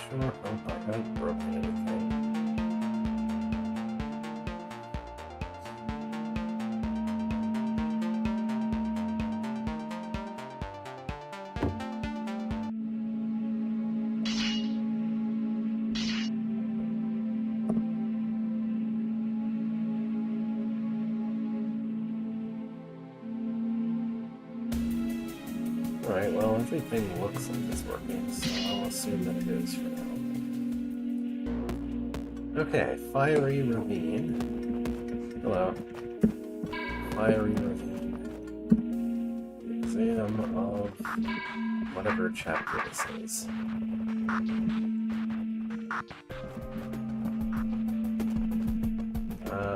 sure hope I haven't broken anything. Alright, well, everything looks like it's working, so I'll assume that it is for now. Okay, Fiery Ravine. Hello. Fiery Ravine. Exam of whatever chapter this is.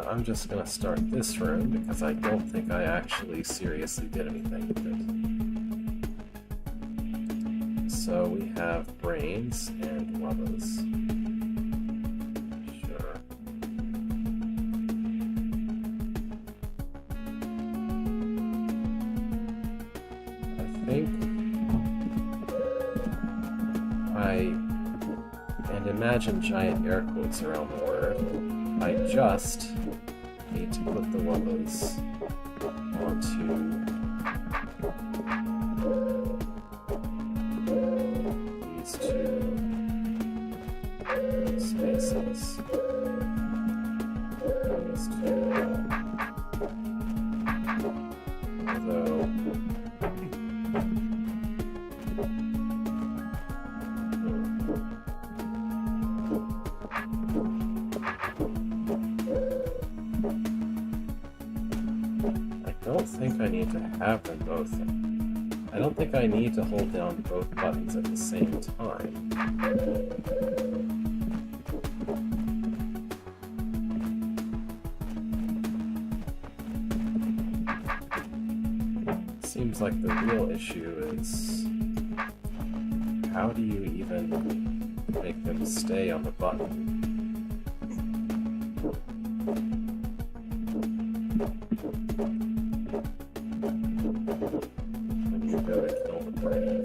I'm just gonna start this room because I don't think I actually seriously did anything with it. So we have brains and lovers. Sure. I think and imagine giant air quotes around the word, I just need to put the lovers onto these two spaces. These two. Although I don't think I need to have them both. I don't think I need to hold down both buttons at the same time. Seems like the real issue is how do you even make them stay on the button? When you go to kill the brain.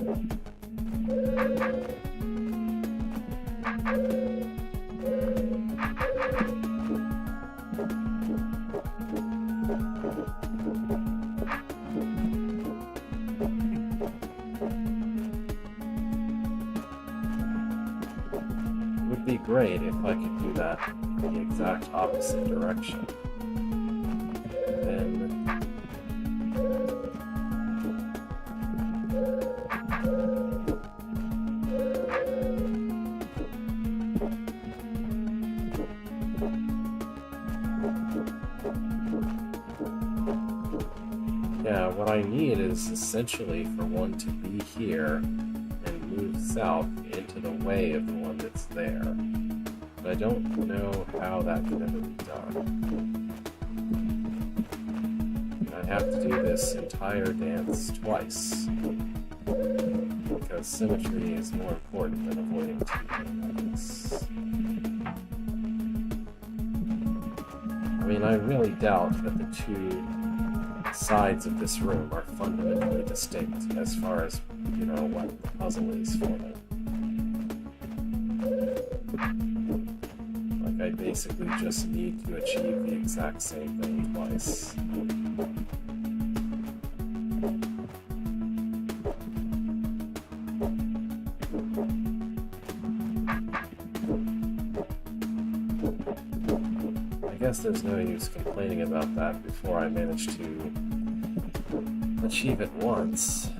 It would be great if I could do that in the exact opposite direction. Then yeah, what I need is essentially for one to be here and move south into the way of the one that's there. But I don't know how that could ever be done. I have to do this entire dance twice. Because symmetry is more important than avoiding two things. I mean, I really doubt that the two sides of this room are fundamentally distinct as far as, you know, what the puzzle is for them. Like, I basically just need to achieve the exact same thing twice. I guess there's no use complaining about that before I manage to achieve it once.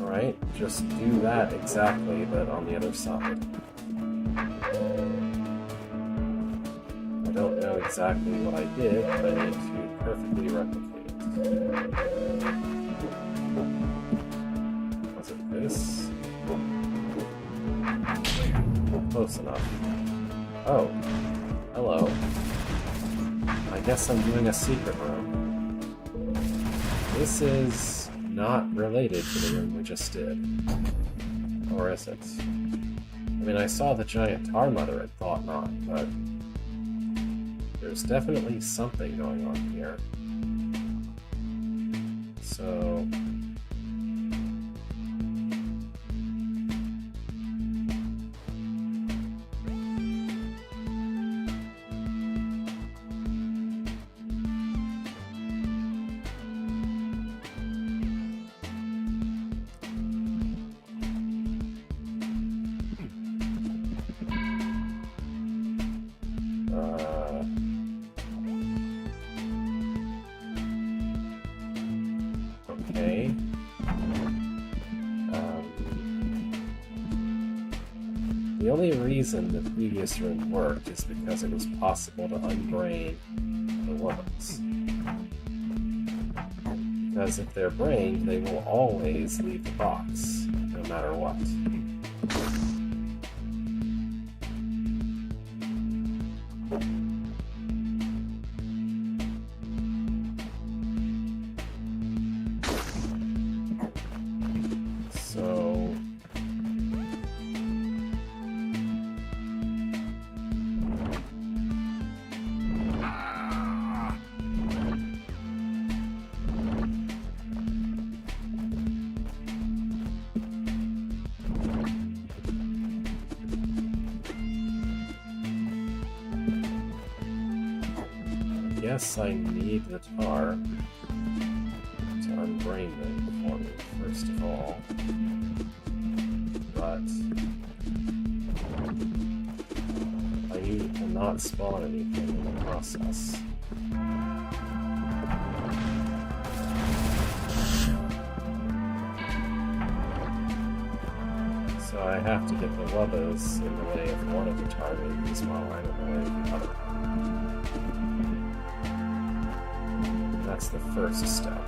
Alright, just do that exactly, but on the other side. I don't know exactly what I did, but I need to perfectly replicate it. Was it this? Close enough. Oh, hello. I guess I'm doing a secret room. This is not related to the room we just did. Or is it? I mean, I saw the giant tar mother and thought not, but there's definitely something going on here. So... okay. The only reason the previous room worked is because it was possible to unbrain the ones. Because if they're brained, they will always leave the box, no matter what. So... Yes, I need the tar to unbrain them for me, first of all. But I will not spawn anything in the process. So I have to get the wubbas in the way of one of the tar babies while I'm in the way of the other. That's the first step.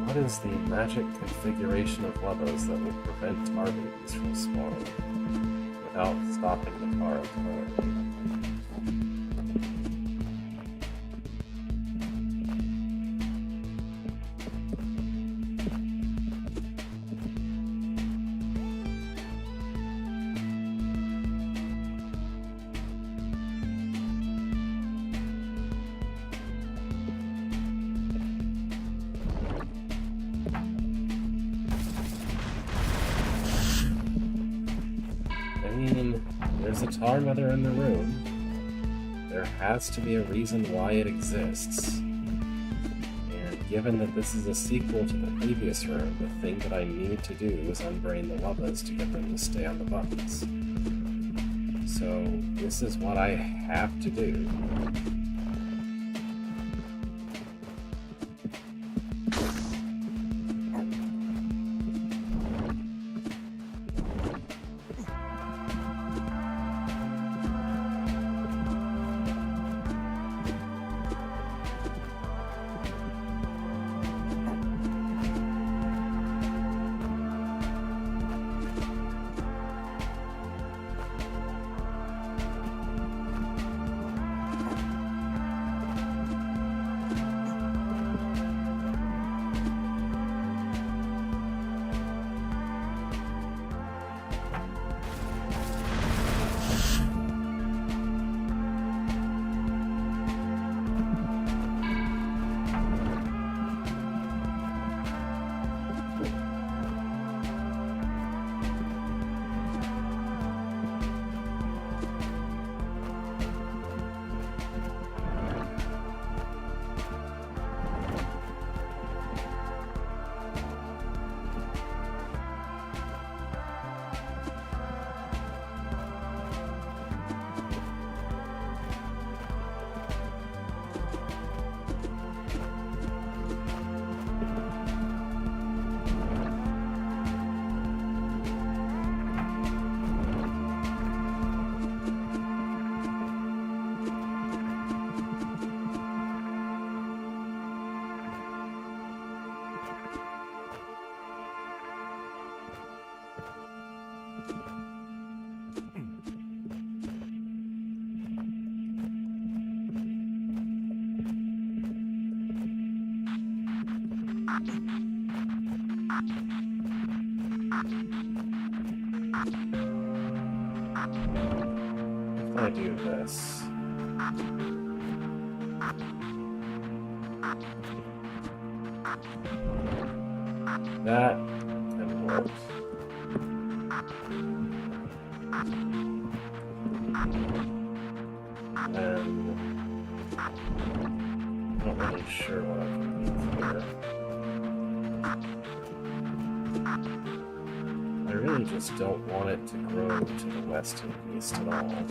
What is the magic configuration of wubbas that will prevent tar babies from spawning without stopping the tar entirely? There's a tar mother in the room. There has to be a reason why it exists. And given that this is a sequel to the previous room, the thing that I need to do is unbrain the wubbas to get them to stay on the buttons. So this is what I have to do. If I do this, that can work. And I'm not really sure what I can do here. I really just don't want it to grow to the west and east at all.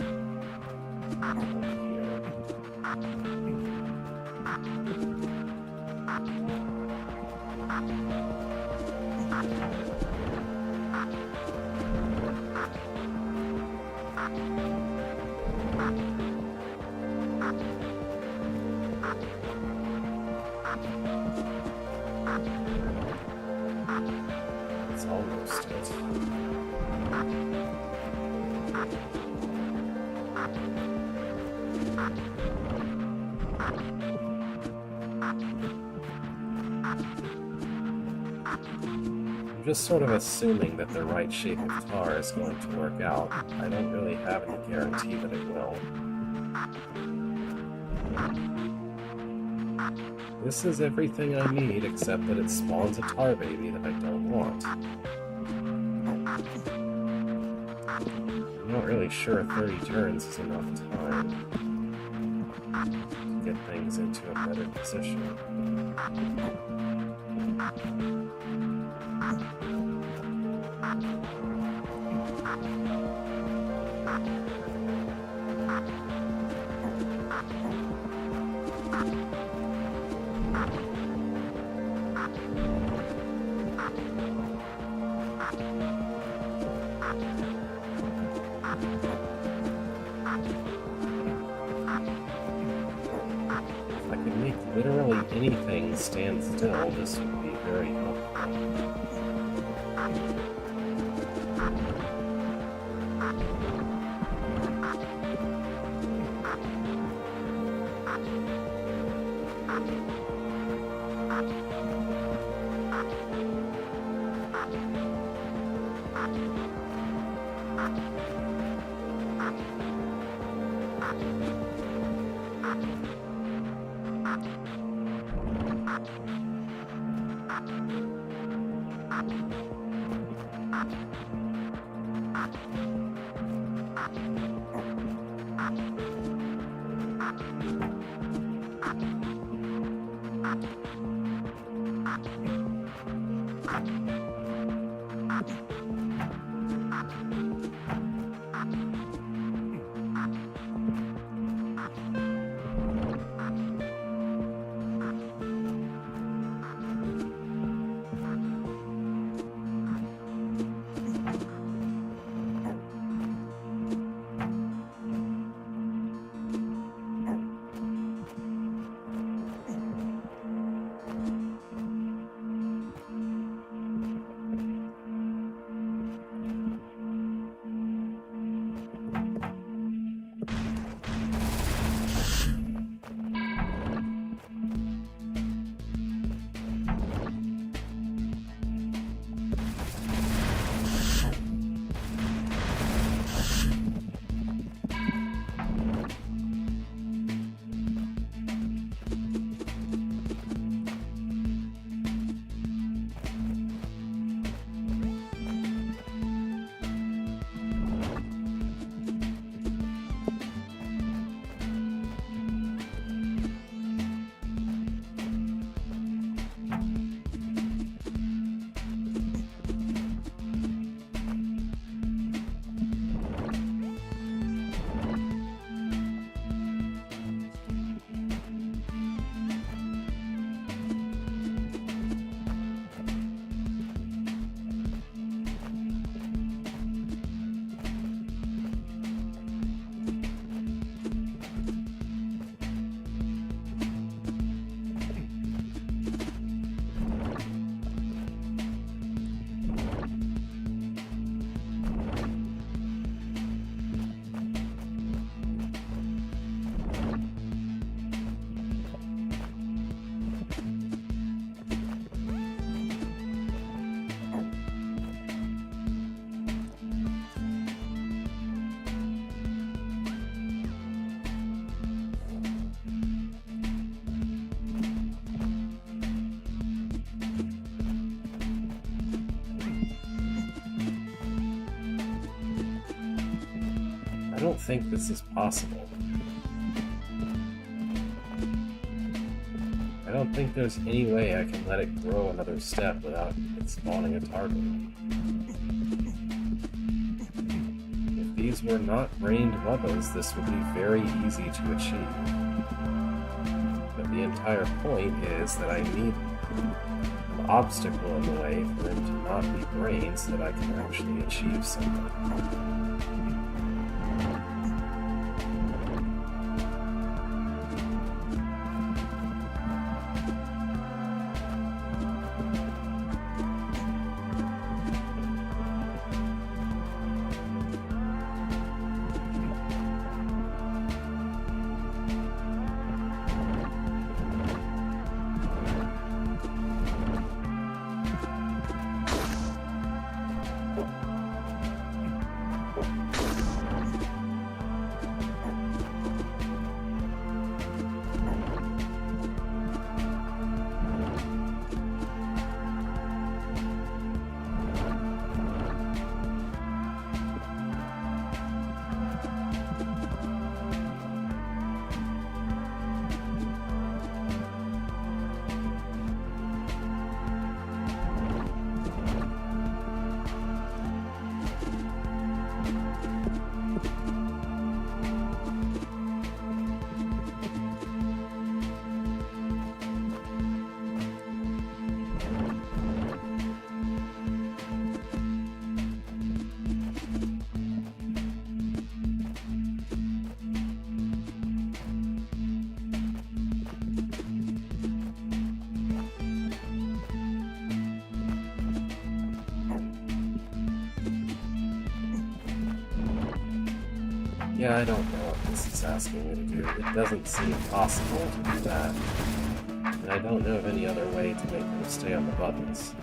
It's almost it. I'm just sort of assuming that the right shape of tar is going to work out. I don't really have any guarantee that it will. This is everything I need, except that it spawns a tar baby that I don't want. I'm not really sure 30 turns is enough time to get things into a better position. If I could make literally anything stand still, this would be very helpful. don't think this is possible. I don't think there's any way I can let it grow another step without it spawning a target. If these were not brained Wubbas, this would be very easy to achieve. But the entire point is that I need an obstacle in the way for them to not be brained so that I can actually achieve something. Yeah, I don't know what this is asking me to do. It doesn't seem possible to do that. And I don't know of any other way to make them stay on the buttons.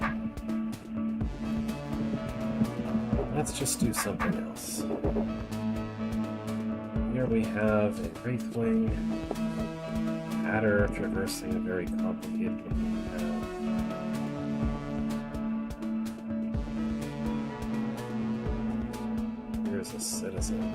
Let's just do something else. Here we have a Wraithwing adder traversing a very complicated looking path. Here's a citizen.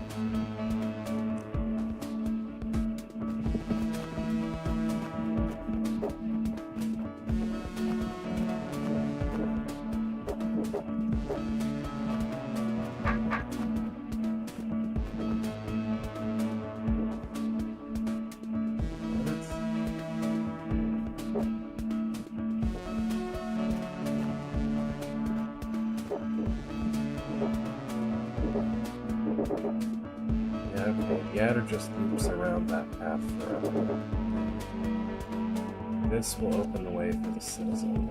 The adder just loops around that path forever. This will open the way for the citizen.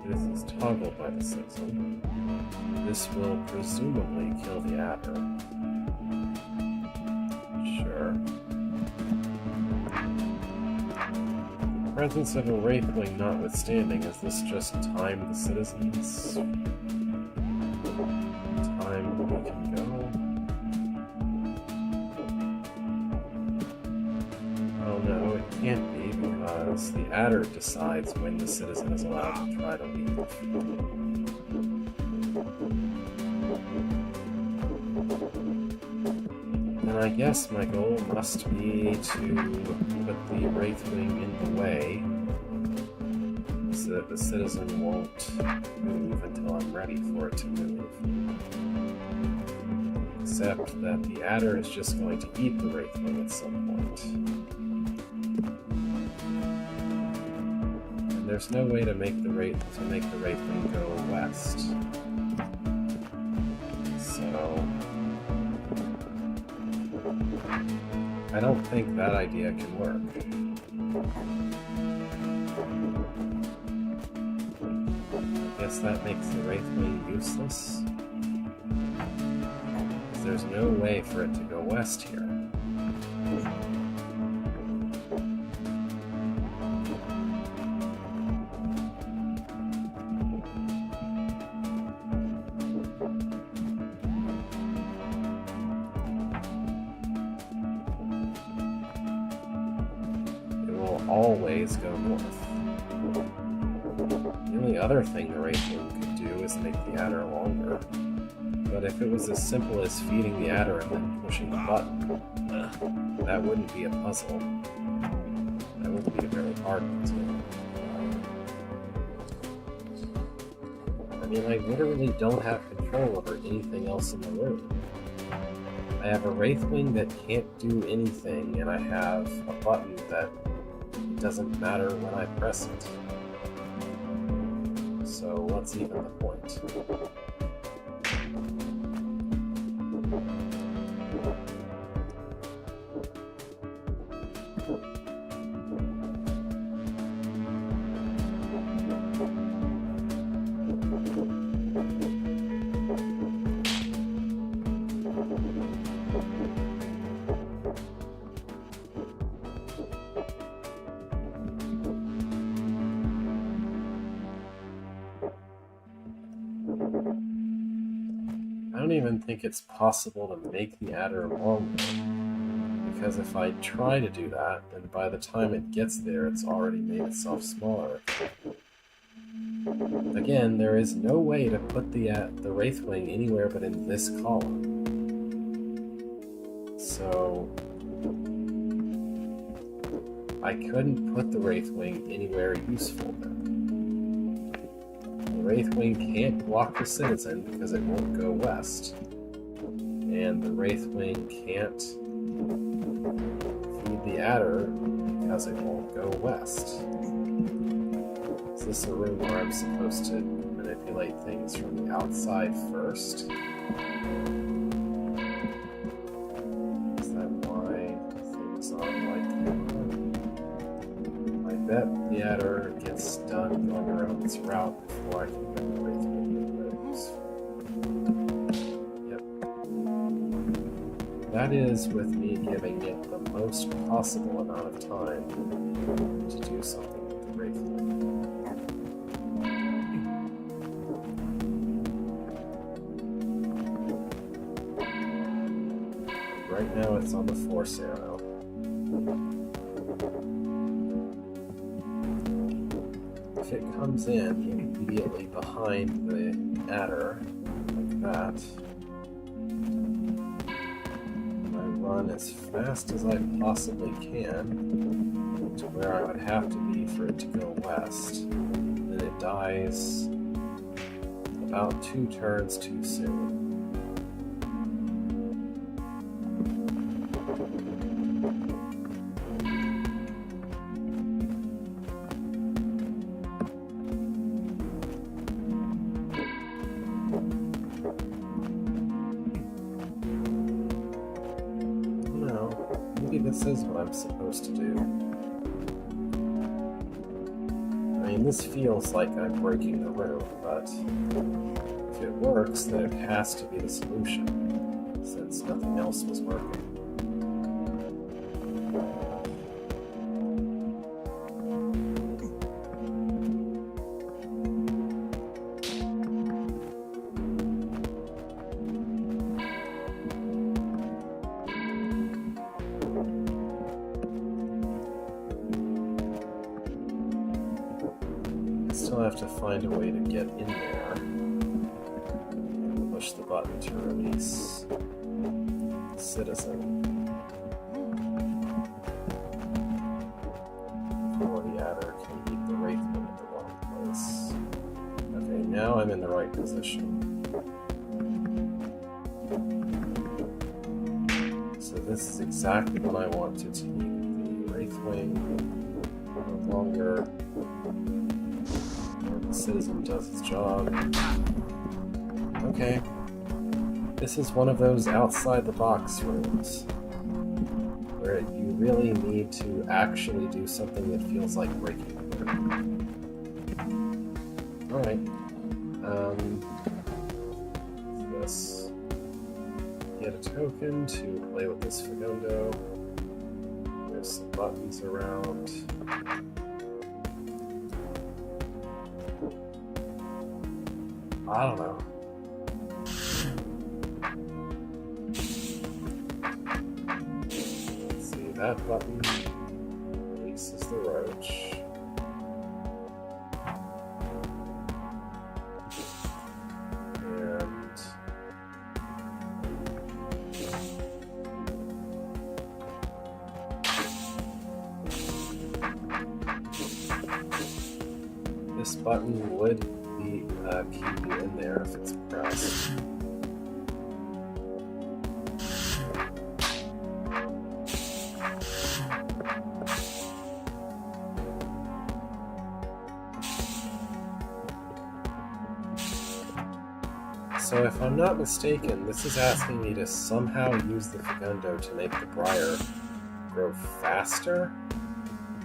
This is toggled by the citizen. This will presumably kill the adder. Sure. The presence of a Wraithwing notwithstanding, is this just time the citizens? Time we can go? No, it can't be because the adder decides when the citizen is allowed to try to leave. And I guess my goal must be to put the Wraithwing in the way so that the citizen won't move until I'm ready for it to move. Except that the adder is just going to eat the Wraithwing at some point. There's no way to make the Wraithwing go west. So I don't think that idea can work. I guess that makes the Wraithwing useless. Because there's no way for it to go west here. Always go north. The only other thing the Wraithwing could do is make the adder longer. But if it was as simple as feeding the adder and then pushing the button, that wouldn't be a puzzle. That wouldn't be a very hard puzzle. I mean, I literally don't have control over anything else in the room. I have a Wraithwing that can't do anything, and I have a button that it doesn't matter when I press it. So what's even the point? I don't even think it's possible to make the adder longer, because if I try to do that, then by the time it gets there, it's already made itself smaller. Again, there is no way to put the Wraithwing anywhere but in this column. So I couldn't put the Wraithwing anywhere useful then. The Wraithwing can't block the Citizen because it won't go west. And the Wraithwing can't feed the adder because it won't go west. Is this a room where I'm supposed to manipulate things from the outside first? Is that why things aren't like that? I bet the adder gets done going around this route before I can get the Wraithwing to Yep. That is with me giving it the most possible amount of time to do something with the Wraithwing. Right now it's on the Force Arrow. If it comes in immediately behind the adder, like that, and I run as fast as I possibly can to where I would have to be for it to go west, then it dies about 2 turns too soon. This is what I'm supposed to do. I mean, this feels like I'm breaking the room, but if it works, then it has to be the solution, since nothing else was working. I have to find a way to get in there and push the button to release the Citizen before the adder can eat the Wraithwing at the wrong place. Okay, now I'm in the right position. So this is exactly what I wanted to eat the Wraithwing. No longer the Citizen does its job. Okay. This is one of those outside-the-box rooms where you really need to actually do something that feels like breaking the room. Alright. This. Get a token to play with this Fagundo. There's some buttons around. I don't know. Let's see, that button releases the roach. And this button would be keep you in there if it's pressed. So if I'm not mistaken, this is asking me to somehow use the Fagundo to make the briar grow faster,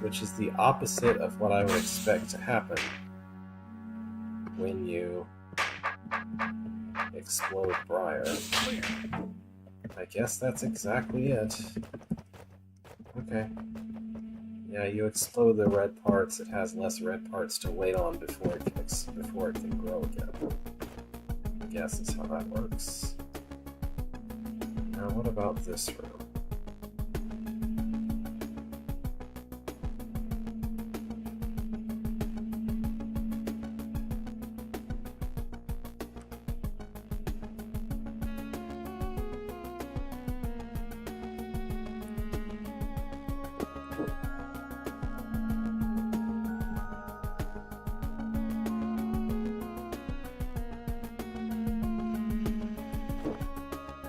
which is the opposite of what I would expect to happen when you explode briar. I guess that's exactly it. Okay. Yeah, you explode the red parts, it has less red parts to wait on before it can grow again. I guess is how that works. Now what about this room?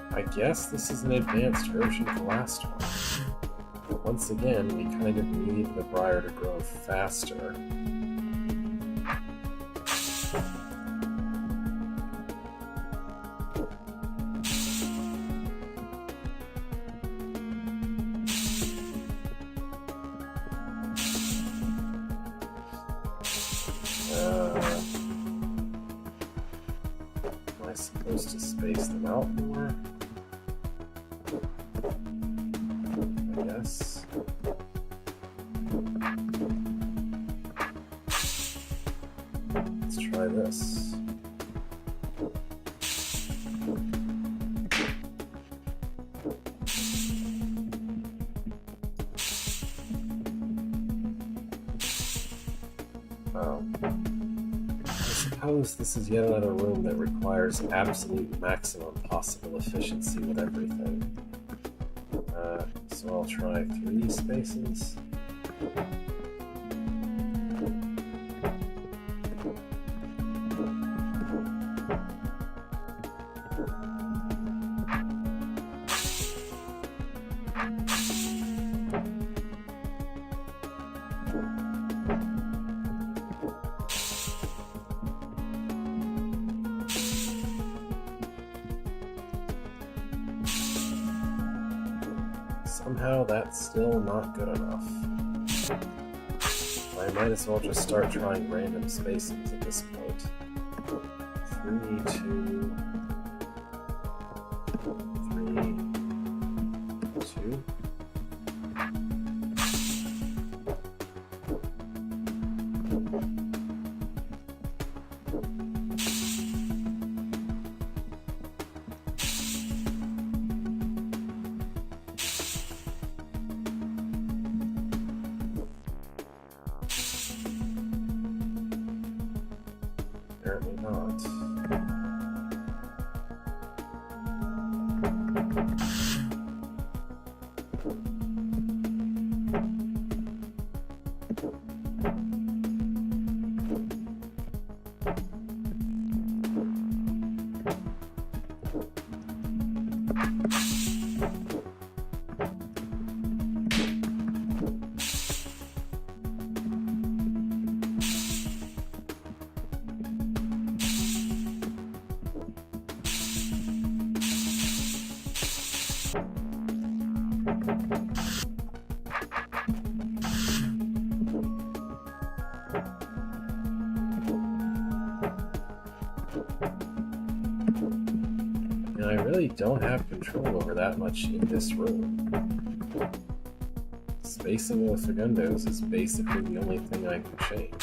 I guess this is an advanced version of the last one. Once again, we kind of need the briar to grow faster. Am I supposed to space them out more? Yes. Let's try this. Wow. I suppose this is yet another room that requires absolute maximum possible efficiency with everything. So I'll try 3 spaces. Somehow that's still not good enough. I might as well just start trying random spacings at this point. 3, 2, 3, 2. Apparently not. And I really don't have control over that much in this room. Spacing with Fagundos is basically the only thing I can change.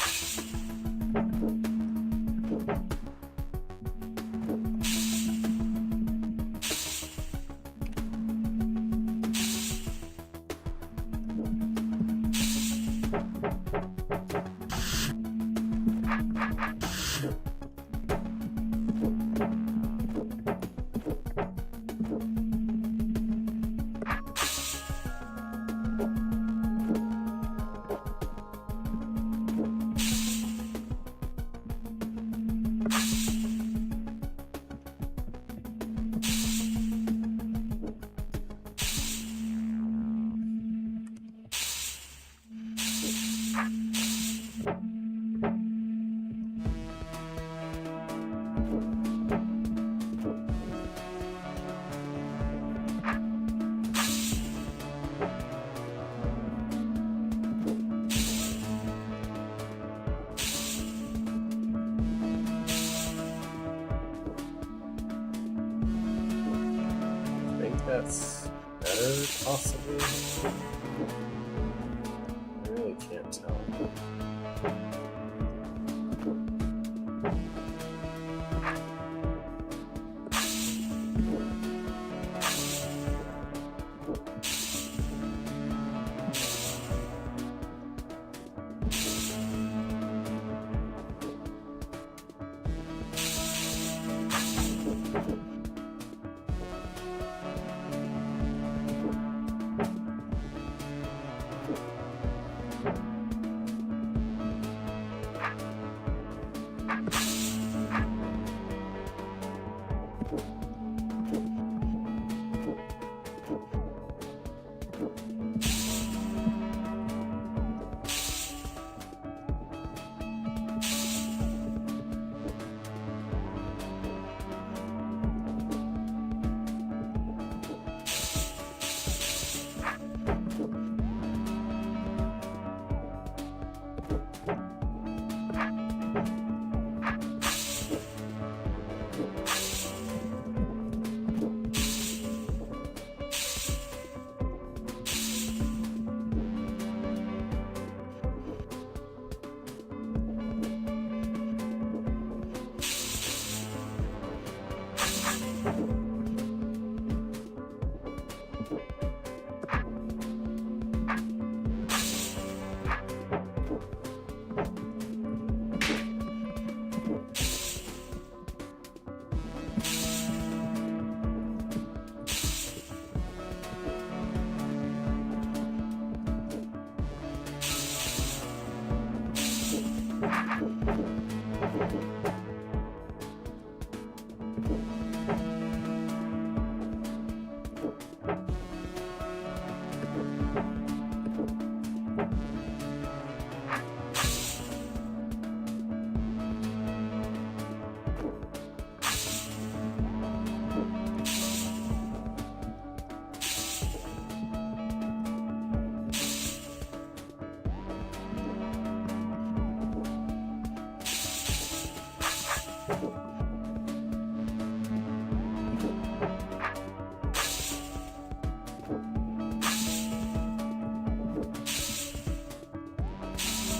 that's better, possibly? I really can't tell.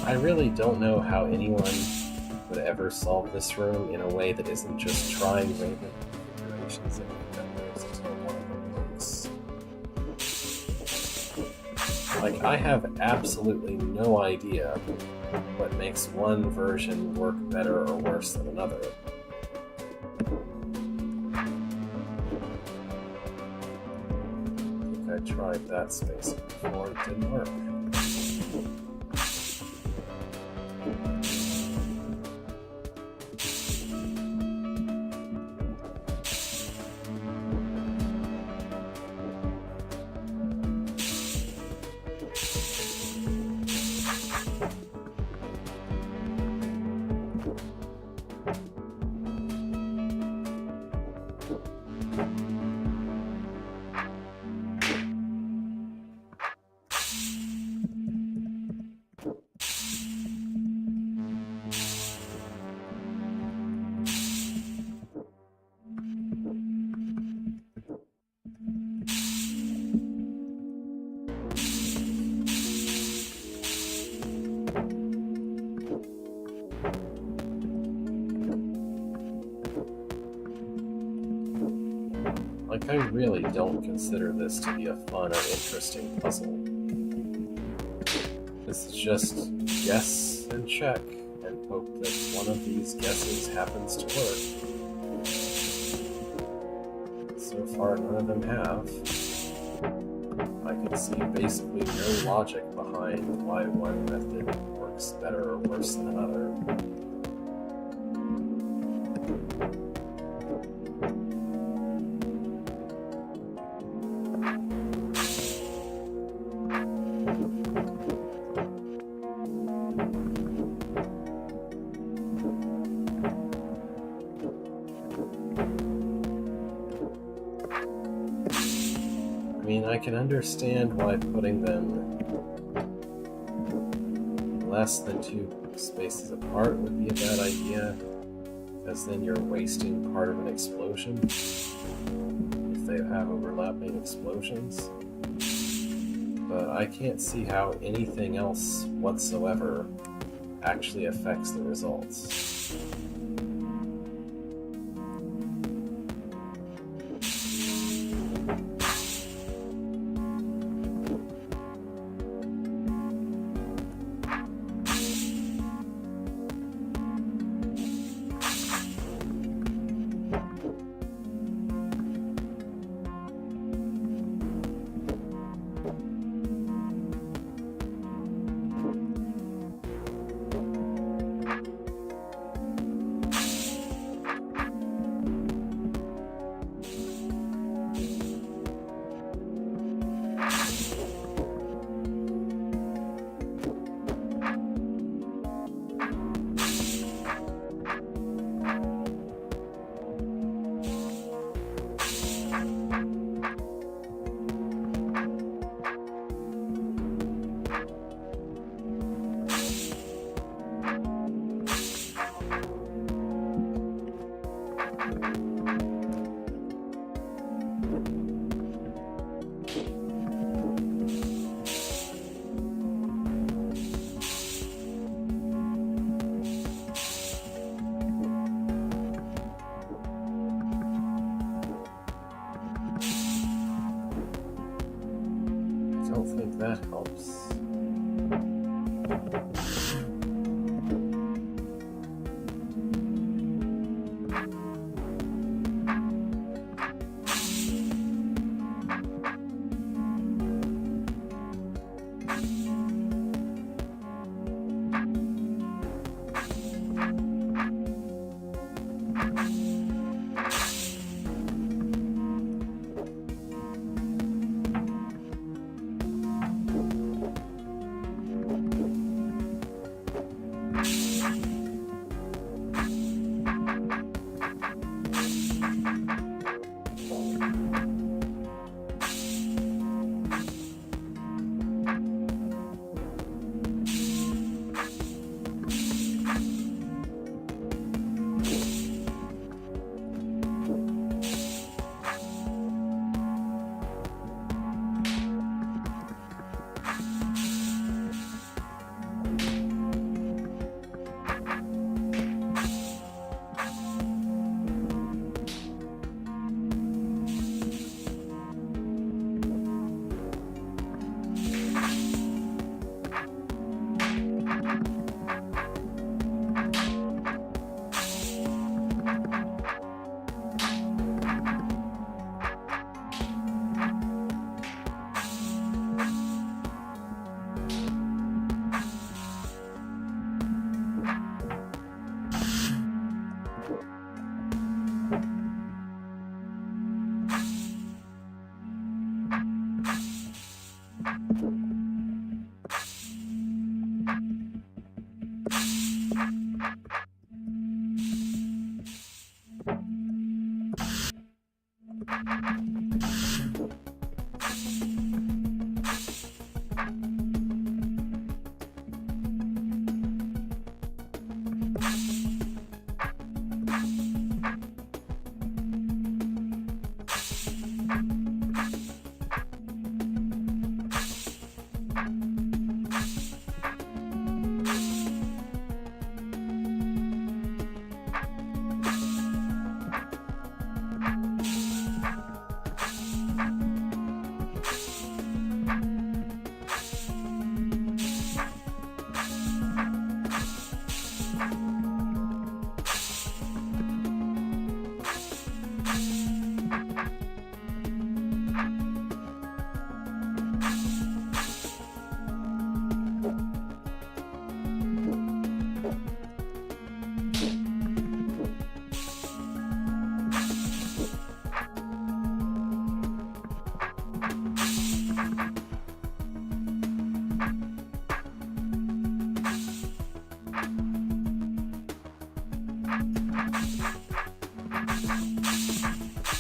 I really don't know how anyone would ever solve this room in a way that isn't just trying random configurations and numbers until one of them works. Like, I have absolutely no idea what makes one version work better or worse than another. I think I tried that space before, it didn't work. Like, I really don't consider this to be a fun or interesting puzzle. This is just guess and check, and hope that one of these guesses happens to work. So far, none of them have. I can see basically no logic behind why one method works better or worse than another. I mean, I can understand why putting them less than 2 spaces apart would be a bad idea, because then you're wasting part of an explosion. If they they have overlapping explosions, but I can't see how anything else whatsoever actually affects the results. I don't think that helps.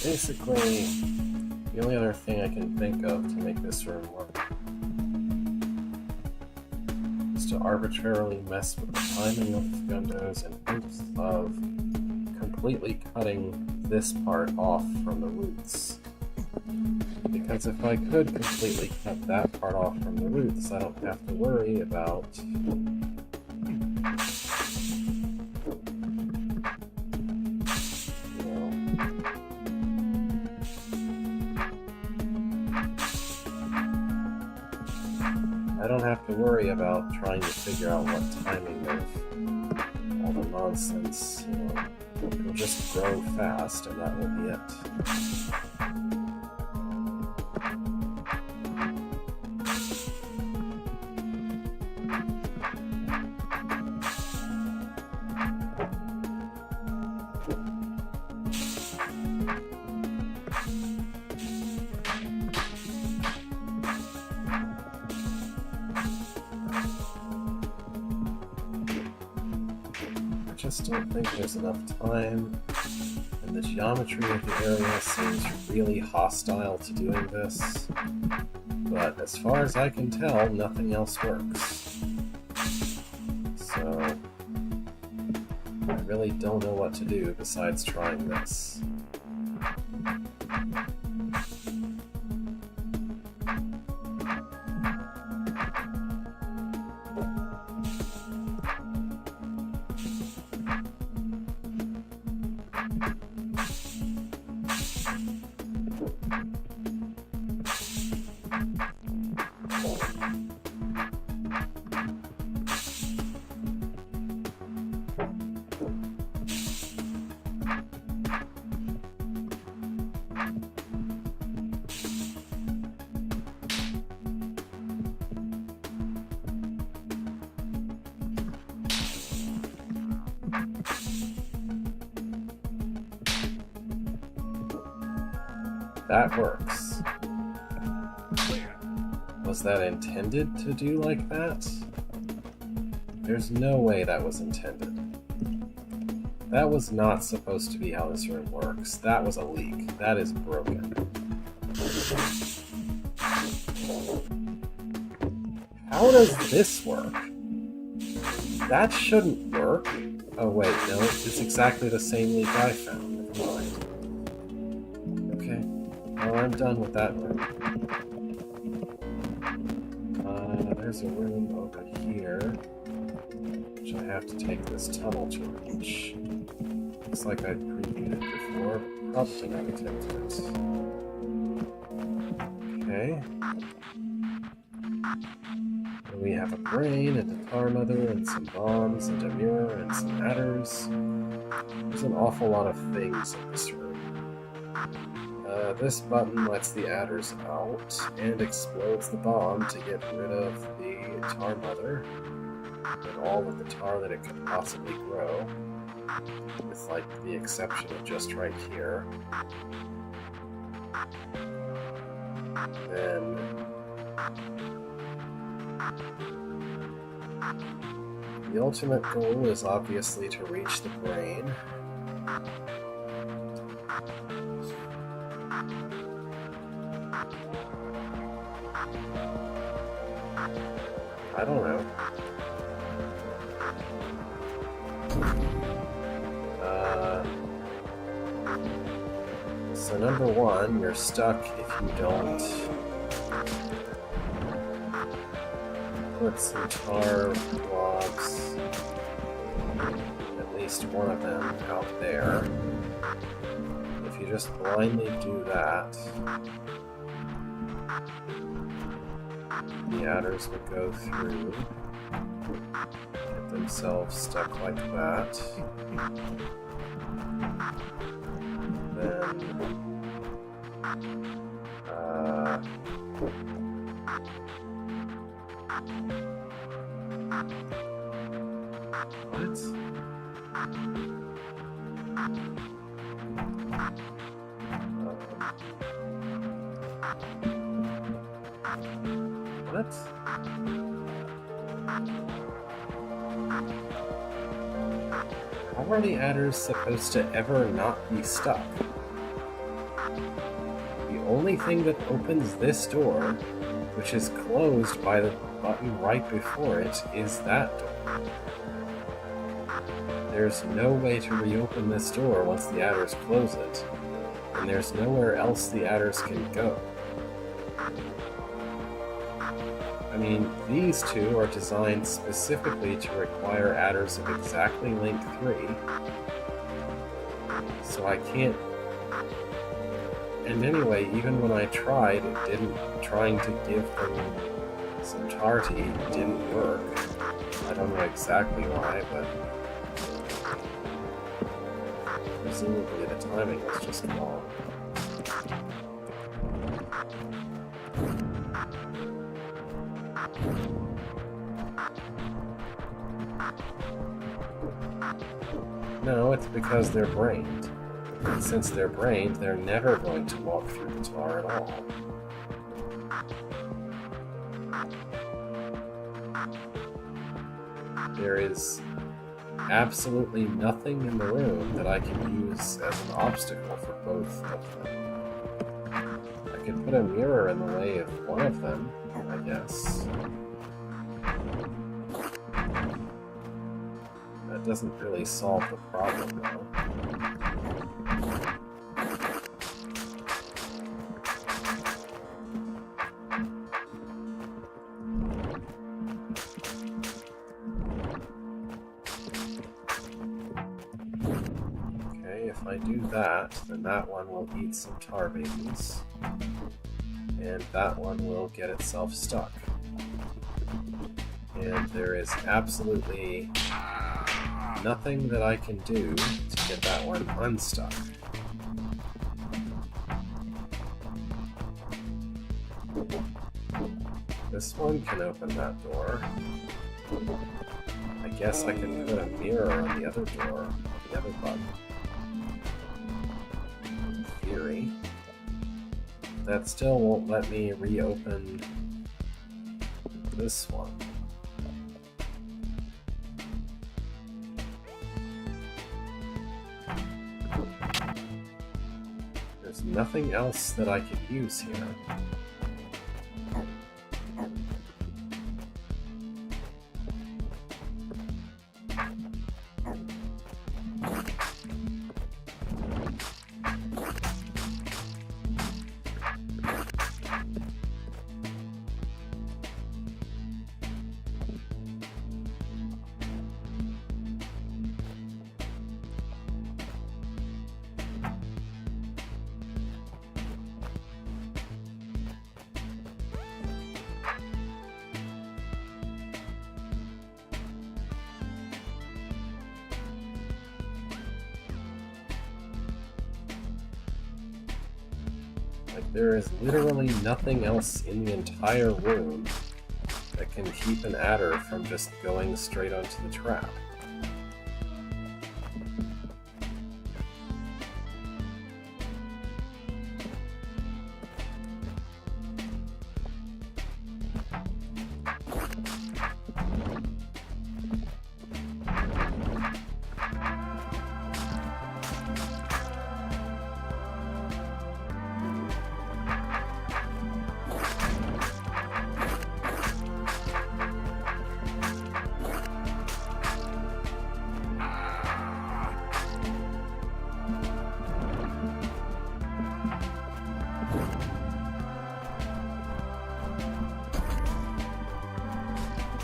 Basically, the only other thing I can think of to make this room work is to arbitrarily mess with the timing of gundos and hopes of completely cutting this part off from the roots Because if I could completely cut that part off from the roots, I don't have to worry about I don't have to worry about trying to figure out what timing of all the nonsense. It'll just grow fast, and that will be it. I just don't think there's enough time, and the geometry of the area seems really hostile to doing this, but as far as I can tell, nothing else works. So I really don't know what to do besides trying this. That works. Was that intended to do like that? There's no way that was intended. That was not supposed to be how this room works. That was a leak. That is broken. How does this work? That shouldn't work. Oh wait, no, it's exactly the same leak I found. Never mind. Well, I'm done with that room. There's a room over here, which I have to take this tunnel to reach. Looks like I previewed it before, but probably not attempted it. Okay. And we have a brain, and a tar mother, and some bombs, and a mirror, and some adders. There's an awful lot of things in this room. This button lets the adders out and explodes the bomb to get rid of the tar mother and all of the tar that it could possibly grow, with like the exception of just right here. Then the ultimate goal is obviously to reach the brain. I don't know. So number one, you're stuck if you don't put some tar blobs, at least one of them, out there. If you just blindly do that, the adders would go through, get themselves stuck like that. Then, what? What? How are the adders supposed to ever not be stuck? The only thing that opens this door, which is closed by the button right before it, is that door. There's no way to reopen this door once the adders close it, and there's nowhere else the adders can go. mean, these two are designed specifically to require adders of exactly length 3. So I can't... And anyway, even when I tried, trying to give them some tarty didn't work. I don't know exactly why, but presumably the timing was just wrong. No, it's because they're brained. And since they're brained, they're never going to walk through the tar at all. There is absolutely nothing in the room that I can use as an obstacle for both of them. I could put a mirror in the way of one of them, I guess. That doesn't really solve the problem, though. If I do that, then that one will eat some tar babies, and that one will get itself stuck. And there is absolutely nothing that I can do to get that one unstuck. This one can open that door. I guess I can put a mirror on the other door, the other button. Theory. That still won't let me reopen this one. There's nothing else that I could use here. There is literally nothing else in the entire room that can keep an adder from just going straight onto the trap.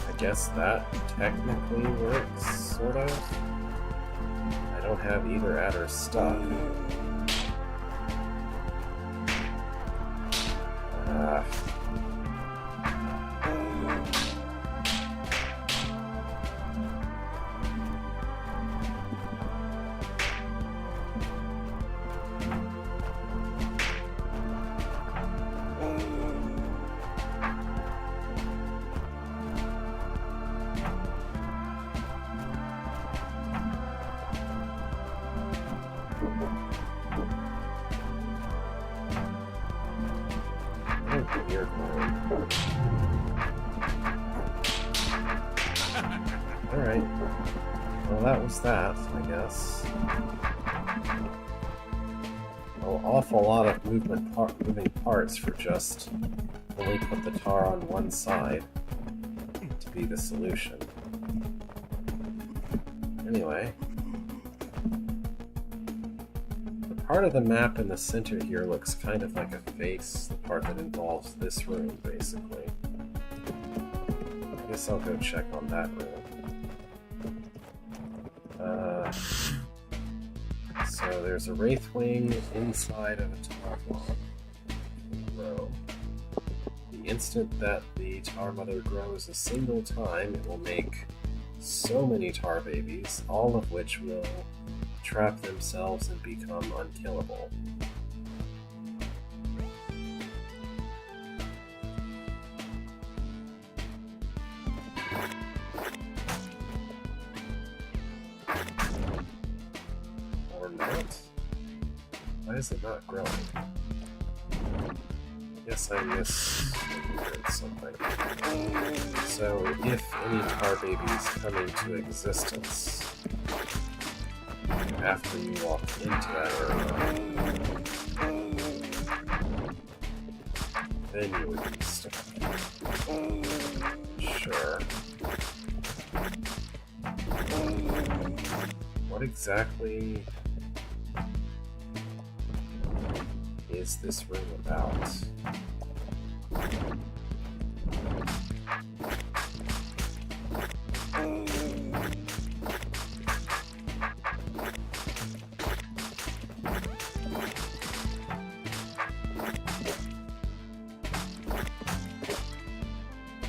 I guess that technically works, sort of. I don't have either adder stuck. Alright. Well, that was that, I guess. An awful lot of moving parts for just only put the tar on one side to be the solution. Anyway. The part of the map in the center here looks kind of like a face, the part that involves this room, basically. guess I'll go check on that room. So there's a Wraithwing inside of a Tar Bomb row. The instant that the Tar Mother grows a single time, it will make so many Tar Babies, all of which will trap themselves and become unkillable. Or not? Why is it not growing? Guess I misread something. So, if any Tar Babies come into existence after you walk into that area, then you would be stuck. Sure. What exactly is this room about?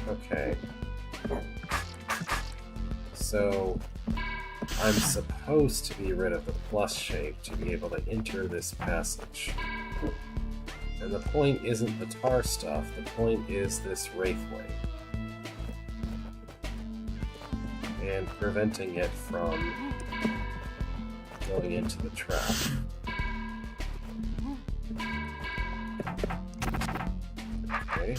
Okay. So, I'm supposed to be rid of the plus shape to be able to enter this passage. And the point isn't the tar stuff, the point is this Wraithwing. And preventing it from going into the trap. Okay.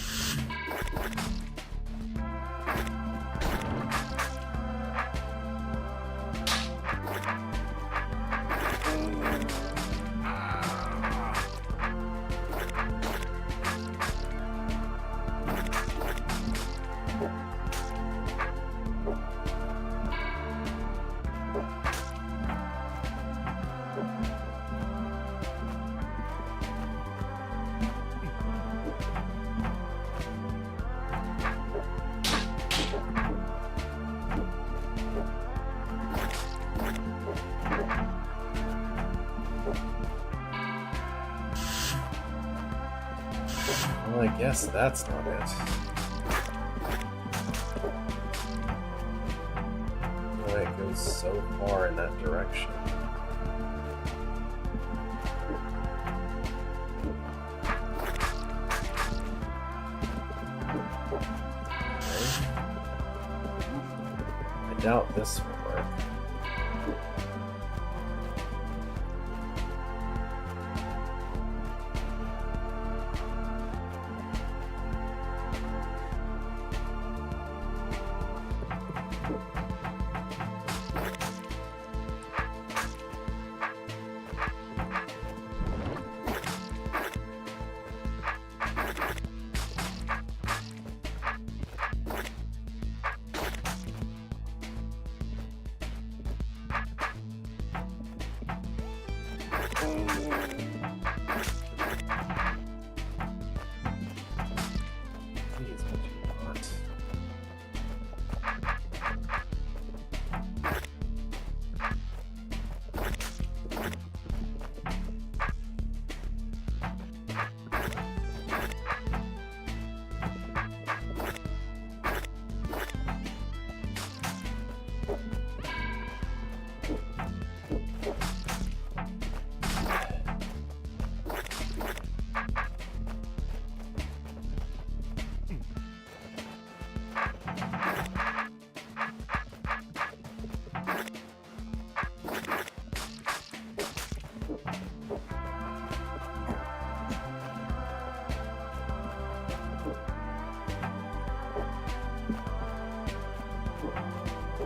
Well, I guess that's not it. Why it goes so far in that direction. Okay. I doubt this will work.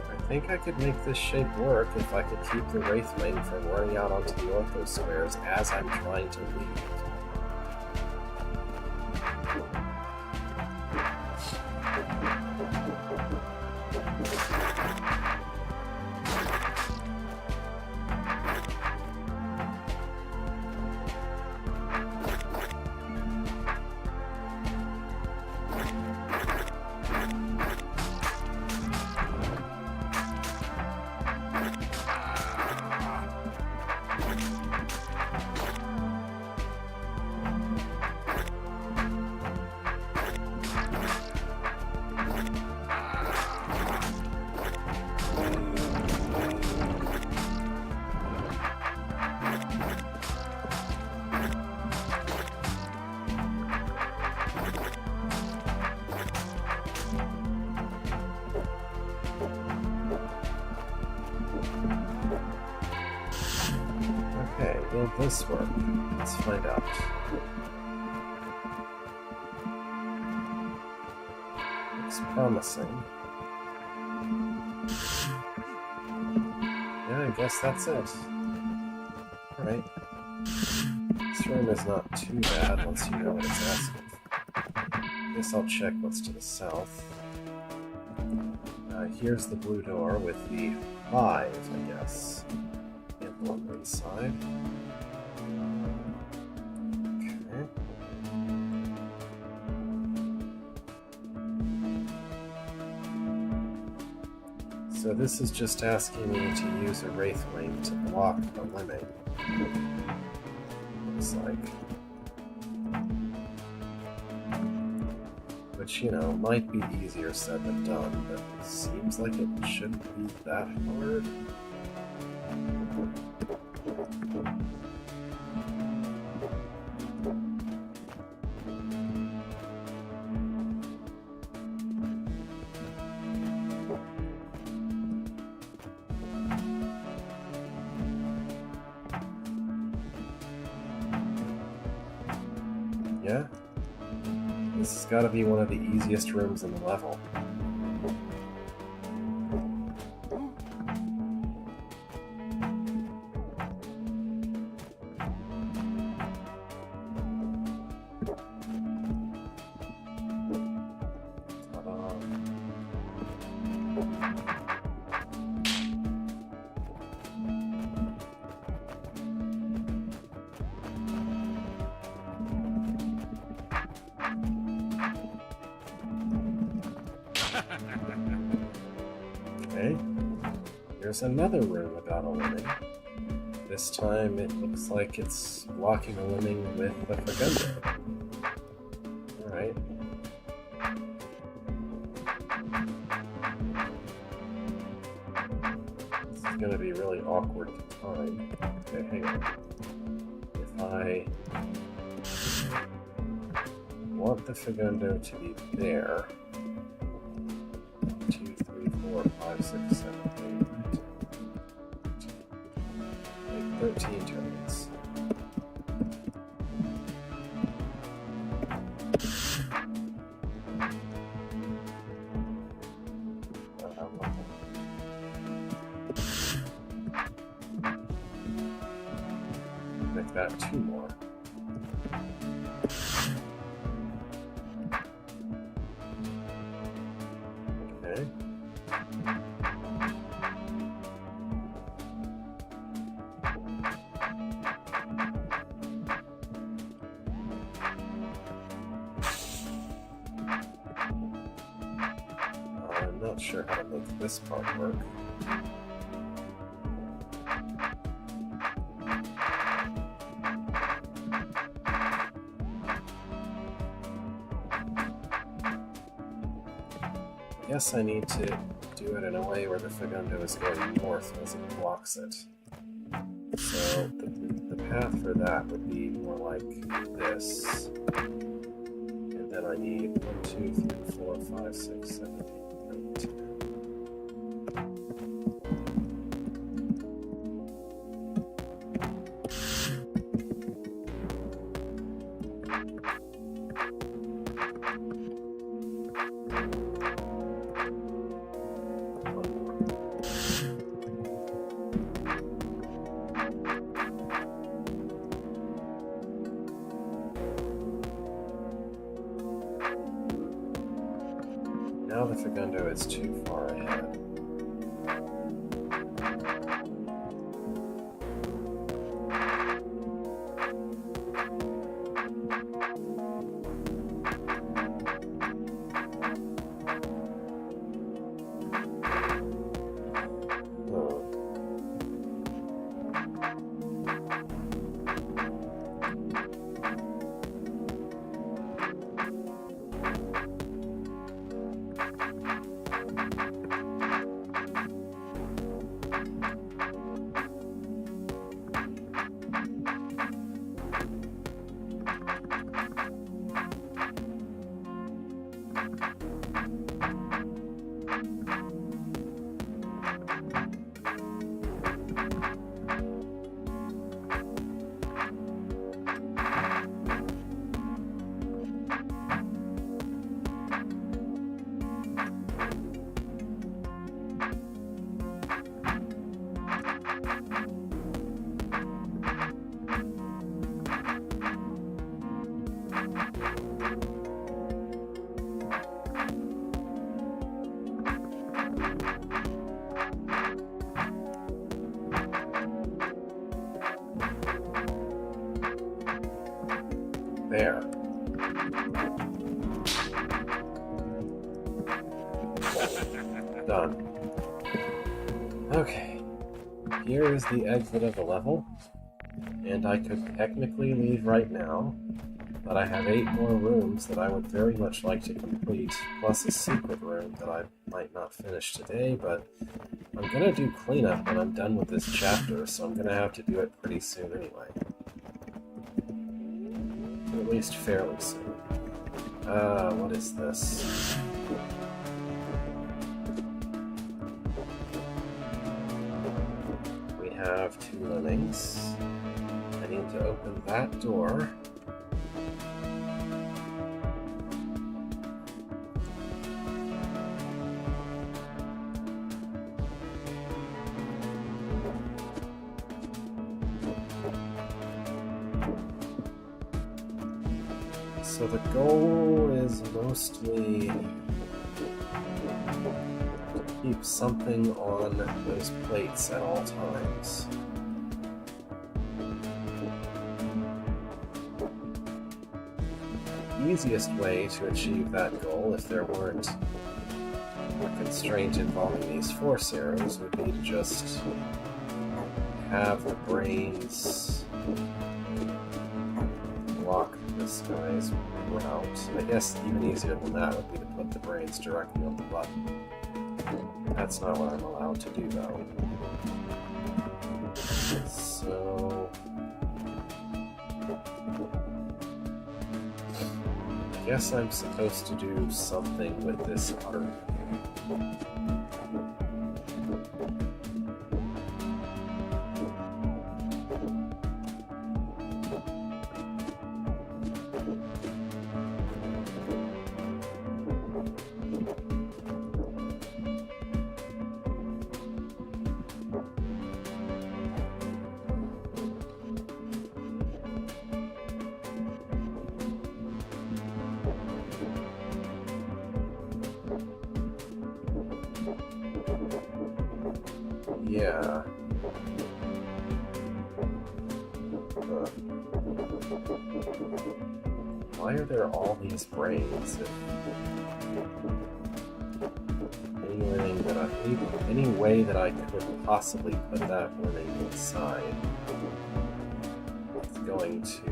I think I could make this shape work if I could keep the Wraithwing from running out onto the ortho squares as I'm trying to leave. Will this work? Let's find out. Looks promising. Yeah, I guess that's it. Alright. This room is not too bad once you know what it's asking for. Guess I'll check what's to the south. Here's the blue door with the 5, I guess, emblem inside. Okay. So this is just asking me to use a Wraithwing to block the limit. Looks like. Which, you know, might be easier said than done, but it seems like it shouldn't be that hard. Yeah? This has got to be one of the easiest rooms in the level. Ta-da. Okay, here's another room without a lemming. This time it looks like it's blocking a lemming with a Fagundo. Alright. This is going to be really awkward to time. Okay, hang on. If I want the Fagundo to be there, 2, 3, 4, 5, 6, 7, 8, 13 turns. Make that 2 more. Okay. I'm not sure how to make this part work. I guess I need to do it in a way where the Fagundo is going north as it blocks it. So the path for that would be more like this. And then I need 1, 2, 3, 4, 5, 6, 7, 8, 9, 10. Now the Fagundo is too far ahead. There. Done. Okay. Here is the exit of the level, and I could technically leave right now, but I have 8 more rooms that I would very much like to complete, plus a secret room that I might not finish today, but I'm gonna do cleanup when I'm done with this chapter, so I'm gonna have to do it pretty soon anyway. At least fairly soon. What is this? We have 2 lemmings. I need to open that door. So the goal is mostly to keep something on those plates at all times. The easiest way to achieve that goal, if there weren't a constraint involving these force arrows, would be to just have the brains block this guy's route. I guess even easier than that would be to put the brains directly on the button. That's not what I'm allowed to do, though. So I guess I'm supposed to do something with this art. Yeah. Why are there all these brains? Any way that I could possibly put that living inside is going to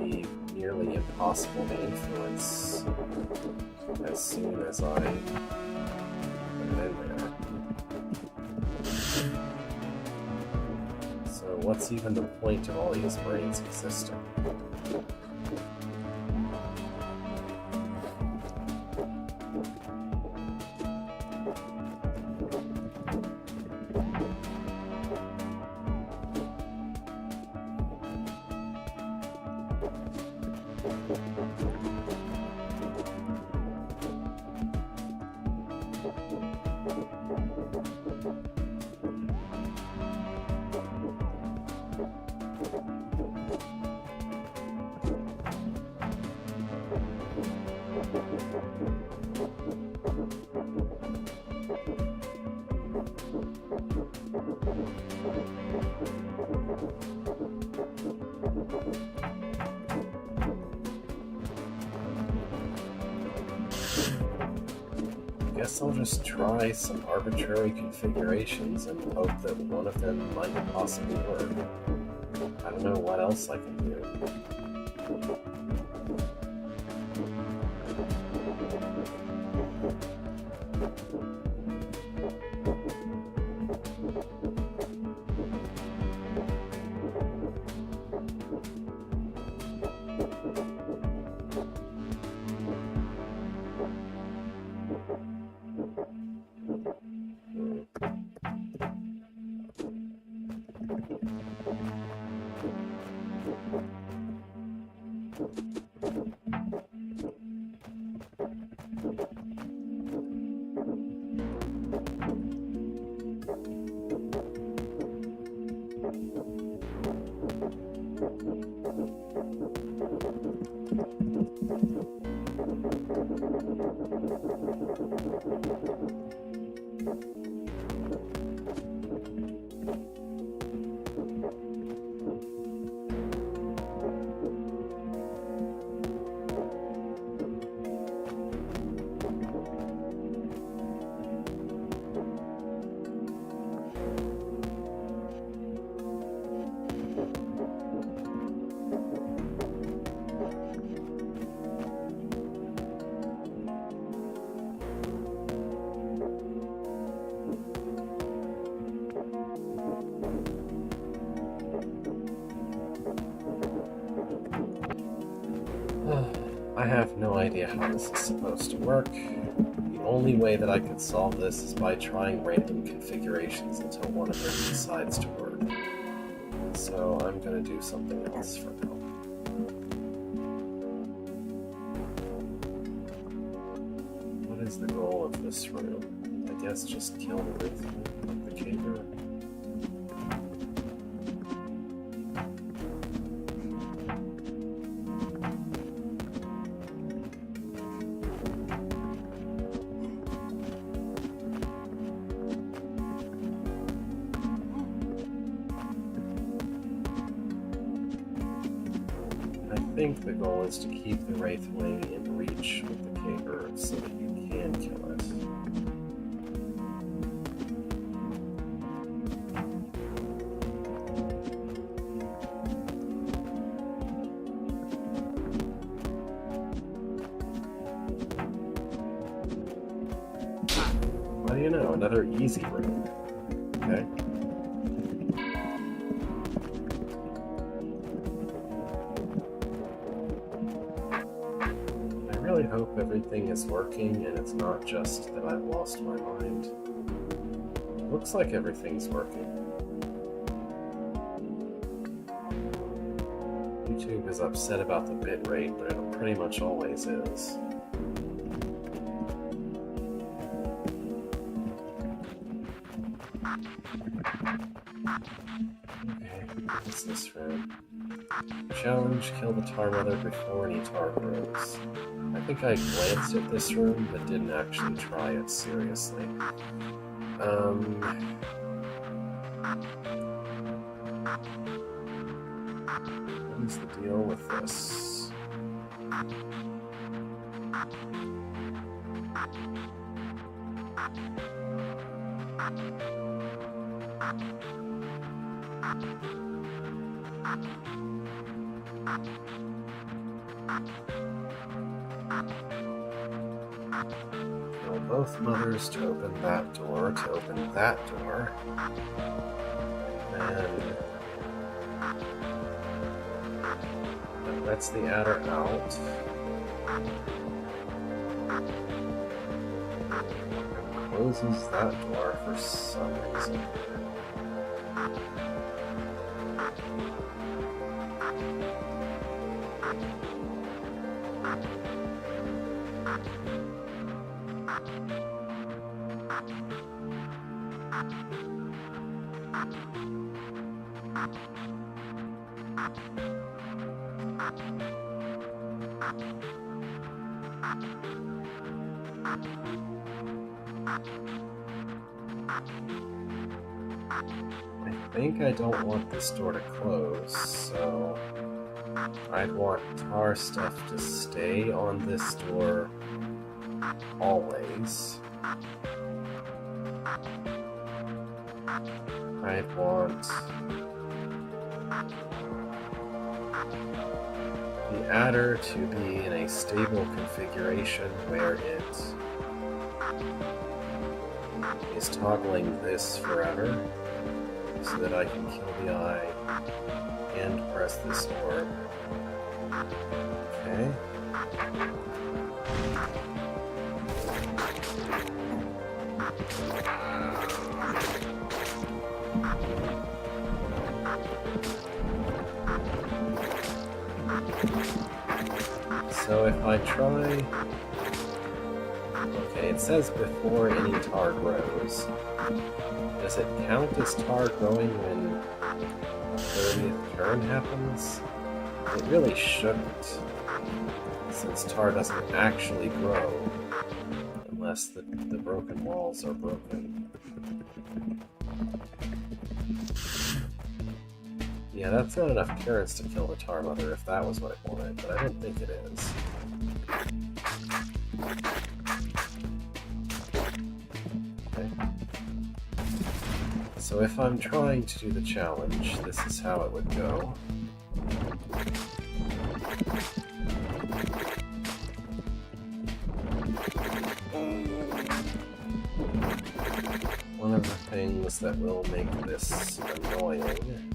be nearly impossible to influence as soon as I put it in there. So what's even the point of all these brains existing? Guess I'll just try some arbitrary configurations and hope that one of them might possibly work. I don't know what else I can do. have no idea how this is supposed to work. The only way that I could solve this is by trying random configurations until one of them decides to work. So I'm going to do something else for now. What is the goal of this room? I guess just kill the roof of the caver. I think the goal is to keep the Wraith Wing in reach with the caver so that you can kill it. What do you know? Another easy room. Okay. I really hope everything is working and it's not just that I've lost my mind. Looks like everything's working. YouTube is upset about the bitrate, but it pretty much always is. Okay, what's this room? Challenge, kill the Tar Mother before any tar grows. I think I glanced at this room, but didn't actually try it seriously. What is the deal with this? Kill both mothers to open that door, to open that door. And that lets the adder out. Closes that door for some reason. I think I don't want this door to close, so I'd want tar stuff to stay on this door always. I'd want the adder to be in a stable configuration where it is toggling this forever so that I can kill the eye and press this orb. Okay. So if I try... Okay, it says before any tar grows. Does it count as tar growing when the 30th turn happens? It really shouldn't, since tar doesn't actually grow unless the broken walls are broken. Yeah, that's not enough carrots to kill the Tar Mother if that was what it wanted, but I don't think it is. Okay. So if I'm trying to do the challenge, this is how it would go. One of the things that will make this annoying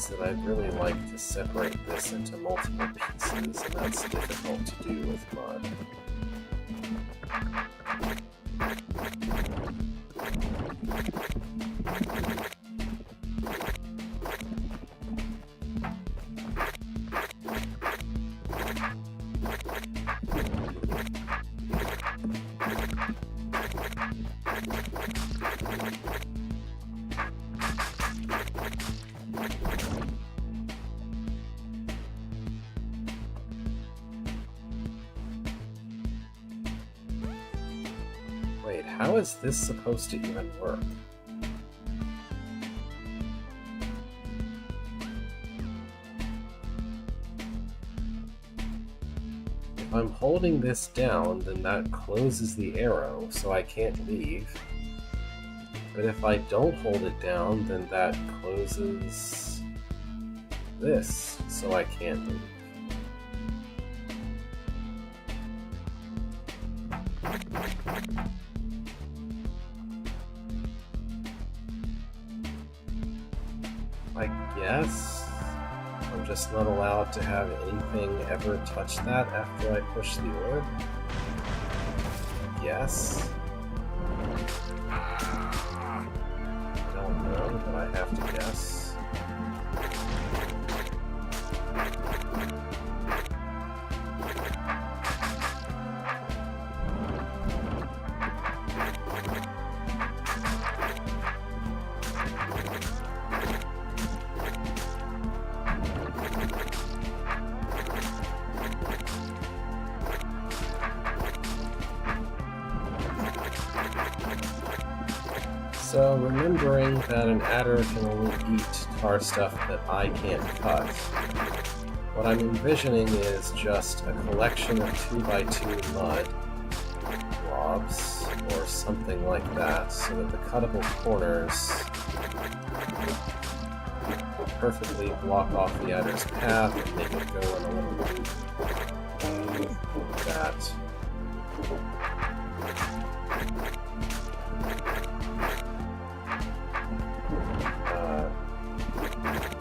means that I'd really like to separate this into multiple pieces, and that's difficult to do with mud. Wait, how is this supposed to even work? If I'm holding this down, then that closes the arrow, so I can't leave. But if I don't hold it down, then that closes this, so I can't leave. I guess I'm just not allowed to have anything ever touch that after I push the orb. Yes. I don't know, but I have to guess. So, remembering that an adder can only eat tar stuff that I can't cut, what I'm envisioning is just a collection of 2x2 mud blobs, or something like that, so that the cuttable corners will perfectly block off the adder's path and make it go in a little loop like that.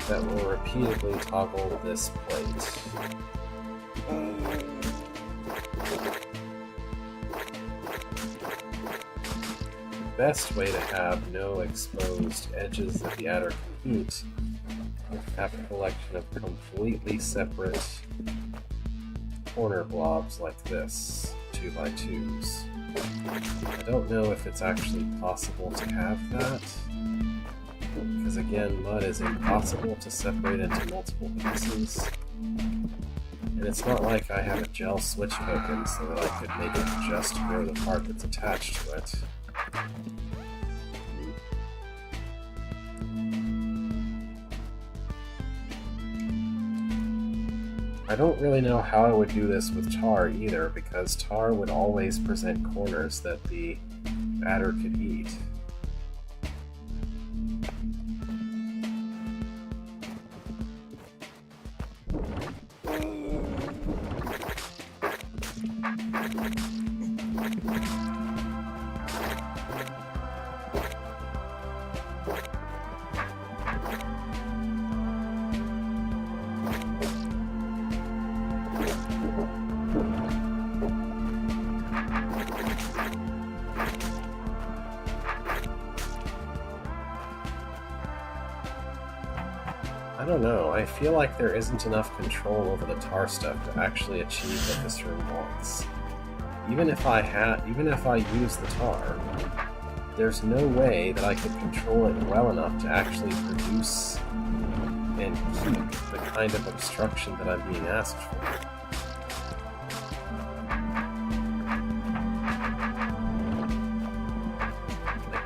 That will repeatedly toggle this plate. The best way to have no exposed edges that the adder can eat is to have a collection of completely separate corner blobs like this, 2x2s. I don't know if it's actually possible to have that. Because again, mud is impossible to separate into multiple pieces. And it's not like I have a gel switch token so that I could make it just grow the part that's attached to it. I don't really know how I would do this with tar either, because tar would always present corners that the adder could eat. I don't know, I feel like there isn't enough control over the tar stuff to actually achieve what this room wants. Even if I use the tar, there's no way that I could control it well enough to actually produce and keep the kind of obstruction that I'm being asked for.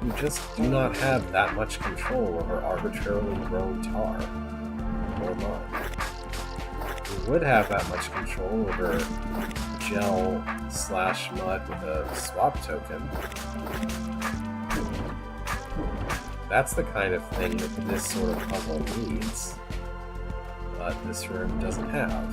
You just do not have that much control over arbitrarily grown tar or mud. You would have that much control over gel/mud with a swap token. That's the kind of thing that this sort of puzzle needs, but this room doesn't have.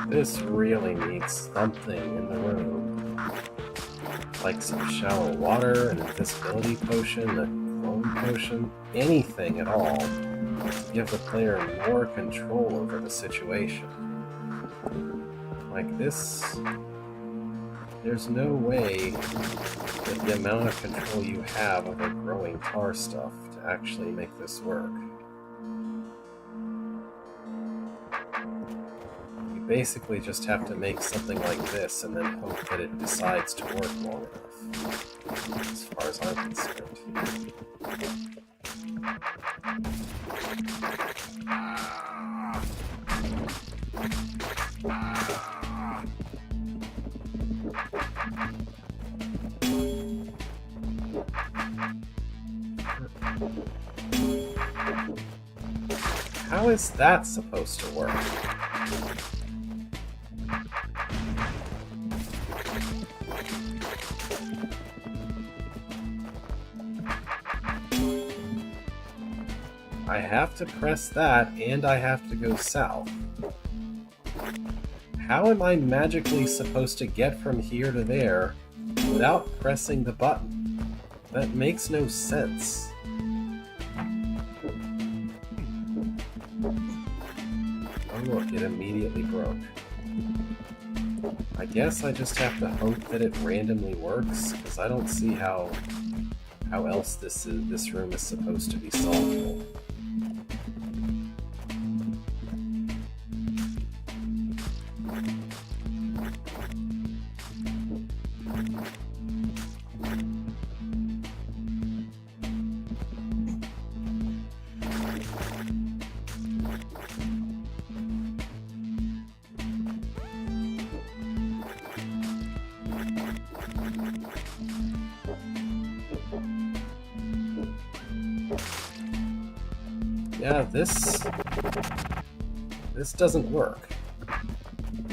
This really needs something in the room. Like some shallow water, an invisibility potion, a clone potion, anything at all to give the player more control over the situation. Like this, there's no way that the amount of control you have over growing tar stuff to actually make this work. Basically just have to make something like this and then hope that it decides to work long enough, as far as I'm concerned. How is that supposed to work? I have to press that, and I have to go south. How am I magically supposed to get from here to there without pressing the button? That makes no sense. Oh look, it immediately broke. I guess I just have to hope that it randomly works, because I don't see how else this room is supposed to be solvable. Yeah, this doesn't work.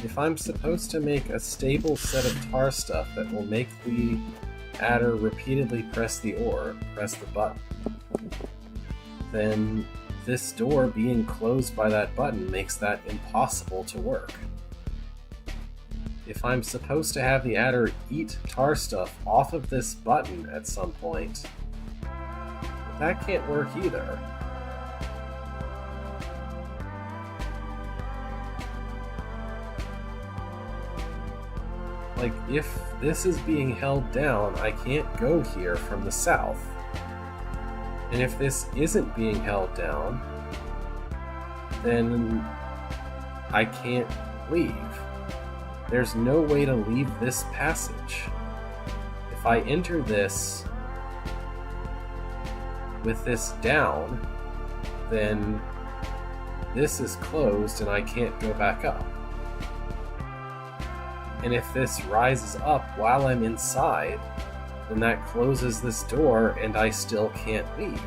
If I'm supposed to make a stable set of tar stuff that will make the adder repeatedly press the button, then this door being closed by that button makes that impossible to work. If I'm supposed to have the adder eat tar stuff off of this button at some point, that can't work either. Like, if this is being held down, I can't go here from the south. And if this isn't being held down, then I can't leave. There's no way to leave this passage. If I enter this with this down, then this is closed and I can't go back up. And if this rises up while I'm inside, then that closes this door and I still can't leave.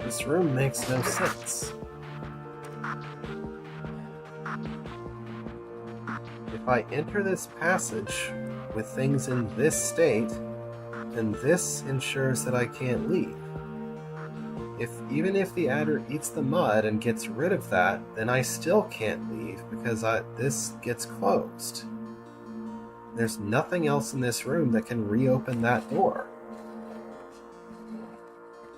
This room makes no sense. If I enter this passage with things in this state, then this ensures that I can't leave. Even if the adder eats the mud and gets rid of that, then I still can't leave because this gets closed. There's nothing else in this room that can reopen that door.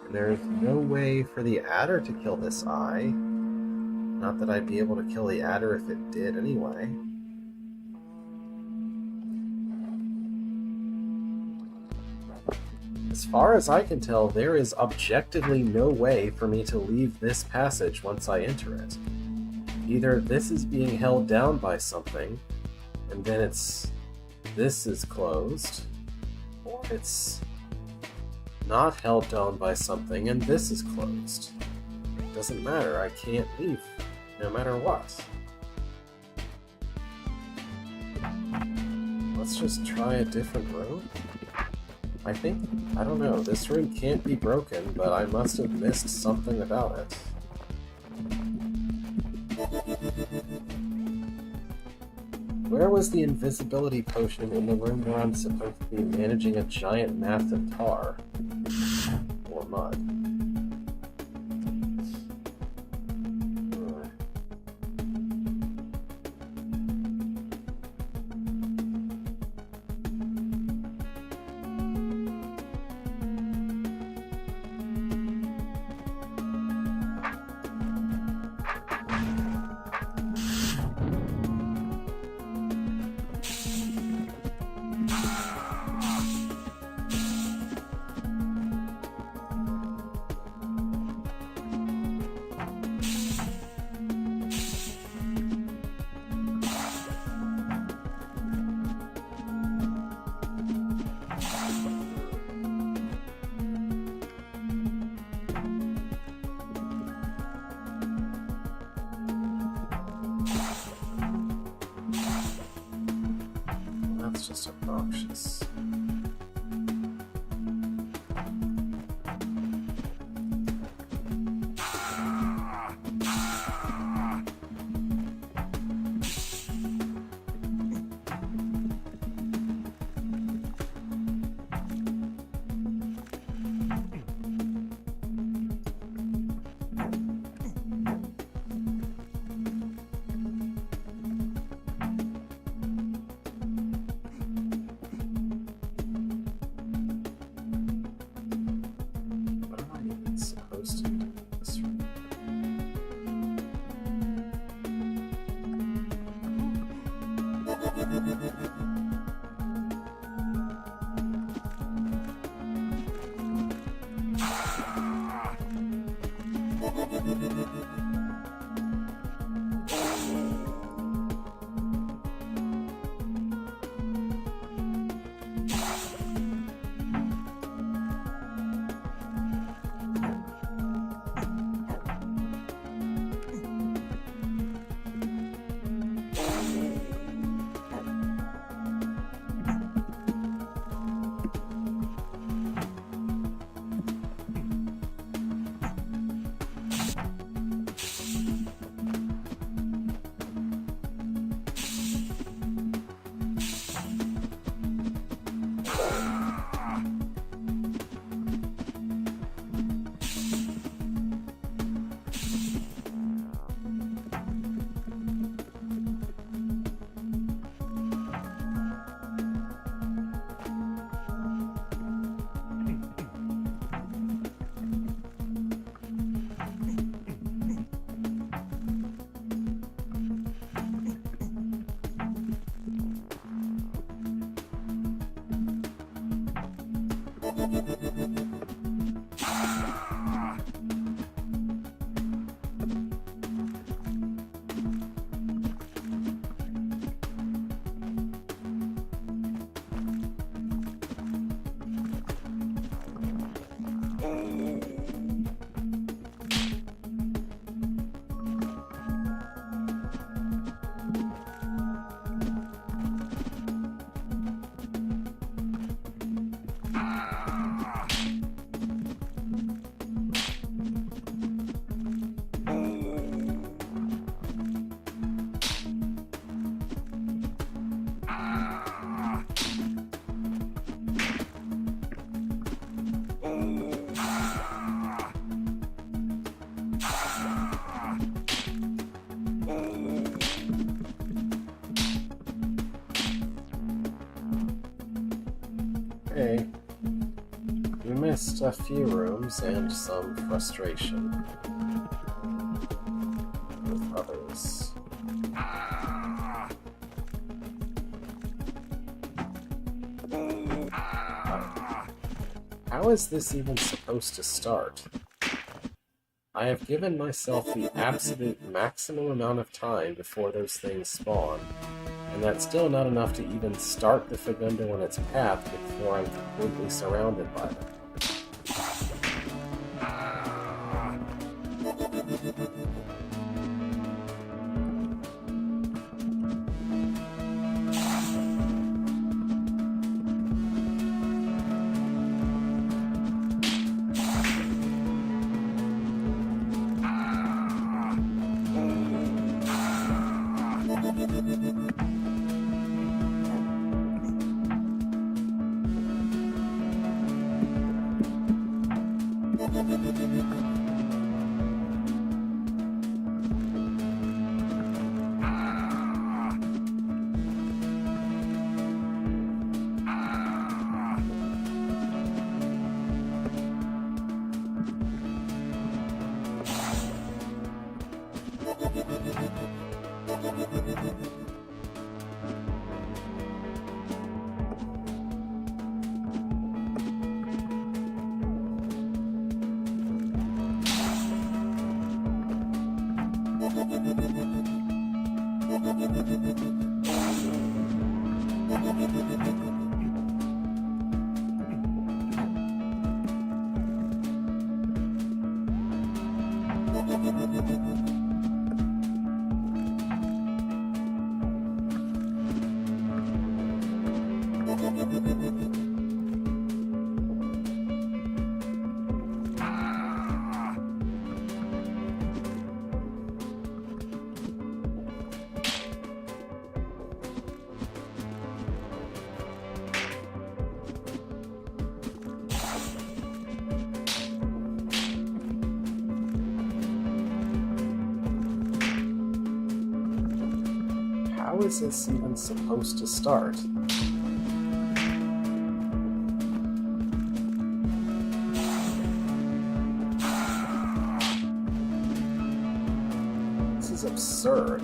And there's no way for the adder to kill this eye. Not that I'd be able to kill the adder if it did anyway. As far as I can tell, there is objectively no way for me to leave this passage once I enter it. Either this is being held down by something, and then this is closed, or it's not held down by something and this is closed. It doesn't matter, I can't leave, no matter what. Let's just try a different room. I don't know, this room can't be broken, but I must have missed something about it. Where was the invisibility potion in the room where I'm supposed to be managing a giant mass of tar? Or mud. That's just obnoxious. missed a few rooms and some frustration with others. How is this even supposed to start? I have given myself the absolute maximum amount of time before those things spawn, and that's still not enough to even start the Fagundo on its path before I'm completely surrounded by them. How is this even supposed to start? This is absurd.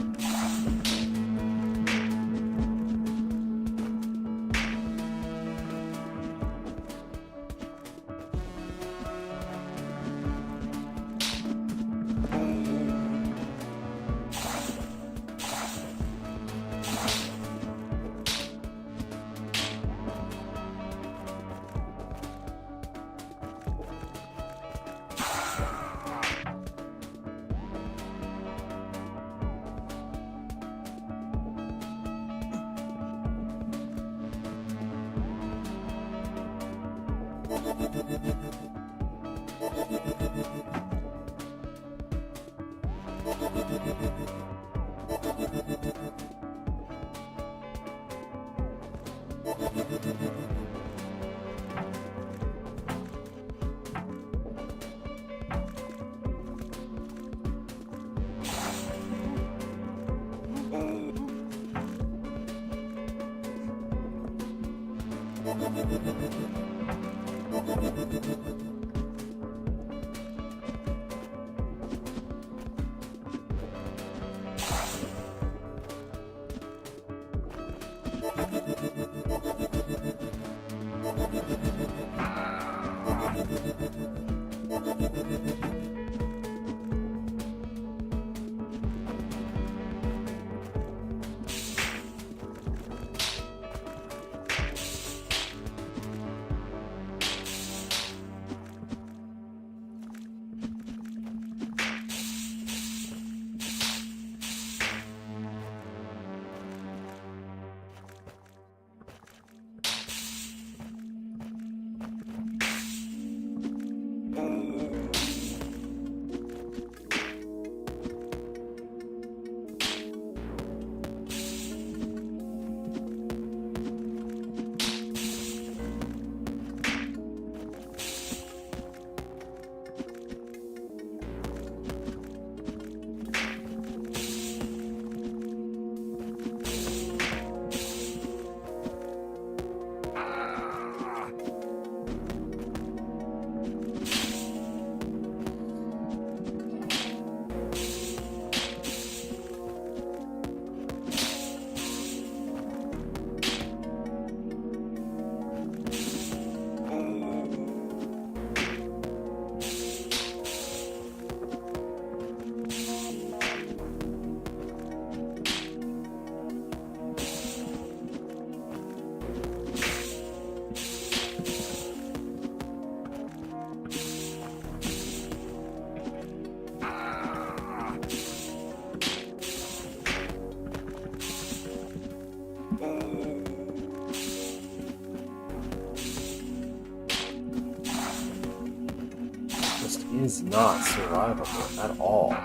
not survivable at all.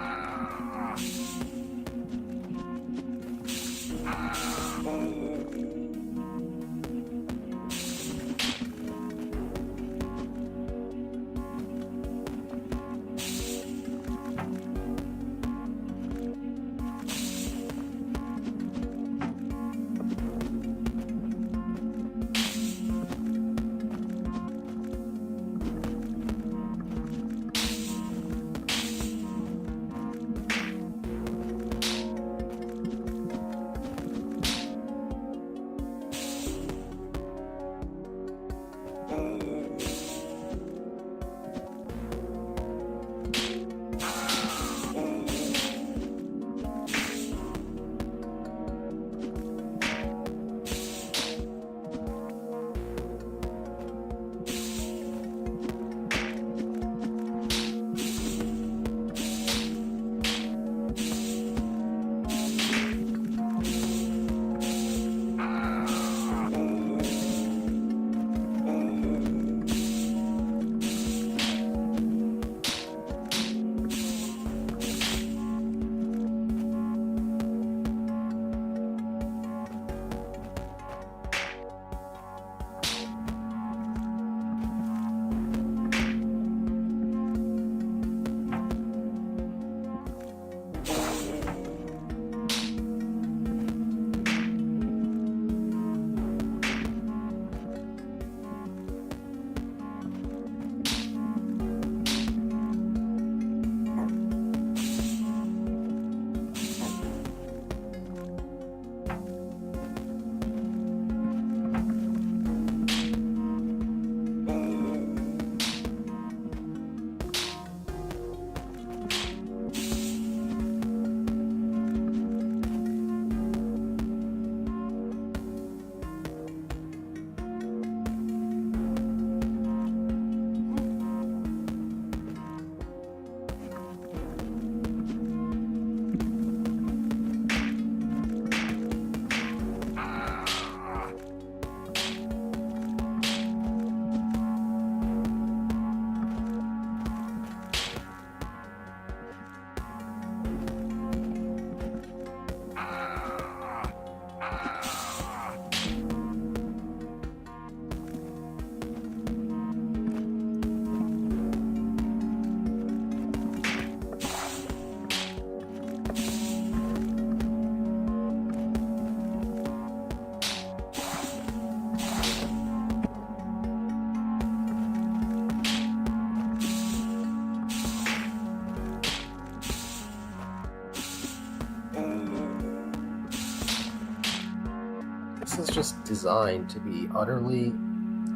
This is just designed to be utterly,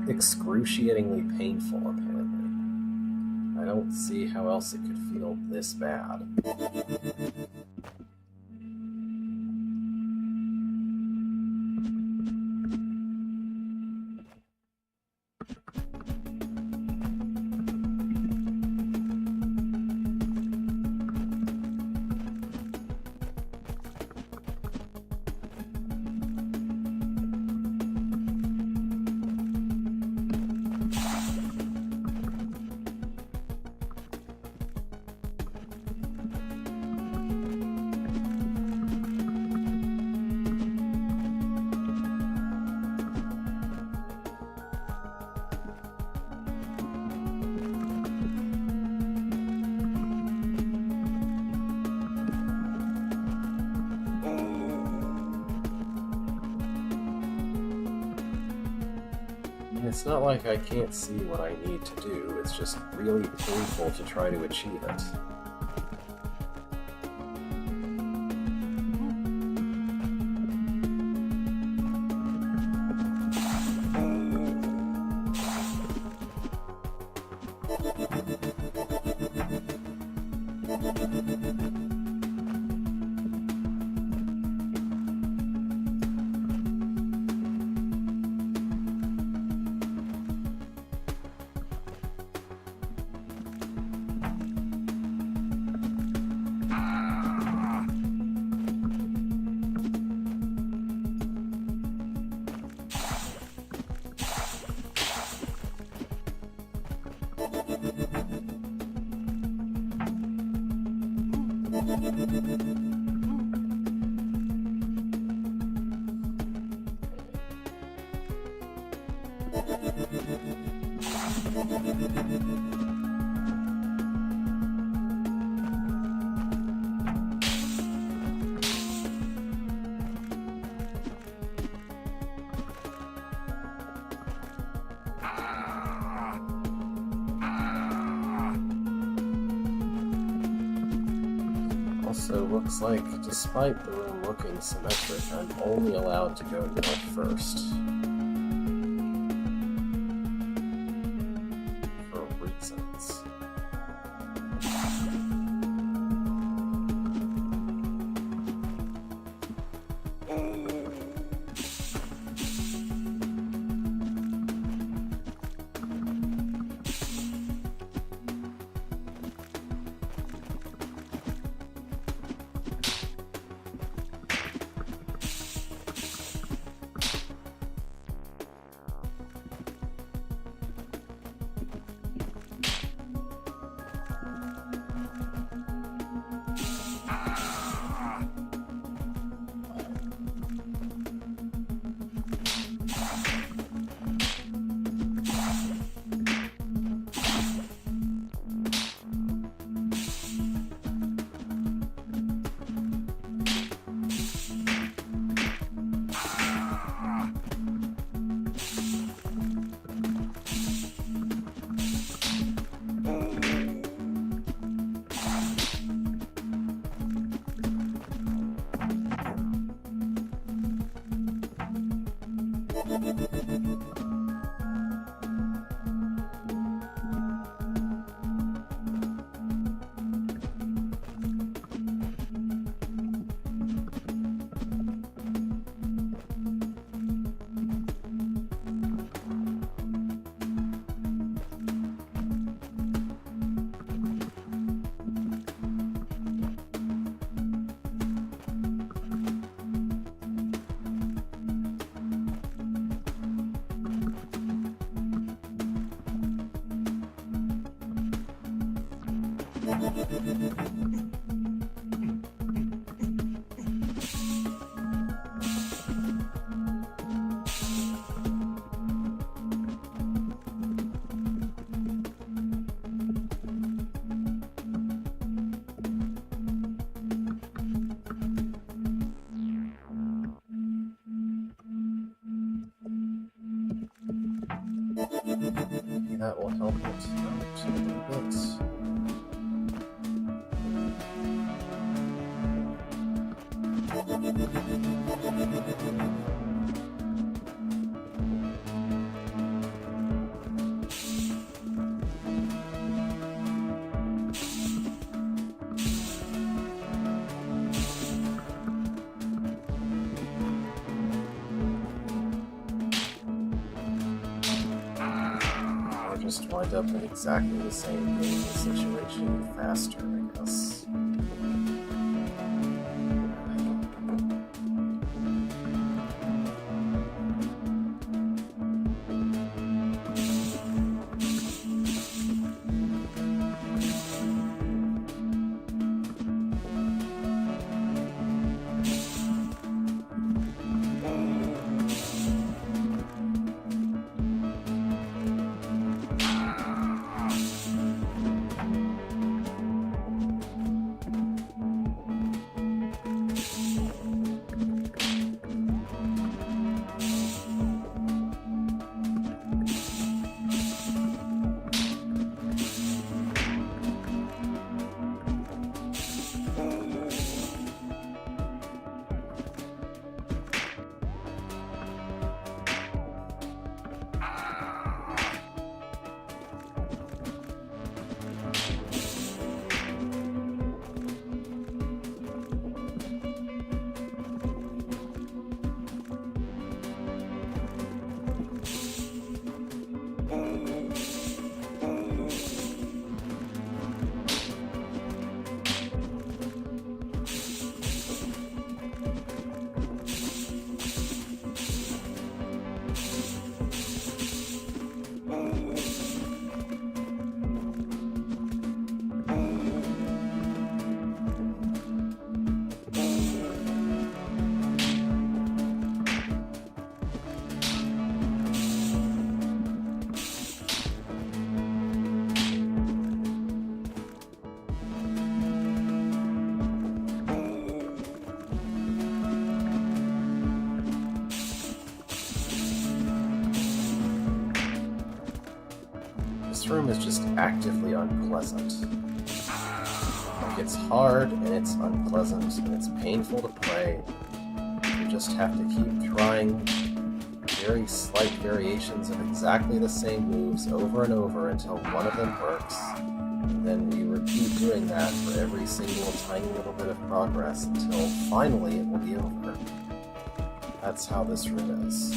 excruciatingly painful, apparently. I don't see how else it could feel this bad. It's not like I can't see what I need to do, it's just really painful to try to achieve it. Also, looks like, despite the room looking symmetric, I'm only allowed to go north first. For reasons. Maybe that will help it out a little bit. Just wind up in exactly the same game situation faster, I guess. room is just actively unpleasant. Like, it's hard, and it's unpleasant, and it's painful to play. You just have to keep trying very slight variations of exactly the same moves over and over until one of them works. And then we repeat doing that for every single tiny little bit of progress until finally it will be over. That's how this room is.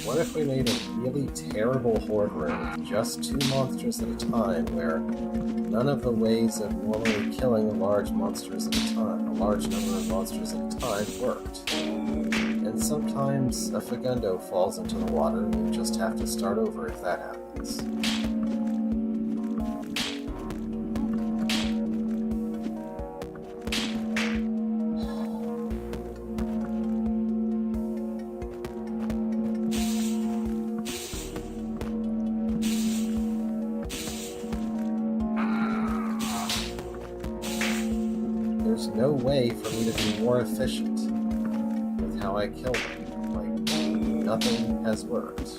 What if we made a really terrible horde room with just 2 monsters at a time, where none of the ways of normally killing large monsters at a time, a large number of monsters at a time, worked? And sometimes a Fagundo falls into the water and you just have to start over if that happens. There's no way for me to be more efficient with how I kill them. Like, nothing has worked.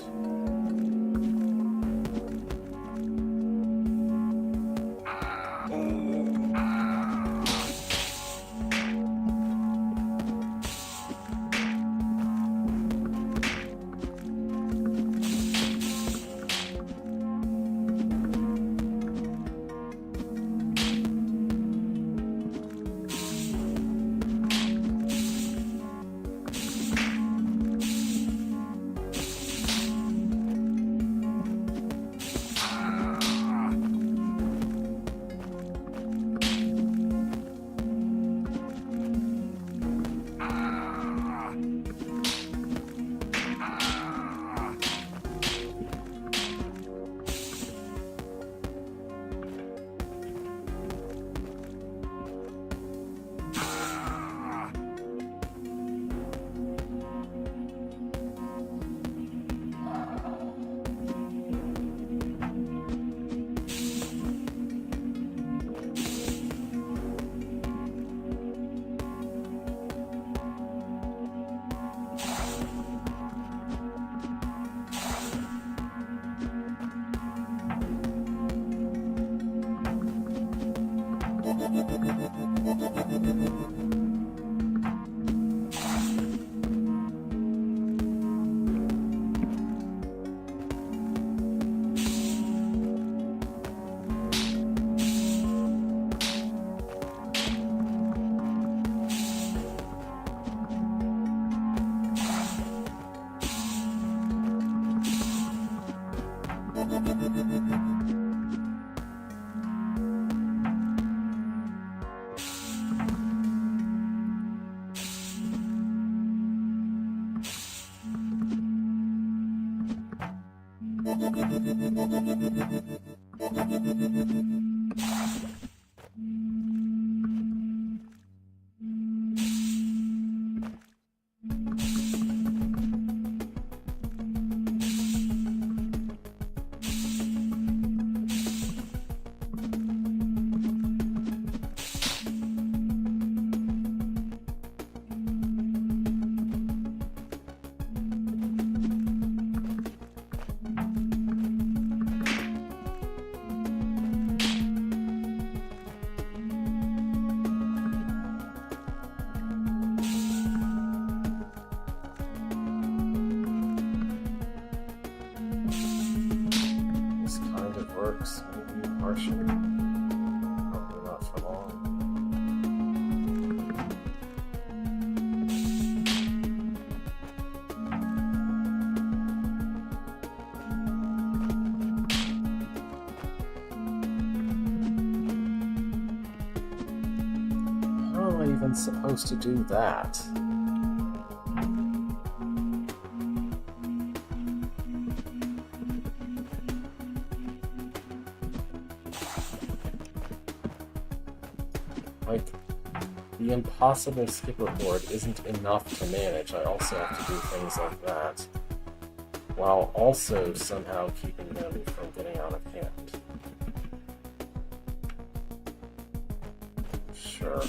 Works, maybe partially. Probably not for long. How am I even supposed to do that? Like, the impossible skipper board isn't enough to manage. I also have to do things like that, while also somehow keeping them from getting out of hand. Sure.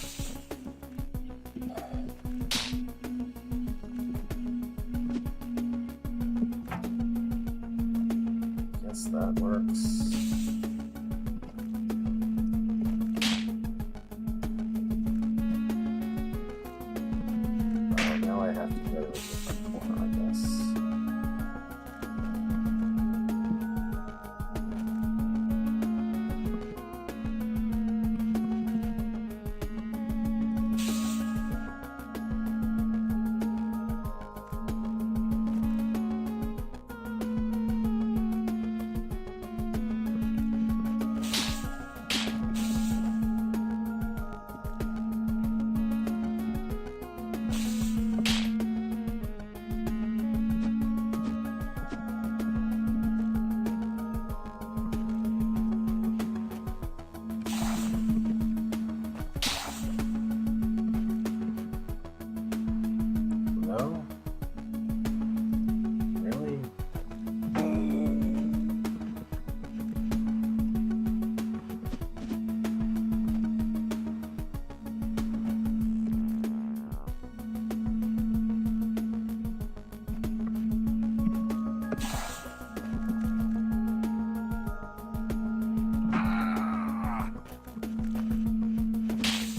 Guess that works.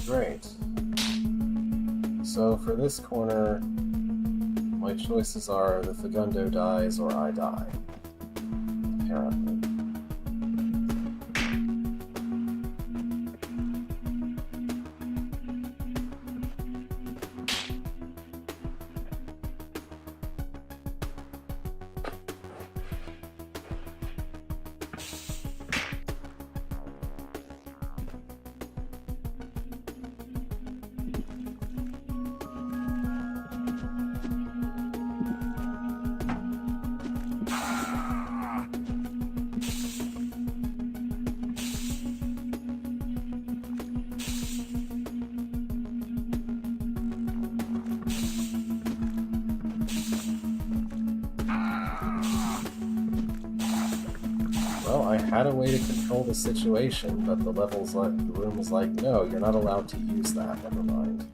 Great. So for this corner, my choices are the Fagundo dies or I die, apparently. Well, I had a way to control the situation, but the room was like, no, you're not allowed to use that. Never mind.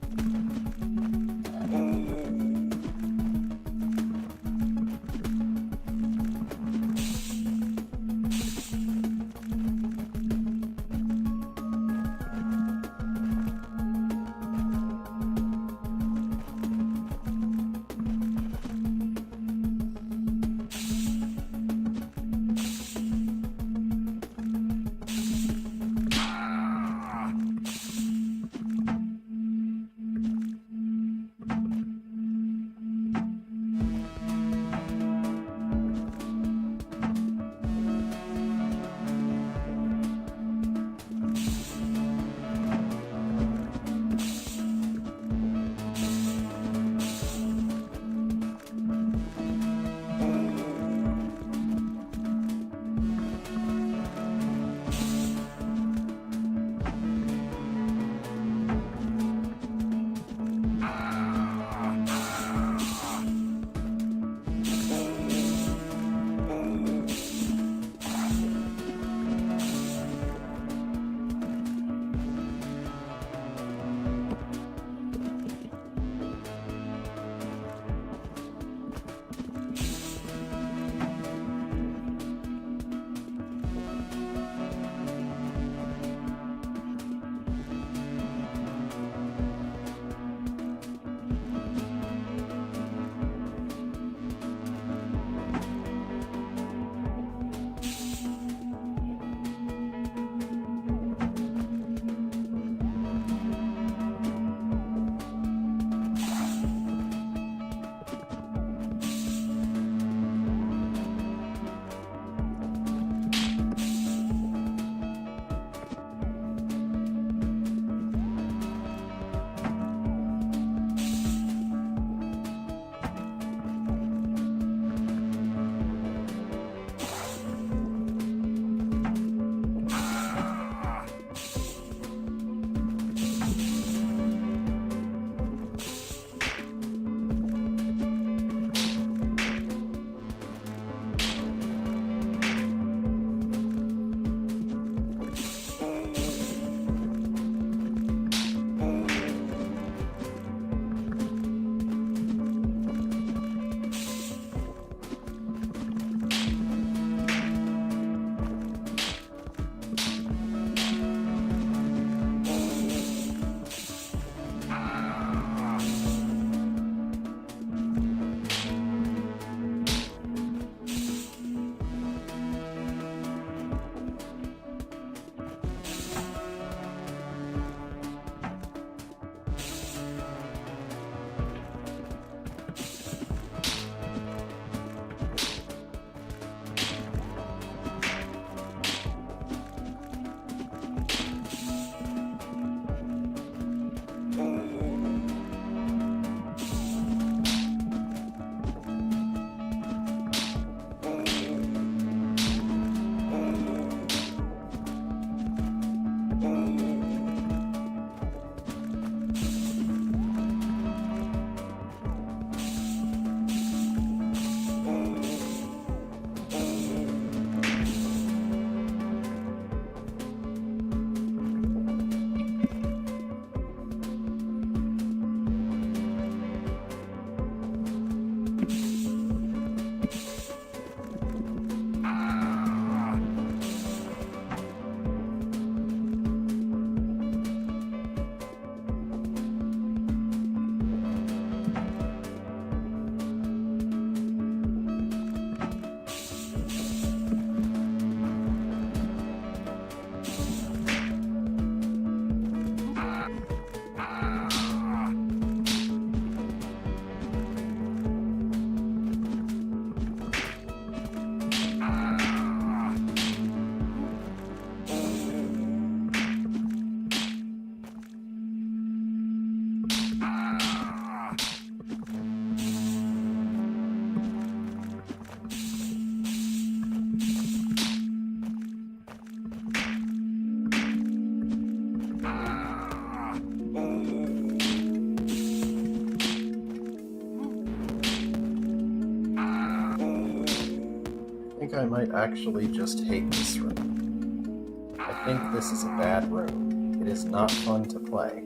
think I might actually just hate this room. I think this is a bad room. It is not fun to play.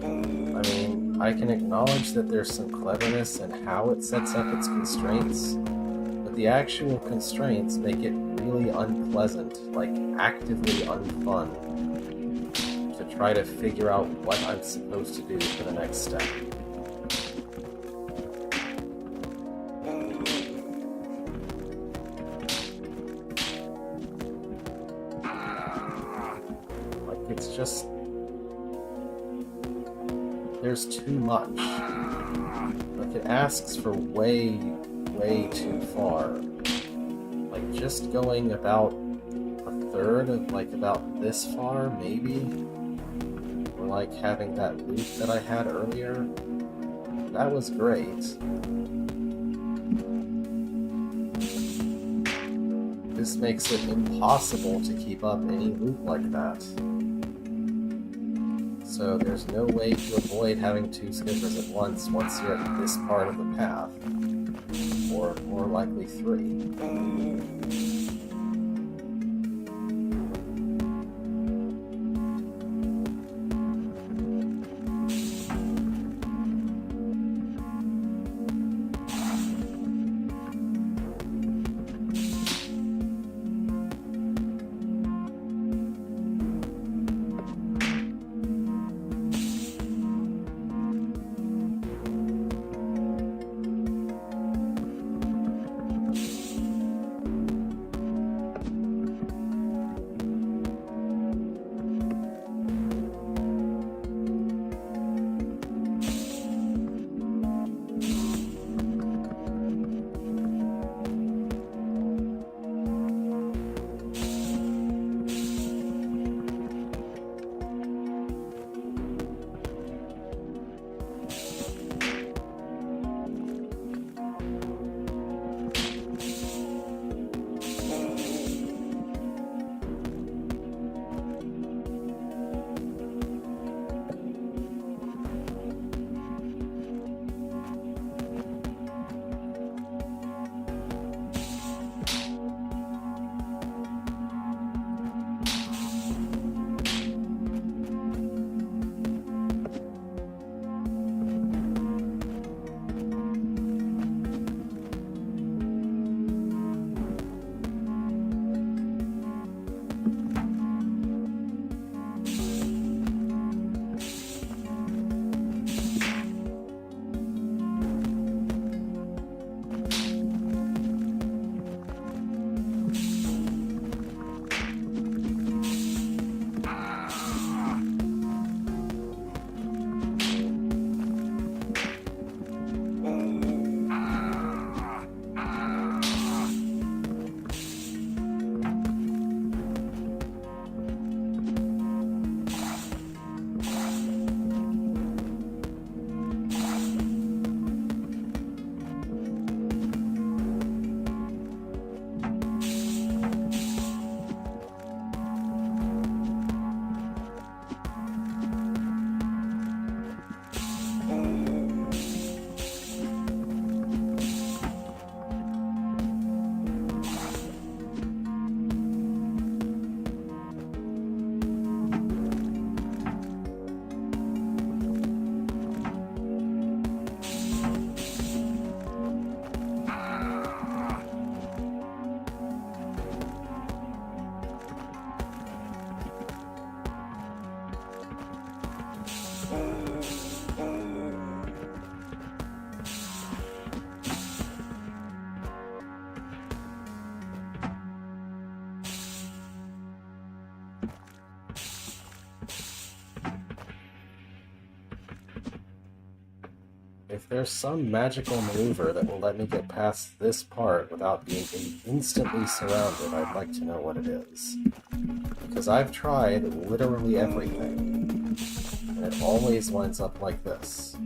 I mean, I can acknowledge that there's some cleverness in how it sets up its constraints, but the actual constraints make it really unpleasant, like actively unfun, to try to figure out what I'm supposed to do for the next step. It's just... there's too much. Like, it asks for way, way too far. Like, just going about a third of, like, about this far, maybe? Or, like, having that loop that I had earlier. That was great. This makes it impossible to keep up any loop like that. So there's no way to avoid having two skippers at once you're at this part of the path. Or more likely 3. If there's some magical maneuver that will let me get past this part without being instantly surrounded, I'd like to know what it is. Because I've tried literally everything, and it always winds up like this.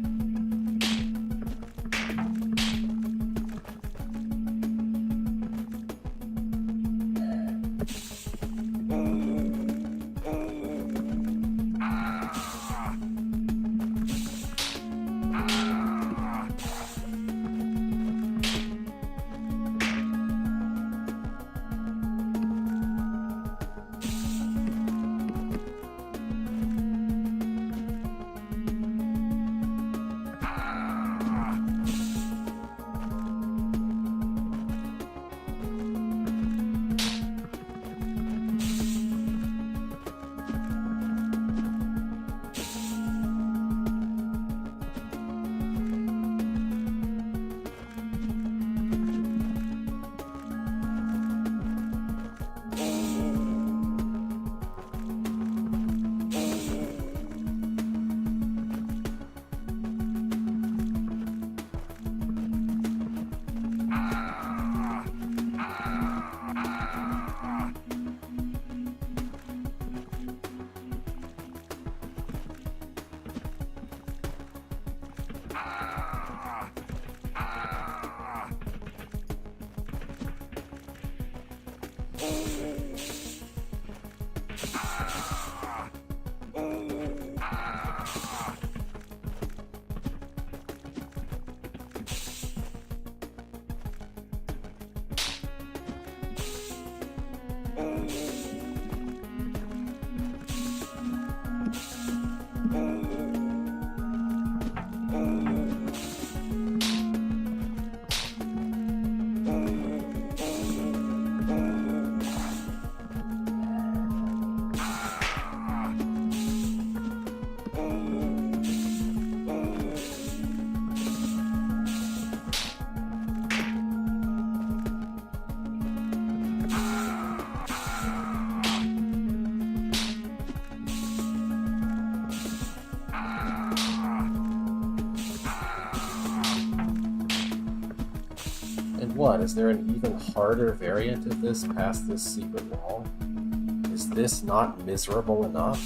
What? Is there an even harder variant of this past this secret wall? Is this not miserable enough?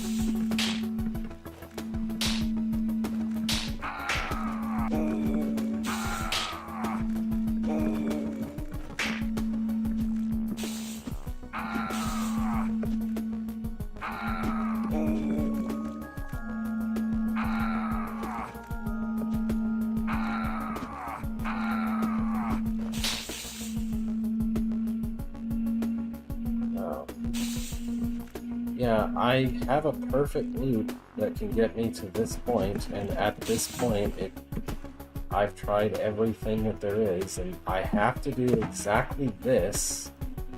Yeah, I have a perfect loop that can get me to this point, and at this point, I've tried everything that there is, and I have to do exactly this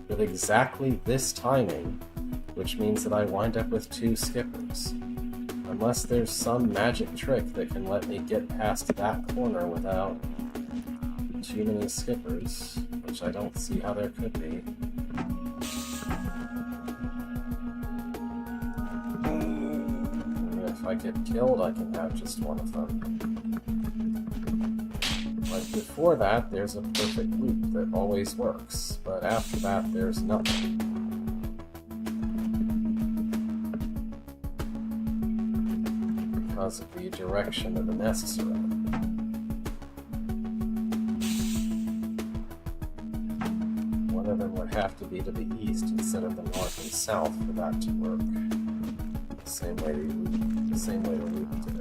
with exactly this timing, which means that I wind up with 2 skippers. Unless there's some magic trick that can let me get past that corner without too many skippers, which I don't see how there could be. If I get killed, I can have just one of them. Like before that, there's a perfect loop that always works, but after that, there's nothing. Because of the direction that the nests are in. One of them would have to be to the east instead of the north and south for that to work. The same way to loop today.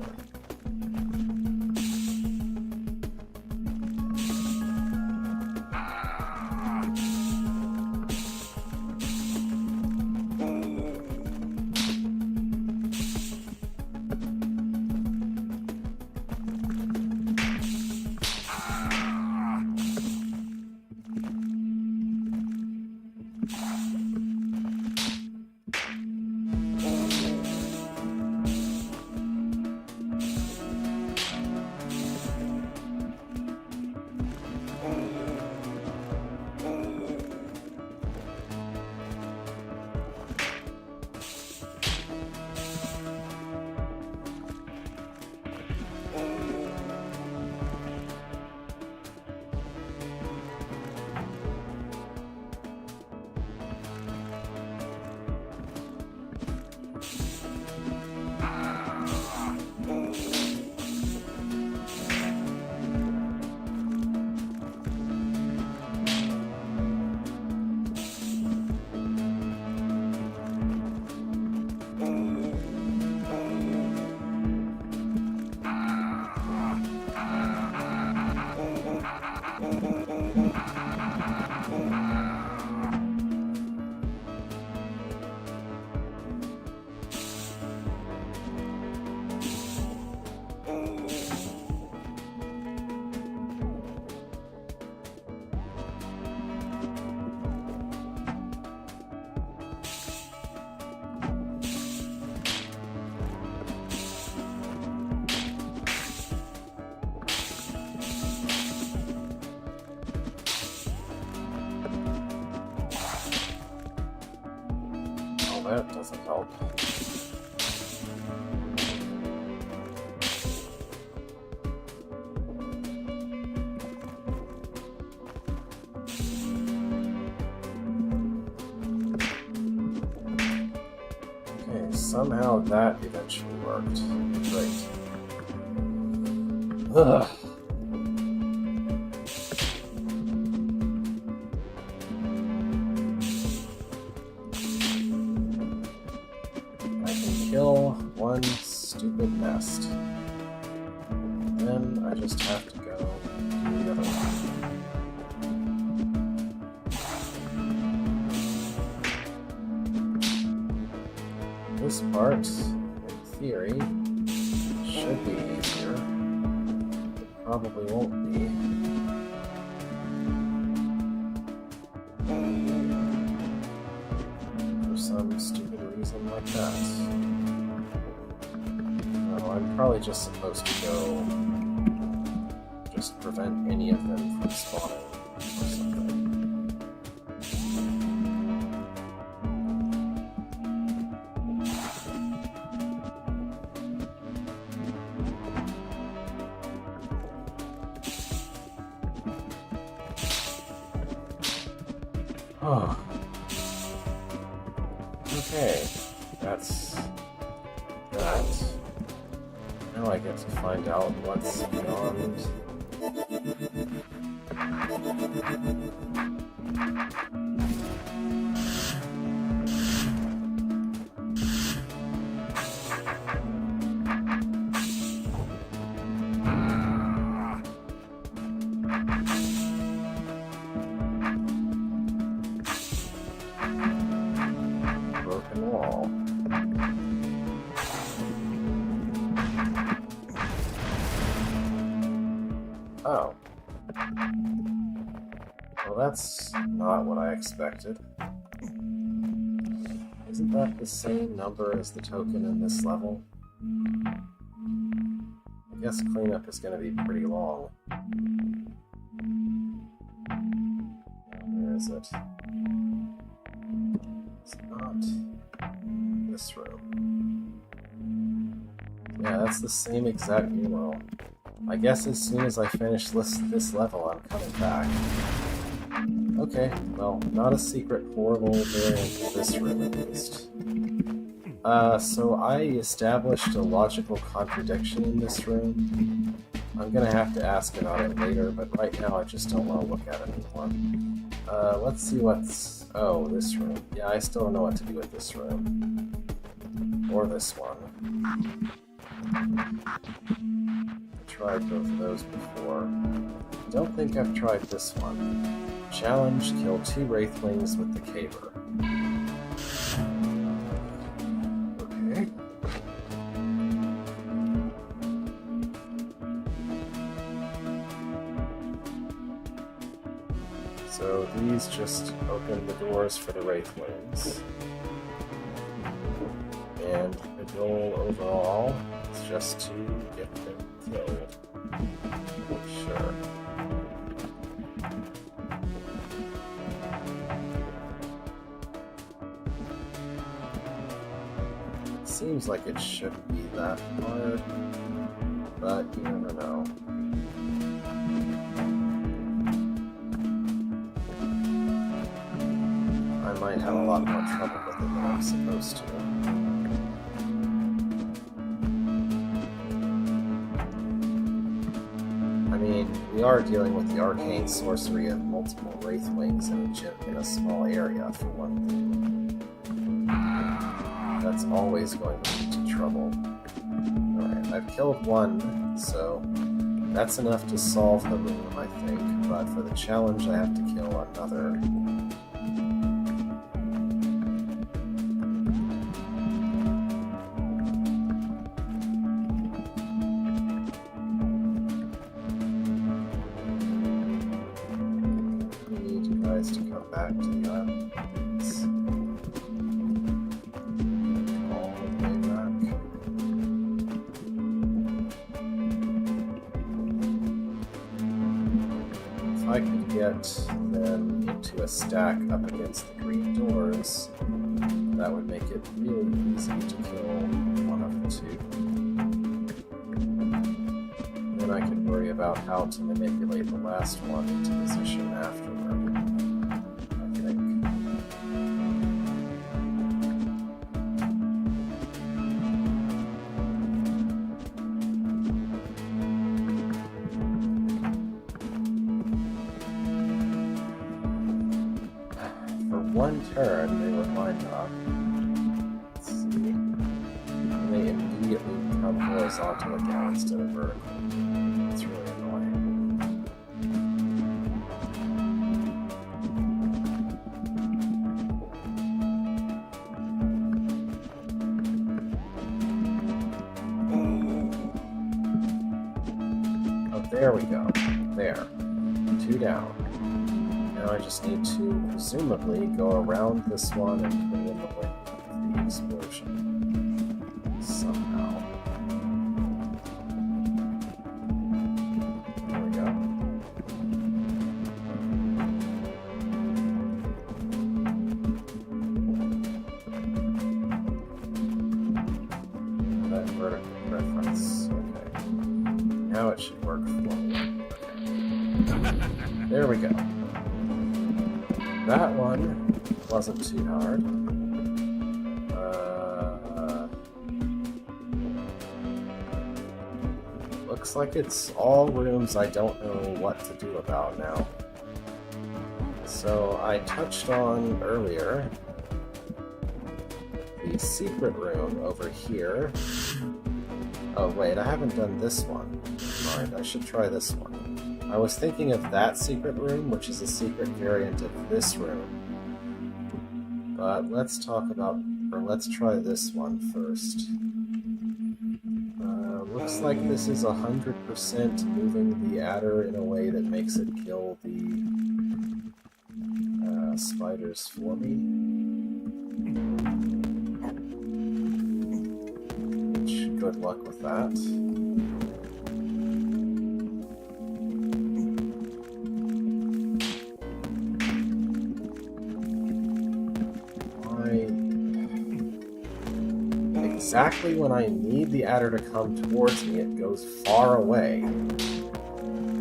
That doesn't help. Okay, somehow that eventually worked. Great. Ugh. one stupid nest. Then I just have to go to the other one. This part, in theory, should be easier. It probably won't be. For some stupid reason like that. No, I'm probably just supposed to go just prevent any of them from spawning or something. Oh. Okay, that's that. Now I get to find out what's beyond. Broken wall. Oh. Well, that's not what I expected. Isn't that the same number as the token in this level? I guess cleanup is going to be pretty long. Where is it? It's not this room. Yeah, that's the same exact numeral. I guess as soon as I finish this level, I'm coming back. Okay, well, not a secret horrible variant of this room at least. So I established a logical contradiction in this room. I'm gonna have to ask about it later, but right now I just don't want to look at it anymore. Let's see what's... Oh, this room. Yeah, I still don't know what to do with this room. Or this one. I tried both of those before. I don't think I've tried this one. Challenge, kill 2 Wraithlings with the Caver. Okay. So these just open the doors for the Wraithlings. And the goal overall is just to get them killed. Sure. Seems like it shouldn't be that hard, but you never know. I might have a lot more trouble with it than I'm supposed to. I mean, we are dealing with the arcane sorcery of multiple Wraithlings in a small area, for one thing. That's always going to lead to trouble. Alright, I've killed one, so that's enough to solve the room, I think, but for the challenge I have to kill another. I need you guys to come back to the island, please. If I could get them into a stack up against the green doors, that would make it really easy to kill one of the 2. Then I could worry about how to manipulate the last one into position afterward, I think. One turn, they were lined up. Let's see. And they come horizontal again instead of vertical. It's really annoying. Oh, there we go. There. 2 down. Now I just need to presumably go around this one and put it in the way of the explosion. Somehow. There we go. That vertical reference. Okay. Now it should work for me. Okay. There we go. That one wasn't too hard. Looks like it's all rooms I don't know what to do about now. So I touched on earlier the secret room over here. Oh wait, I haven't done this one. Never mind, I should try this one. I was thinking of that secret room, which is a secret variant of this room. But let's try this one first. Looks like this is 100% moving the adder in a way that makes it kill the spiders for me. Which, good luck with that. Exactly when I need the adder to come towards me, it goes far away.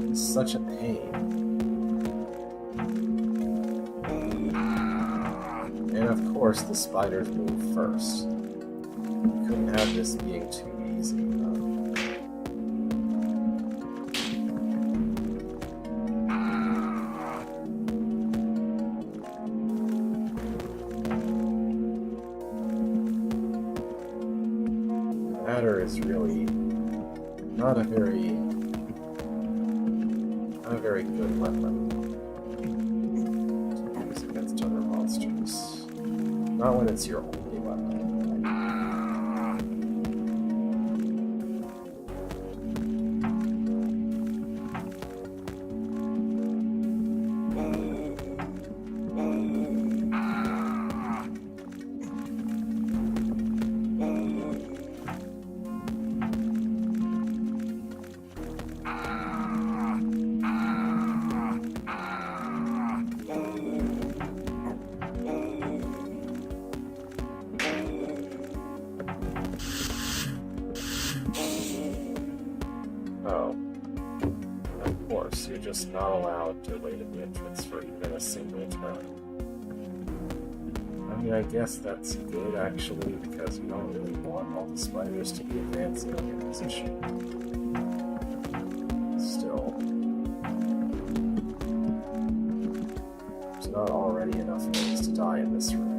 It's such a pain. And of course, the spiders move first. Couldn't have this being too easy. Is really not a very good weapon to use against other monsters. Not when it's your only weapon. Oh. Of course, you're just not allowed to wait at the entrance for even a single turn. I mean, I guess that's good, actually, because you don't really want all the spiders to be advancing in your position. Still. There's not already enough ways to die in this room.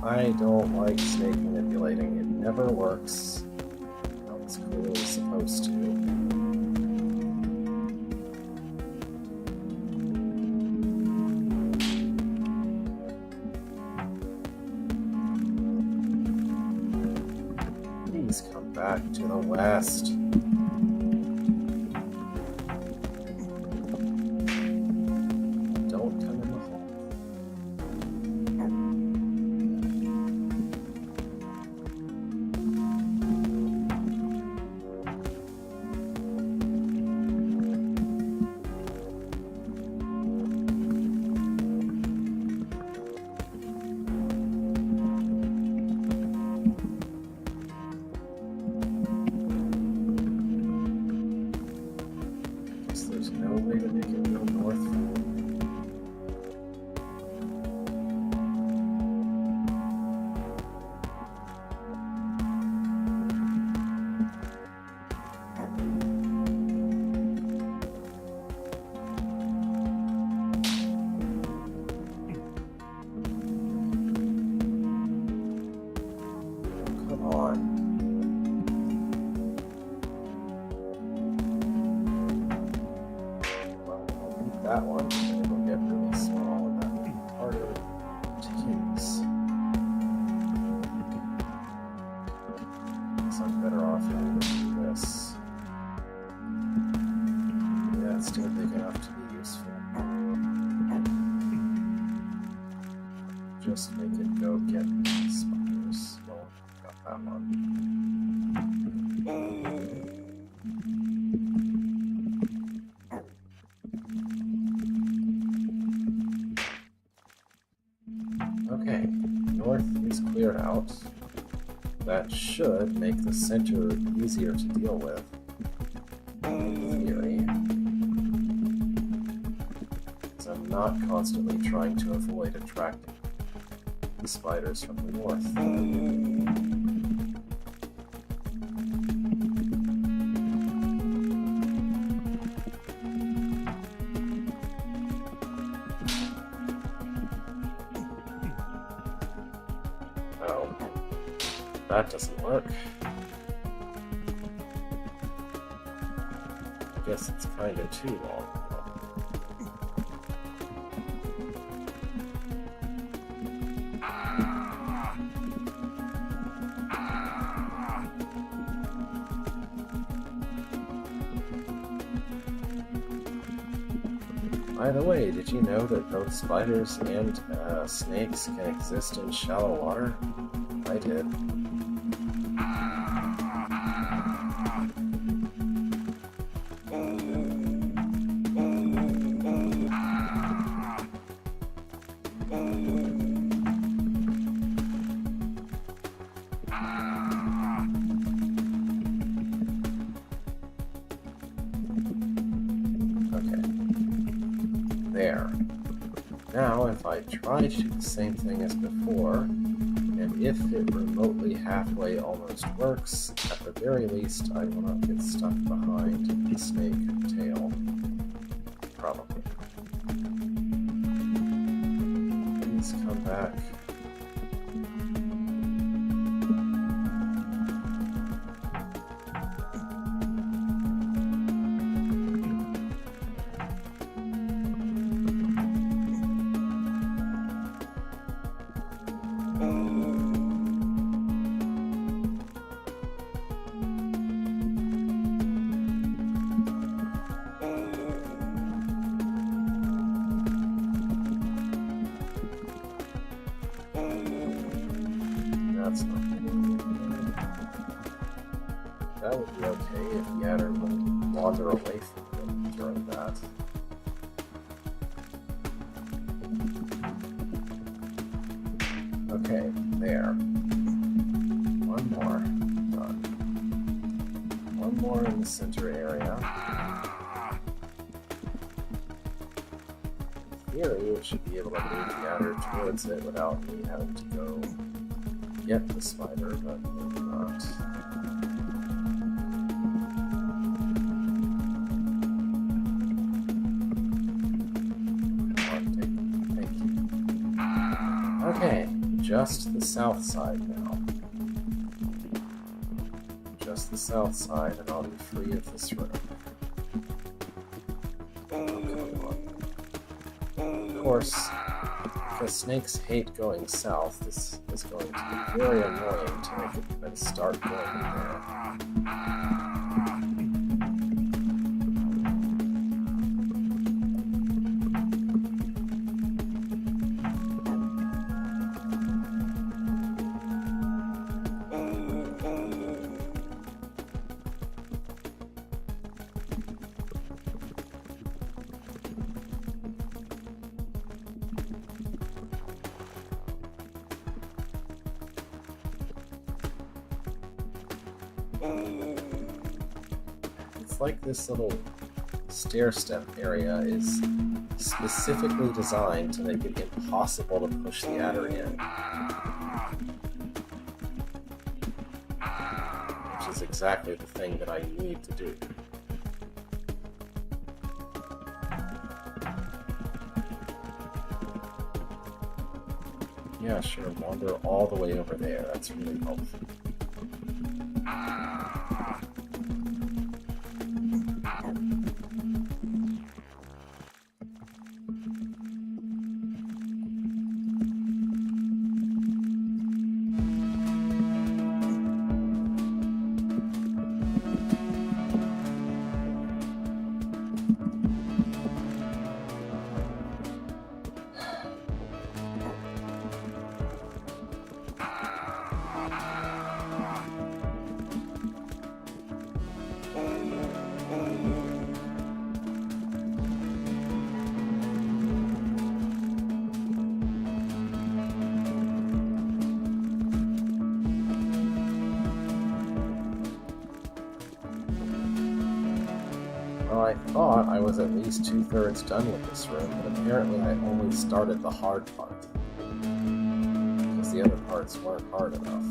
I don't like snake manipulating. It never works. How it's clearly supposed to. Please come back to the west. Don't come in the hole. north is cleared out. That should make the center easier to deal with, in theory. Because I'm not constantly trying to avoid attracting the spiders from the north. That doesn't work. I guess it's kind of too long. By the way, did you know that both spiders and snakes can exist in shallow water? I did. There. Now, if I try to do the same thing as before, and if it remotely halfway almost works, at the very least I will not get stuck behind the snake tail. Probably. Please come back. That's not good. That would be okay if the adder would wander away from them during that. Okay, there. One more. Done. One more in the center area. In theory, it should be able to move the adder towards it without me having to go get the spider, but maybe not. Thank you. Okay, just the south side now. Just the south side, and I'll be free of this room. Oh, come on. Of course, because snakes hate going south, this is going to be very annoying to make it even start going there. It's like this little stair step area is specifically designed to make it impossible to push the adder in. Which is exactly the thing that I need to do. Yeah, sure, wander all the way over there. That's really helpful. I thought I was at least 2/3 done with this room, but apparently I only started the hard part. Because the other parts weren't hard enough.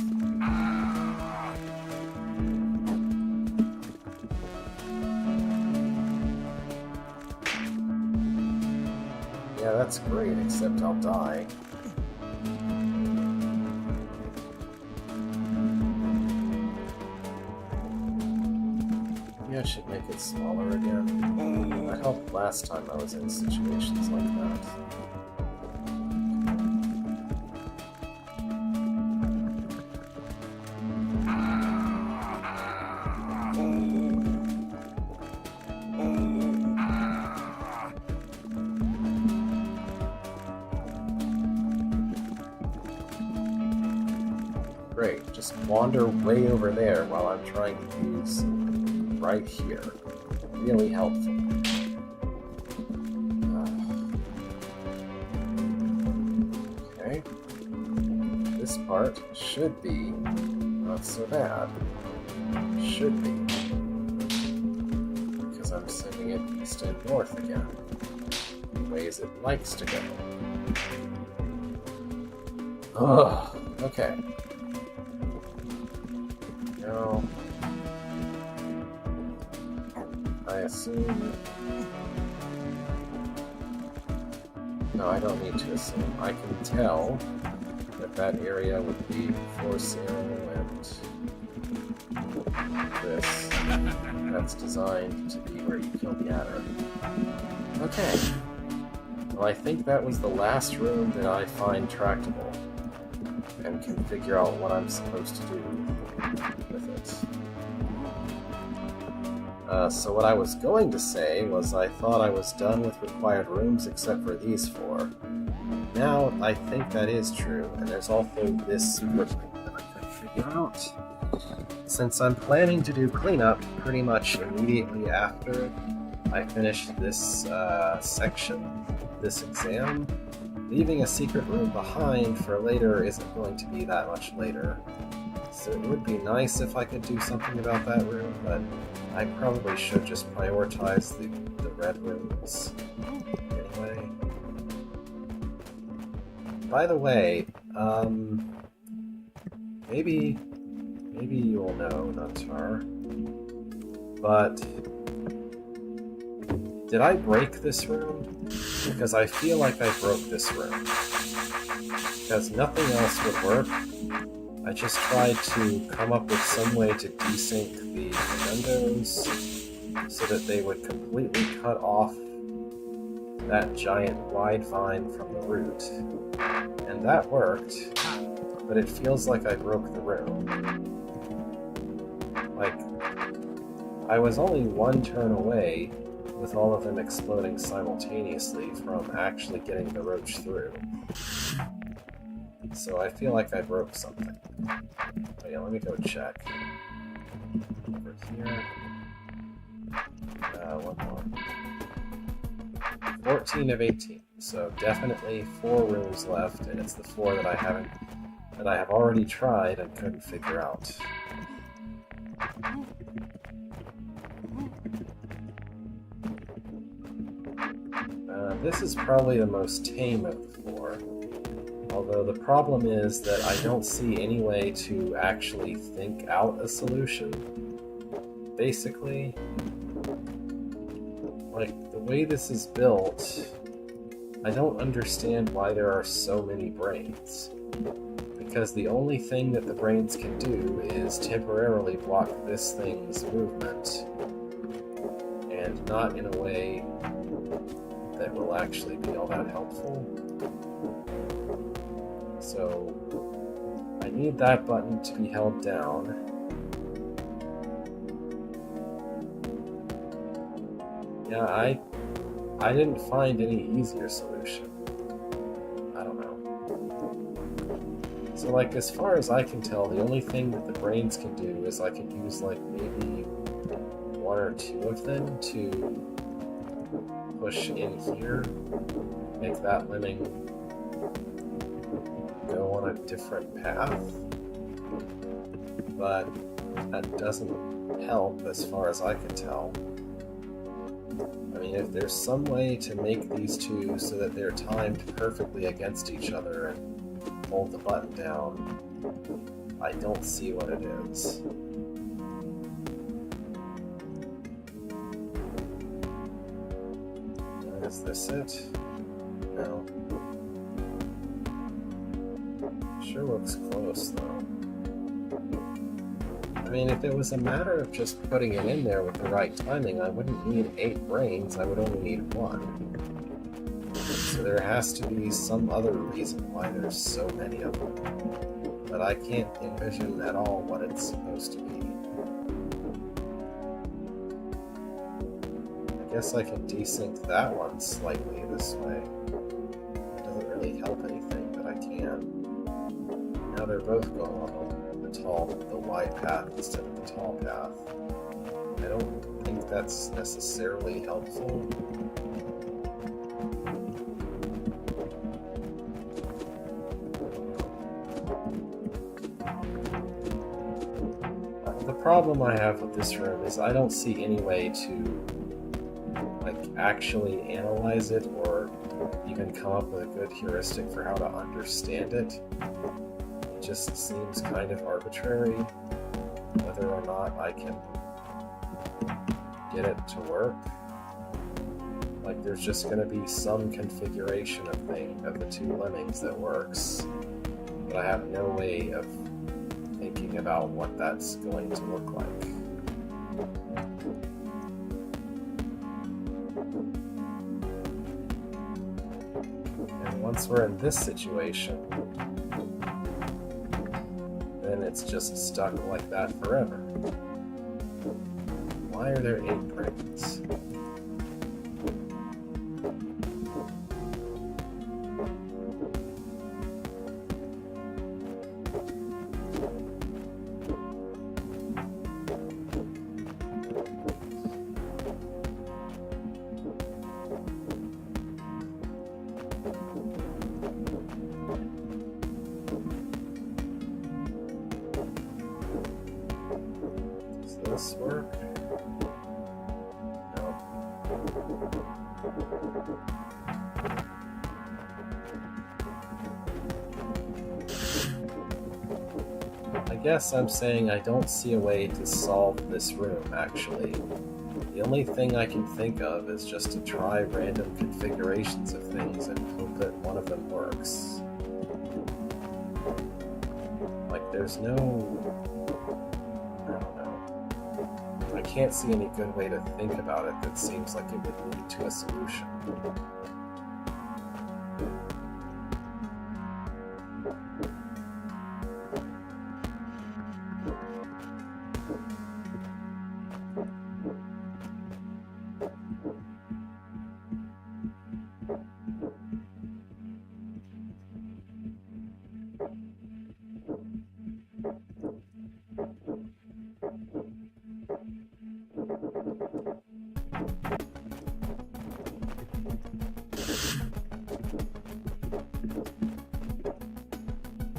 Yeah, that's great, except I'll die. Maybe I should make it smaller again. That helped last time I was in situations like that. Great, just wander way over there while I'm trying to use right here. Really helpful. Okay. This part should be not so bad. Should be. Because I'm sending it east and north again. In ways it likes to go. Ugh. Okay. Now, I assume... No, I don't need to assume. I can tell that that area would be floor ceiling and this. That's designed to be where you kill the adder. Okay. Well, I think that was the last room that I find tractable and can figure out what I'm supposed to do with it. So what I was going to say was I thought I was done with required rooms except for these 4. Now I think that is true, and there's also this super thing that I can figure out. Since I'm planning to do cleanup pretty much immediately after I finish this section, this exam, leaving a secret room behind for later isn't going to be that much later. So it would be nice if I could do something about that room, but I probably should just prioritize the red rooms anyway. By the way, maybe you'll know, Nuntar, but did I break this room? Because I feel like I broke this room. Because nothing else would work. I just tried to come up with some way to desync the windows so that they would completely cut off that giant wide vine from the root. And that worked, but it feels like I broke the room. Like, I was only one turn away with all of them exploding simultaneously from actually getting the roach through. So I feel like I broke something. Oh yeah, let me go check. Over here. One more. 14 of 18. So definitely 4 rooms left, and it's the 4 that I have already tried and couldn't figure out. This is probably the most tame of the 4. Although the problem is that I don't see any way to actually think out a solution. Basically, like, the way this is built, I don't understand why there are so many brains. Because the only thing that the brains can do is temporarily block this thing's movement, and not in a way that will actually be all that helpful. So I need that button to be held down. Yeah, I didn't find any easier solution. I don't know. So, like, as far as I can tell, the only thing that the brains can do is I can use, like, maybe 1 or 2 of them to push in here, make that lemming go on a different path, but that doesn't help as far as I can tell. I mean, if there's some way to make these two so that they're timed perfectly against each other and hold the button down, I don't see what it is. Is this it? No. Sure looks close, though. I mean, if it was a matter of just putting it in there with the right timing, I wouldn't need 8 brains, I would only need 1. So there has to be some other reason why there's so many of them. But I can't envision at all what it's supposed to be. I guess I can desync that one slightly this way. It doesn't really help anything, but I can. Now they're both going on the wide path instead of the tall path. I don't think that's necessarily helpful. The problem I have with this room is I don't see any way to actually analyze it or even come up with a good heuristic for how to understand it. It just seems kind of arbitrary whether or not I can get it to work. Like there's just going to be some configuration of the two lemmings that works, but I have no way of thinking about what that's going to look like. Once we're in this situation, then it's just stuck like that forever. Why are there 8 brains? This work? No. I guess I'm saying I don't see a way to solve this room, actually. The only thing I can think of is just to try random configurations of things and hope that one of them works. Like, there's no... I can't see any good way to think about it that seems like it would lead to a solution.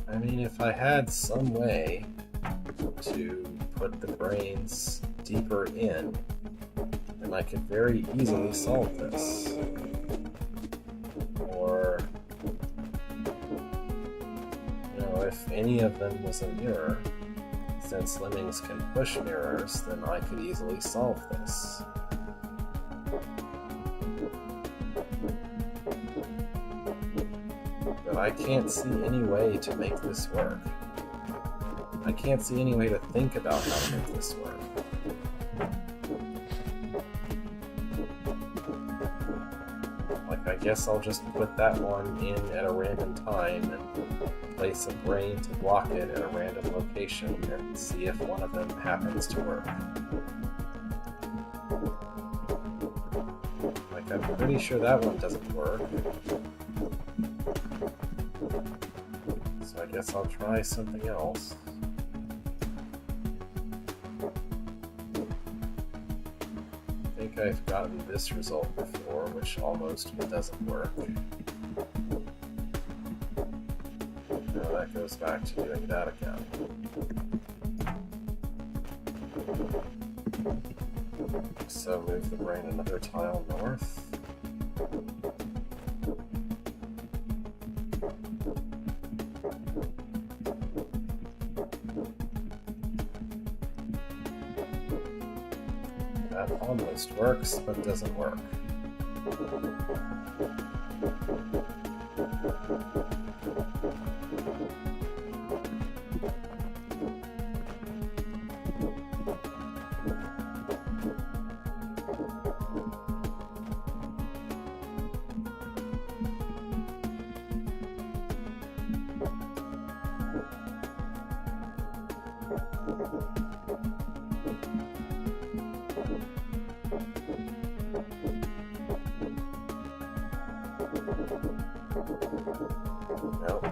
I mean, if I had some way to put the brains deeper in, then I could very easily solve this. Or, if any of them was a mirror, since lemmings can push mirrors, then I could easily solve this. But I can't see any way to make this work. I can't see any way to think about how to make this work. Like, I guess I'll just put that one in at a random time and place a brain to block it at a random location and see if one of them happens to work. Like, I'm pretty sure that one doesn't work. So I guess I'll try something else. I think I've gotten this result before, which almost doesn't work. Now that goes back to doing that again. So move the brain another tile north. That almost works, but doesn't work. Nope.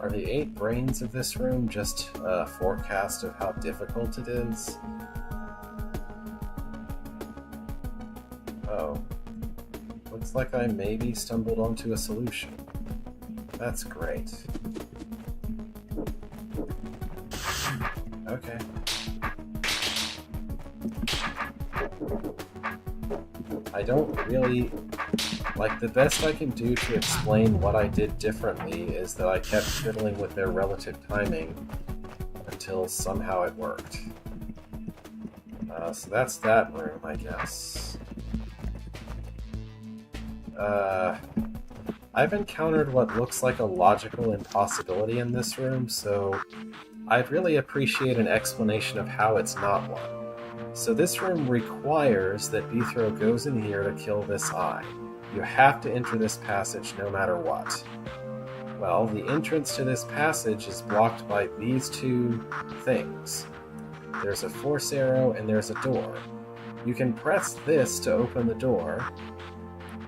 Are the 8 brains of this room just a forecast of how difficult it is? Oh. Looks like I maybe stumbled onto a solution. That's great. Okay. I don't really... Like, the best I can do to explain what I did differently is that I kept fiddling with their relative timing until somehow it worked. So that's that room, I guess. I've encountered what looks like a logical impossibility in this room, so I'd really appreciate an explanation of how it's not one. So this room requires that Bithro goes in here to kill this eye. You have to enter this passage no matter what. Well, the entrance to this passage is blocked by these 2 things. There's a force arrow and there's a door. You can press this to open the door.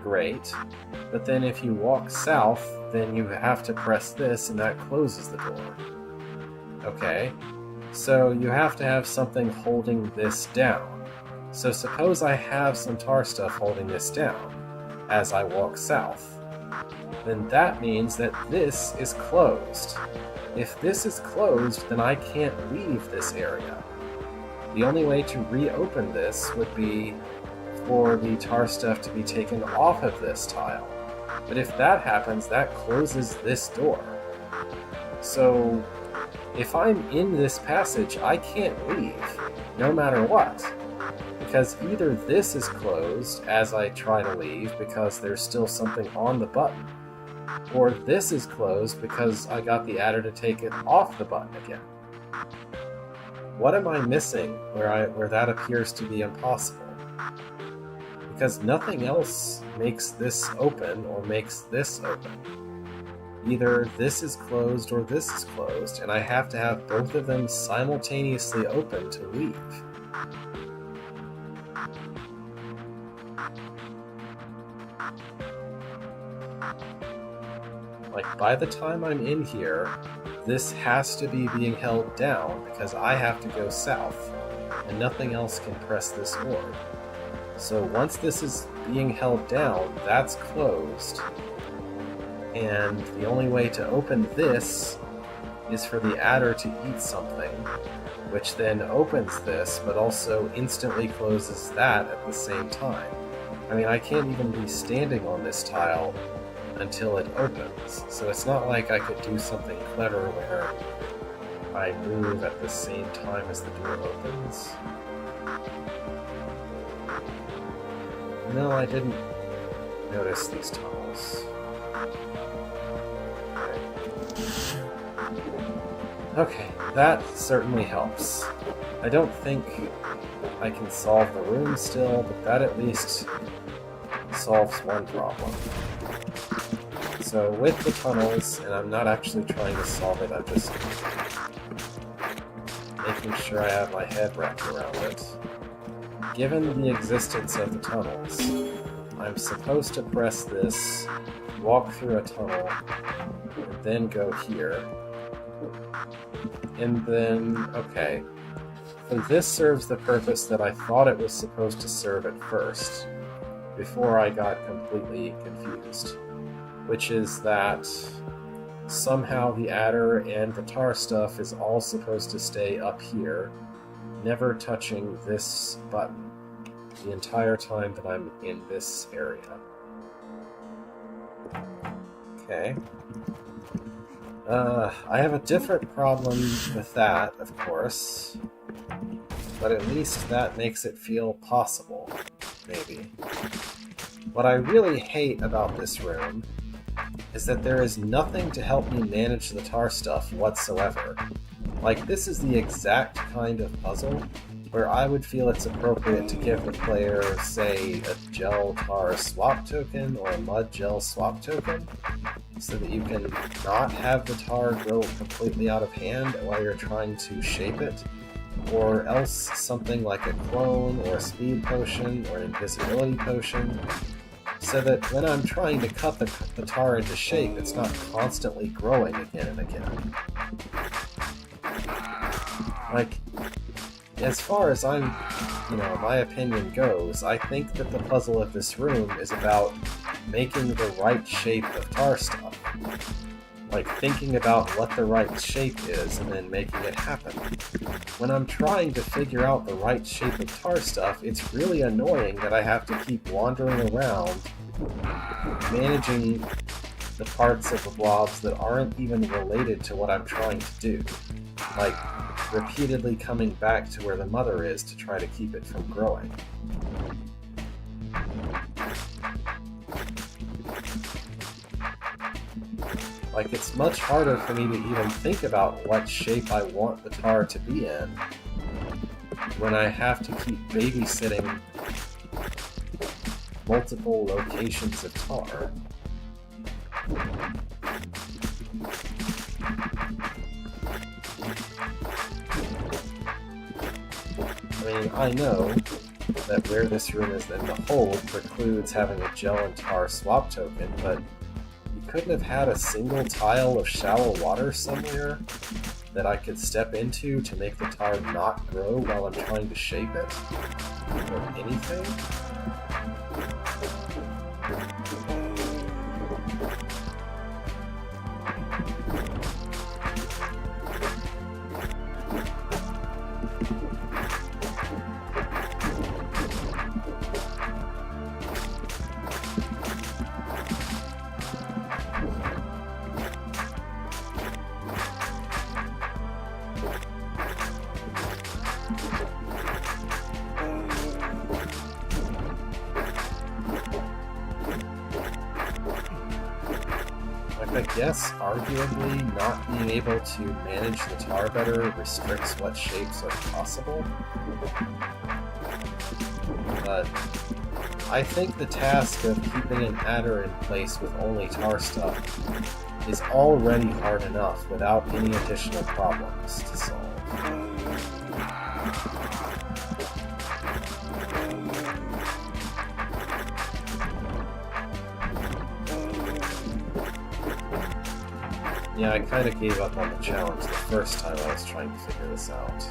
Great. But then if you walk south, then you have to press this and that closes the door. Okay. So you have to have something holding this down. So suppose I have some tar stuff holding this down as I walk south, then that means that this is closed. If this is closed, then I can't leave this area. The only way to reopen this would be for the tar stuff to be taken off of this tile. But if that happens, that closes this door. So if I'm in this passage, I can't leave, no matter what. Because either this is closed as I try to leave because there's still something on the button, or this is closed because I got the adder to take it off the button again. What am I missing where that appears to be impossible? Because nothing else makes this open or makes this open. Either this is closed or this is closed, and I have to have both of them simultaneously open to leave. Like, by the time I'm in here, this has to be being held down because I have to go south, and nothing else can press this orb. So once this is being held down, that's closed, and the only way to open this is for the adder to eat something, which then opens this, but also instantly closes that at the same time. I mean, I can't even be standing on this tile until it opens. So it's not like I could do something clever where I move at the same time as the door opens? No, I didn't notice these tunnels. Okay, that certainly helps. I don't think I can solve the room still, but that at least solves one problem. So with the tunnels, and I'm not actually trying to solve it, I'm just making sure I have my head wrapped around it. Given the existence of the tunnels, I'm supposed to press this, walk through a tunnel, and then go here. And then, okay. So this serves the purpose that I thought it was supposed to serve at first, before I got completely confused. Which is that somehow the adder and the tar stuff is all supposed to stay up here, never touching this button the entire time that I'm in this area. Okay. I have a different problem with that, of course, but at least that makes it feel possible, maybe. What I really hate about this room is that there is nothing to help me manage the tar stuff whatsoever. Like, this is the exact kind of puzzle where I would feel it's appropriate to give the player, say, a gel tar swap token or a mud gel swap token, so that you can not have the tar grow completely out of hand while you're trying to shape it, or else something like a clone or a speed potion or an invisibility potion, so that when I'm trying to cut the tar into shape, it's not constantly growing again and again. Like, as far as my opinion goes, I think that the puzzle of this room is about making the right shape of tar stuff. Like, thinking about what the right shape is and then making it happen. When I'm trying to figure out the right shape of tar stuff, it's really annoying that I have to keep wandering around, managing the parts of the blobs that aren't even related to what I'm trying to do. Like, repeatedly coming back to where the mother is to try to keep it from growing. Like, it's much harder for me to even think about what shape I want the tar to be in when I have to keep babysitting multiple locations of tar. I mean, I know that where this room is in the hold precludes having a gel and tar swap token, but you couldn't have had a single tile of shallow water somewhere that I could step into to make the tar not grow while I'm trying to shape it? Or anything? I guess, arguably, not being able to manage the tar better restricts what shapes are possible. But I think the task of keeping an adder in place with only tar stuff is already hard enough without any additional problems to solve. Yeah, I kind of gave up on the challenge the first time I was trying to figure this out.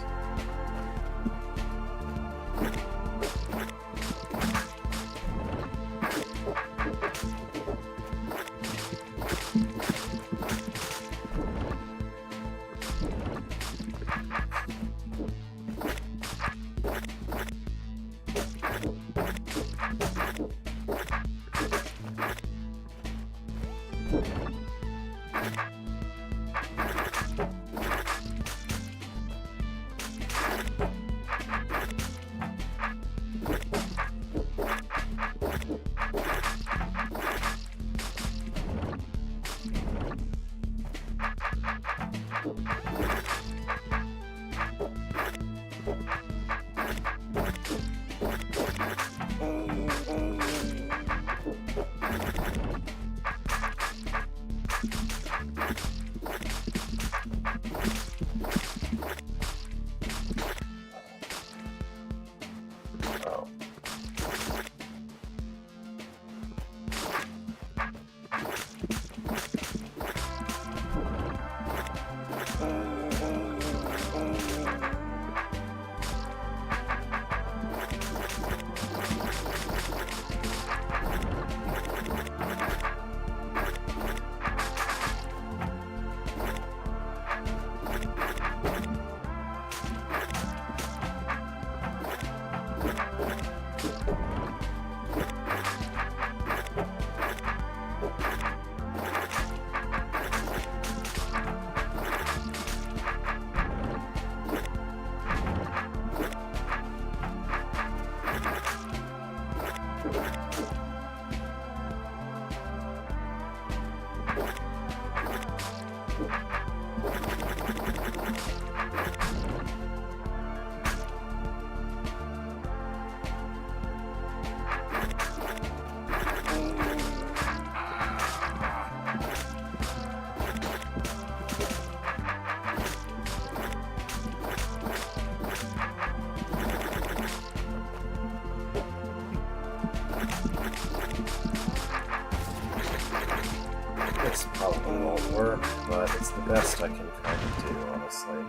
This probably won't work, but it's the best I can kind of do, honestly.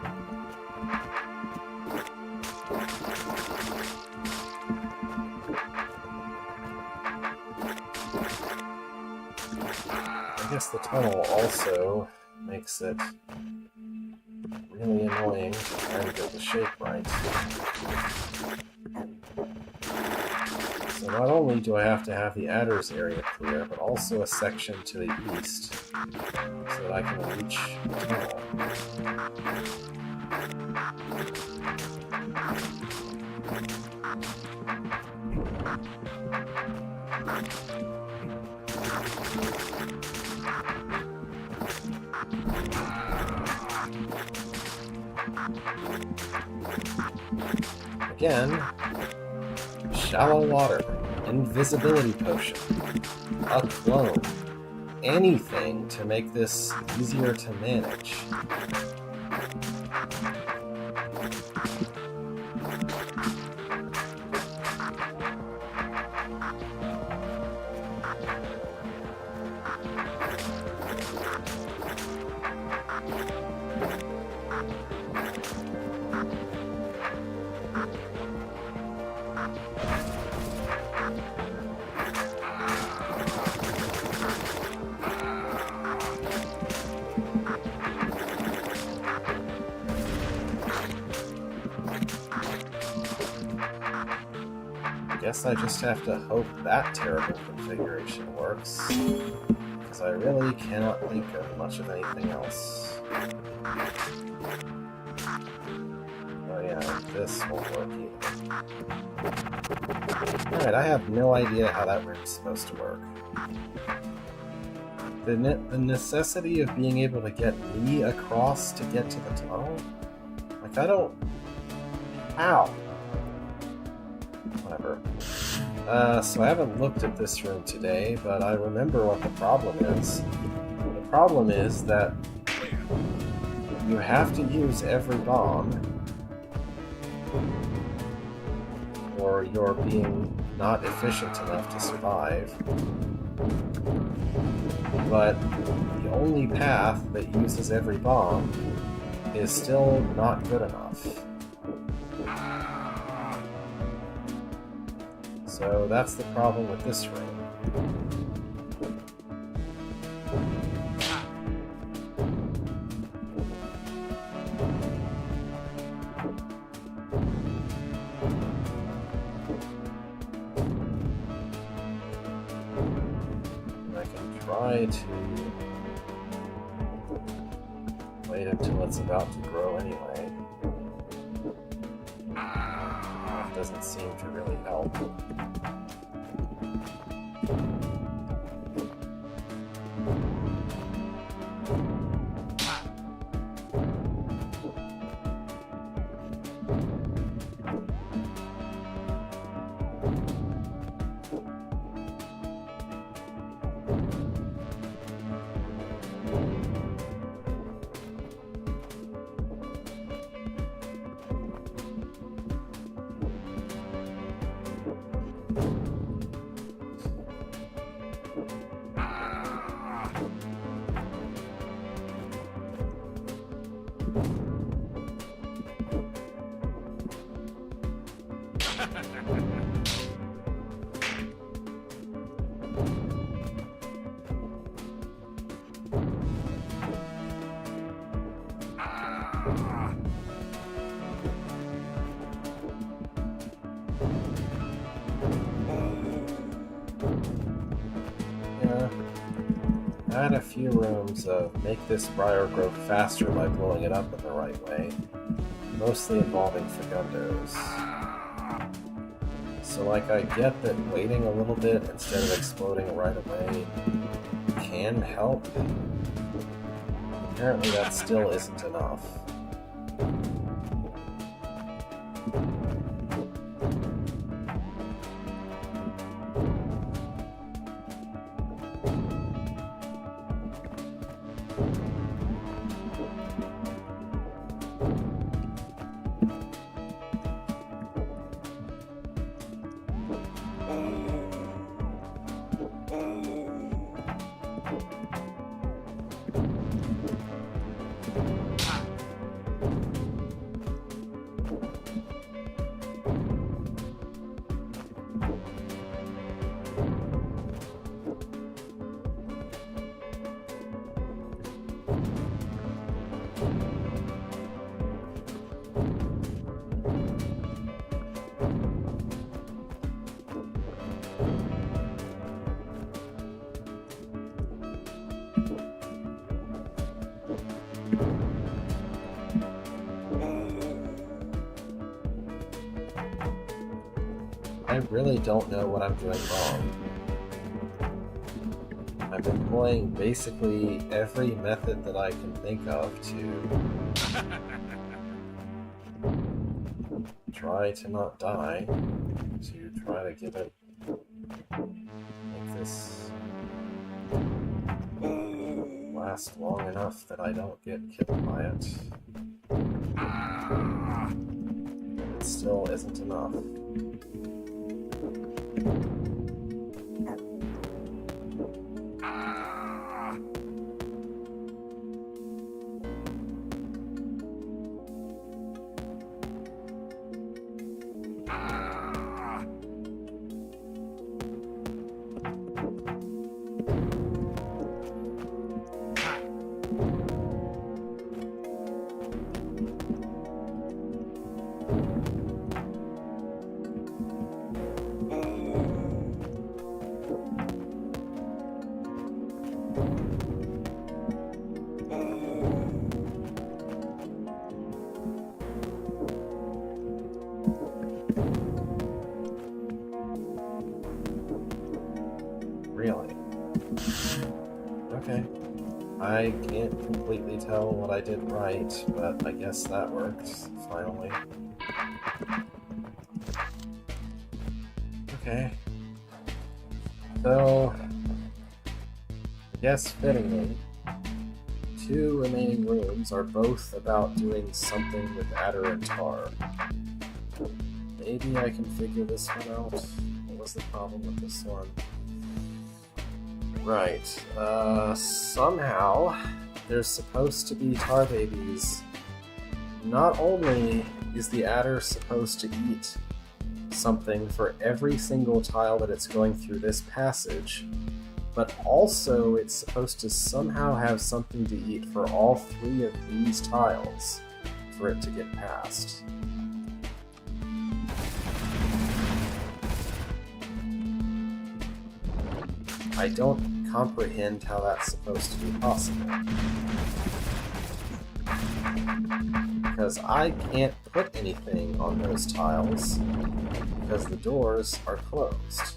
I guess the tunnel also makes it really annoying to try and get the shape right. So not only do I have to have the adders area clear, but also a section to the east so that I can reach the tunnel. Again, shallow water, invisibility potion, a clone, anything to make this easier to manage. Guess I just have to hope that terrible configuration works, because I really cannot think of much of anything else. Oh yeah, this won't work either. Alright, I have no idea how that room's supposed to work. The necessity of being able to get me across to get to the tunnel? Like, I don't... How? Whatever. So I haven't looked at this room today, but I remember what the problem is. The problem is that you have to use every bomb, or you're being not efficient enough to survive. But the only path that uses every bomb is still not good enough. So that's the problem with this room. I can try to wait until it's about to grow anyway. That doesn't seem to really help. Add a few rooms of make this briar grow faster by blowing it up in the right way, mostly involving Fagundos. So like, I get that waiting a little bit instead of exploding right away can help. apparently that still isn't enough. I really don't know what I'm doing wrong. I'm employing basically every method that I can think of to try to not die, to try to get it, make this last long enough that I don't get killed by it. And it still isn't enough. Really? Okay. I can't completely tell what I did right, but I guess that worked, finally. Okay. So, I guess fittingly, 2 remaining rooms are both about doing something with Adder and Tar. Maybe I can figure this one out. What was the problem with this one? Right, somehow there's supposed to be tar babies. Not only is the adder supposed to eat something for every single tile that it's going through this passage, but also it's supposed to somehow have something to eat for all 3 of these tiles for it to get past. I don't comprehend how that's supposed to be possible. Because I can't put anything on those tiles because the doors are closed.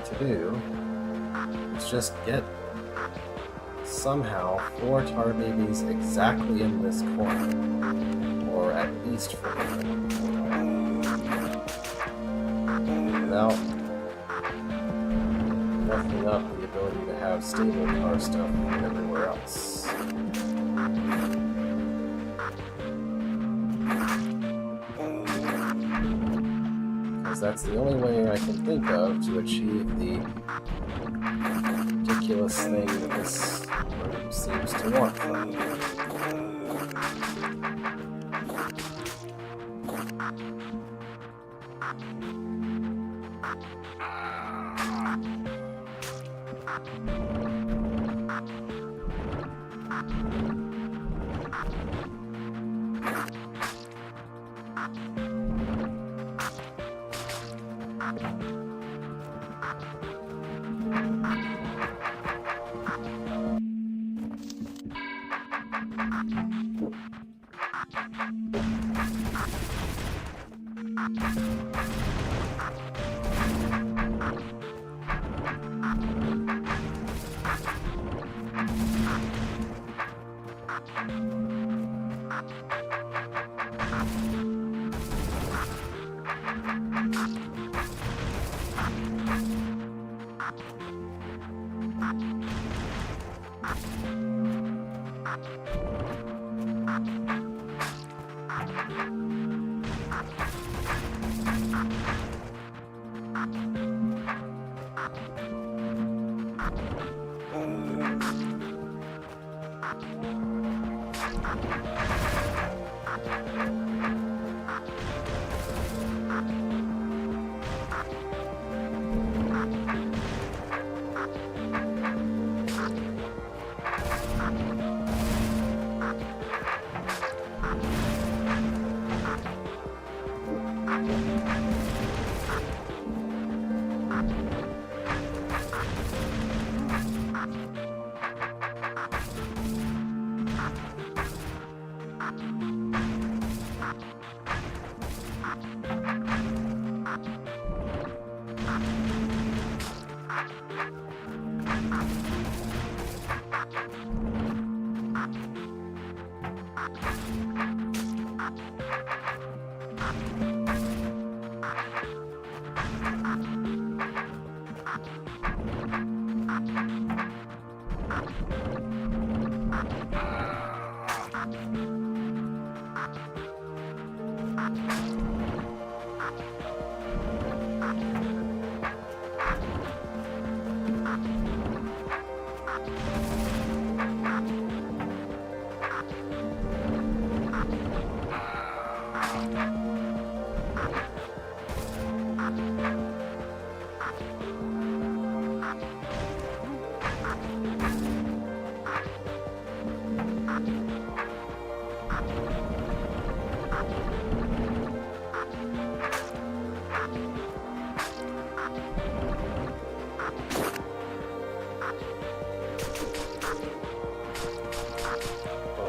To do is just get somehow 4 tar babies exactly in this corner, or at least 4 without messing up the ability to have stable tar stuff everywhere else. That's the only way I can think of to achieve the ridiculous thing that this room seems to want from me.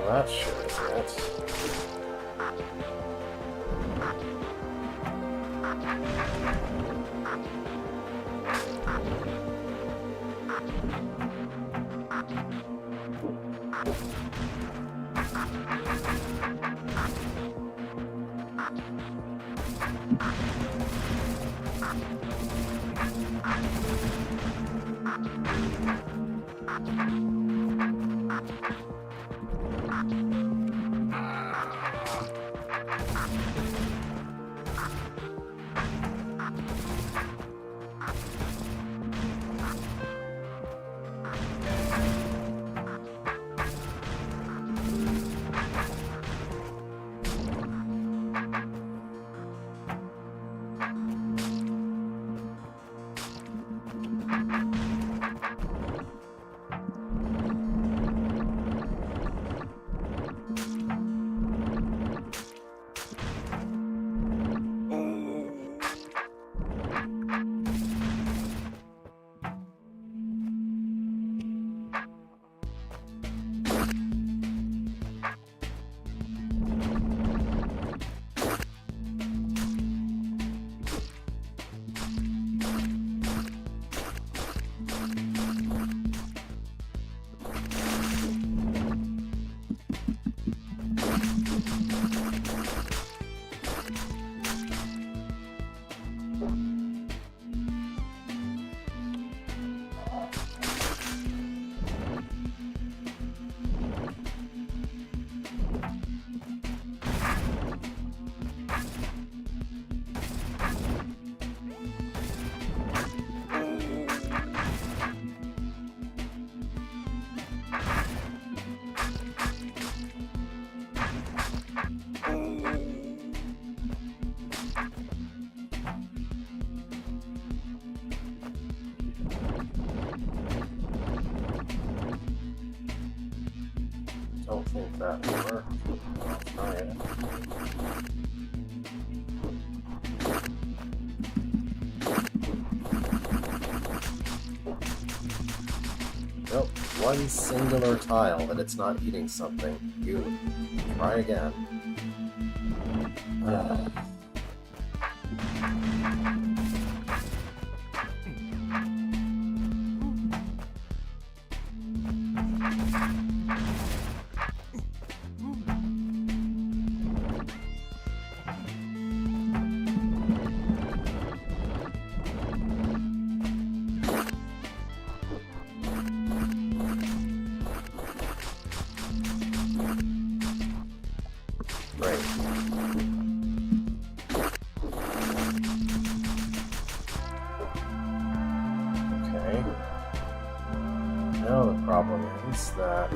That sure is it. that work. I'll try it. Nope, one singular tile that it's not eating something. You try again. Great. Okay. Now the problem is that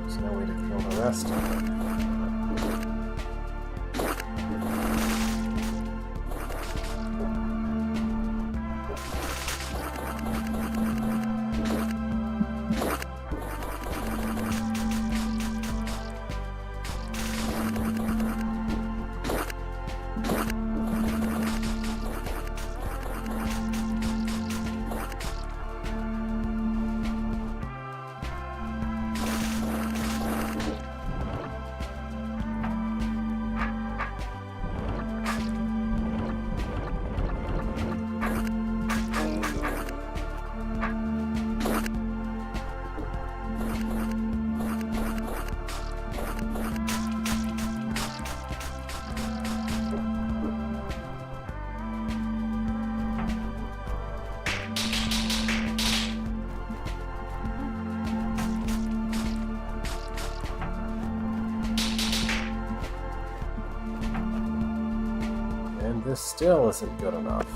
there's no way to kill the rest of them. This still isn't good enough.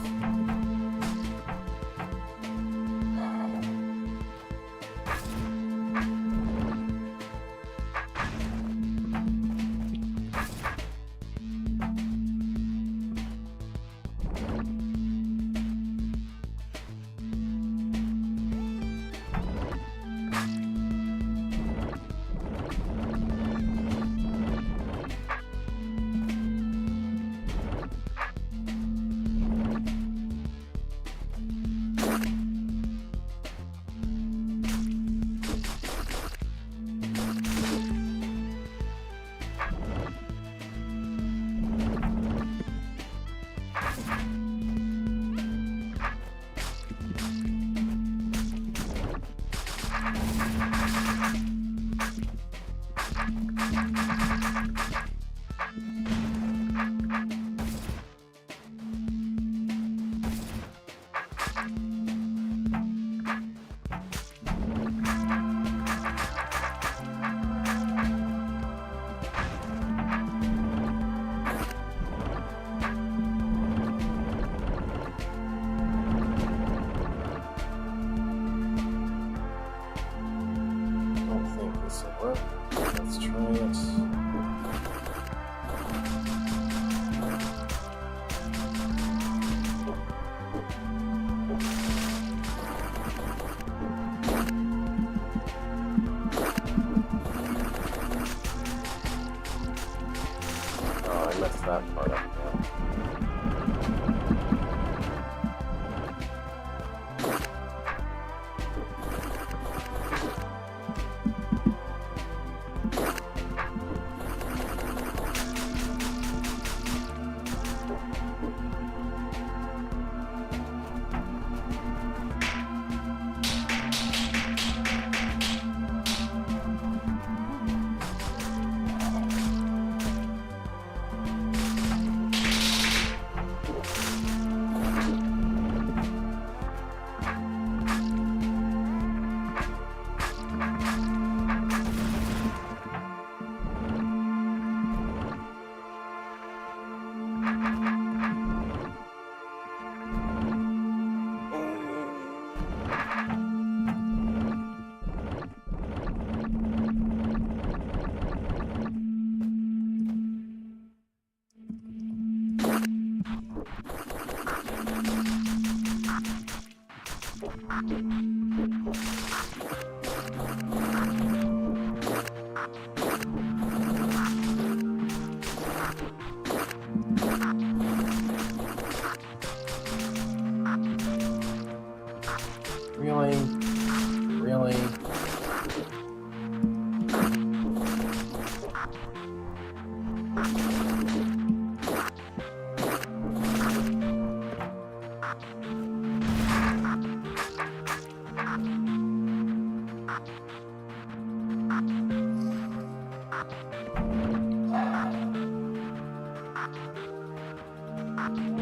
This will work. Let's try it. Oh, I messed that part up now.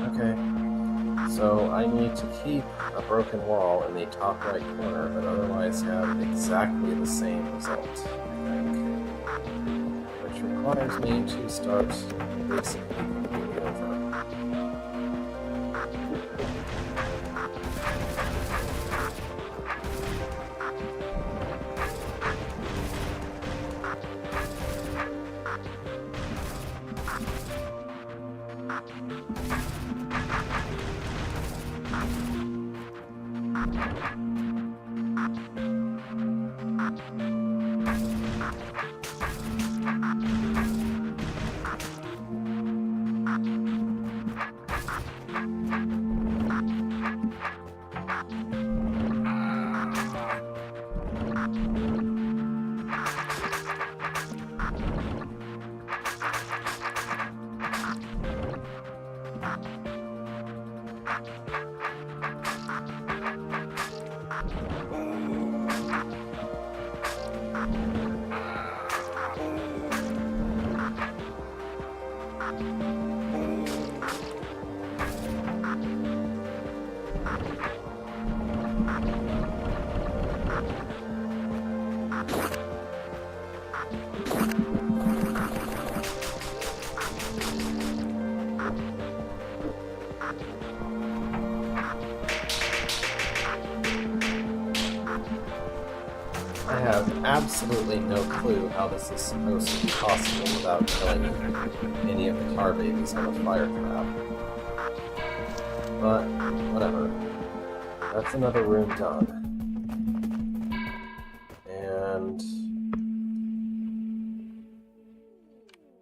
Okay, so I need to keep a broken wall in the top right corner, but otherwise have exactly the same result, I think. Which requires me to start basically completely over. I have absolutely no clue how this is supposed to be possible without killing any of the tar babies on the fire trap. But, whatever. That's another room done. And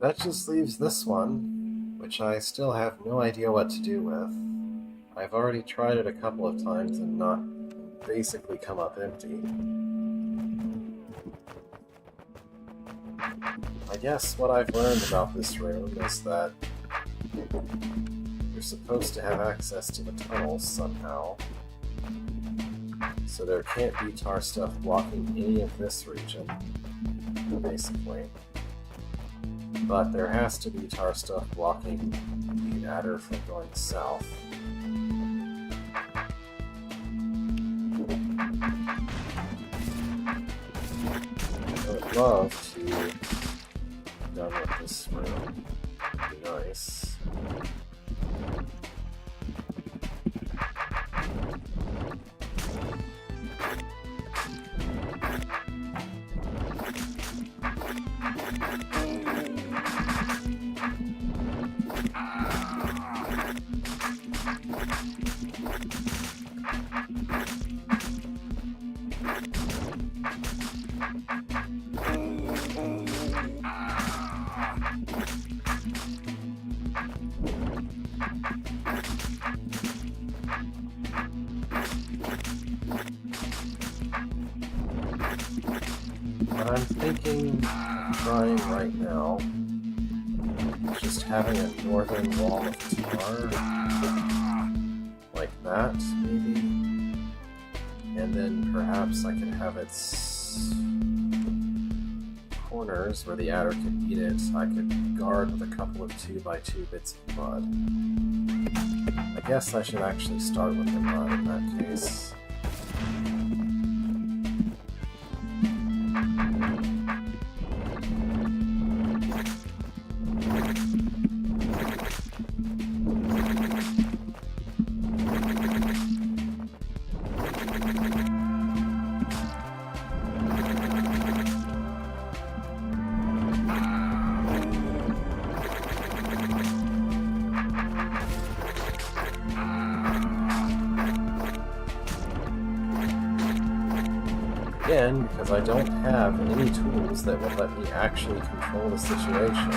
that just leaves this one, which I still have no idea what to do with. I've already tried it a couple of times and not basically come up empty. I guess what I've learned about this room is that you're supposed to have access to the tunnels somehow. So there can't be tar stuff blocking any of this region, basically. But there has to be tar stuff blocking the adder from going south. I would love to be done with this room. It'd be nice. What I'm thinking of trying right now is just having a northern wall of tar, like that, maybe, and then perhaps I could have its corners where the adder could eat it. I could guard with a couple of 2x2 bits of mud. I guess I should actually start with the mud in that case. Again, because I don't have any tools that would let me actually control the situation,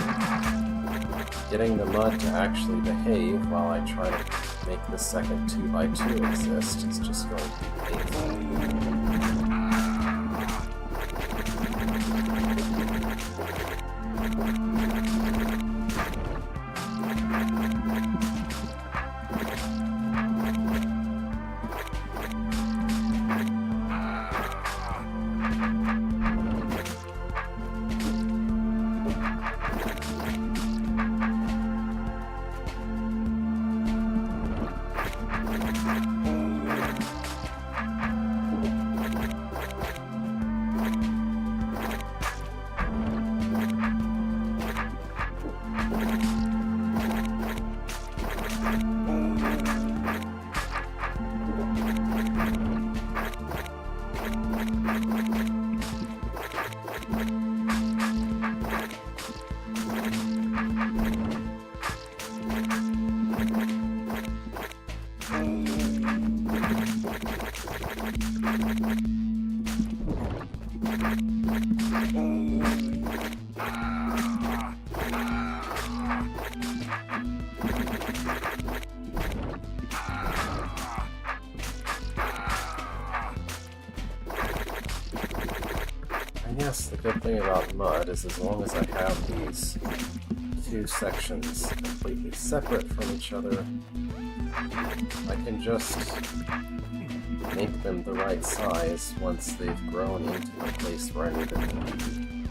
getting the mud to actually behave while I try to make the second 2x2 exist is just going to be painful. Yes, the good thing about mud is as long as I have these two sections completely separate from each other, I can just make them the right size once they've grown into the place where I need them to be.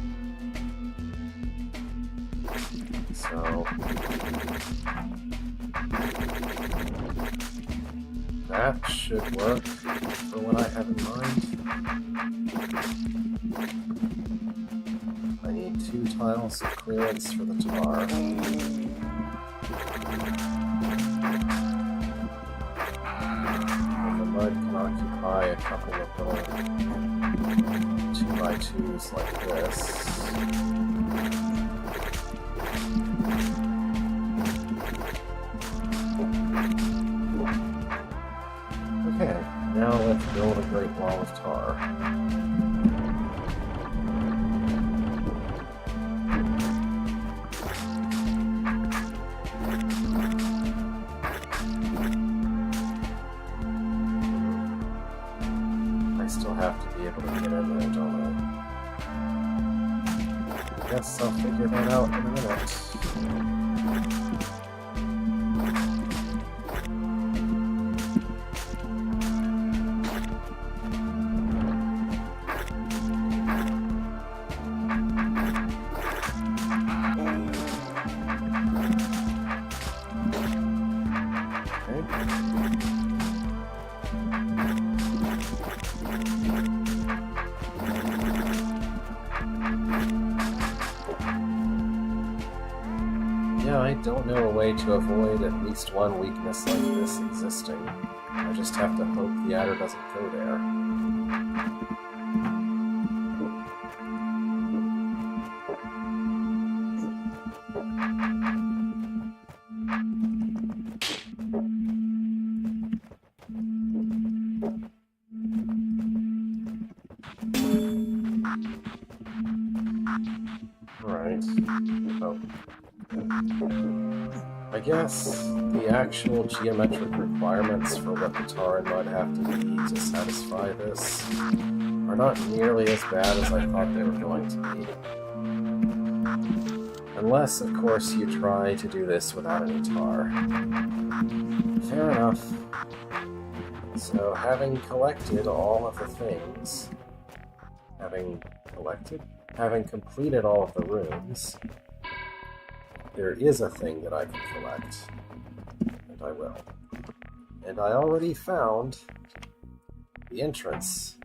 So that should work for what I have in mind. I need 2 tiles of clearance for the tar. And the mud can occupy a couple of little 2x2s like this. Okay, now let's build a great wall of tar. Have to be able to get in there, don't I? Guess I'll figure that out in a minute. Yeah, I don't know a way to avoid at least one weakness like this existing. I just have to hope the adder doesn't go there. Right. Oh. I guess the actual geometric requirements for what the tar and mud have to be to satisfy this are not nearly as bad as I thought they were going to be. Unless, of course, you try to do this without any tar. Fair enough. So, having collected all of the things, having completed all of the rooms, there is a thing that I can collect, and I will. And I already found the entrance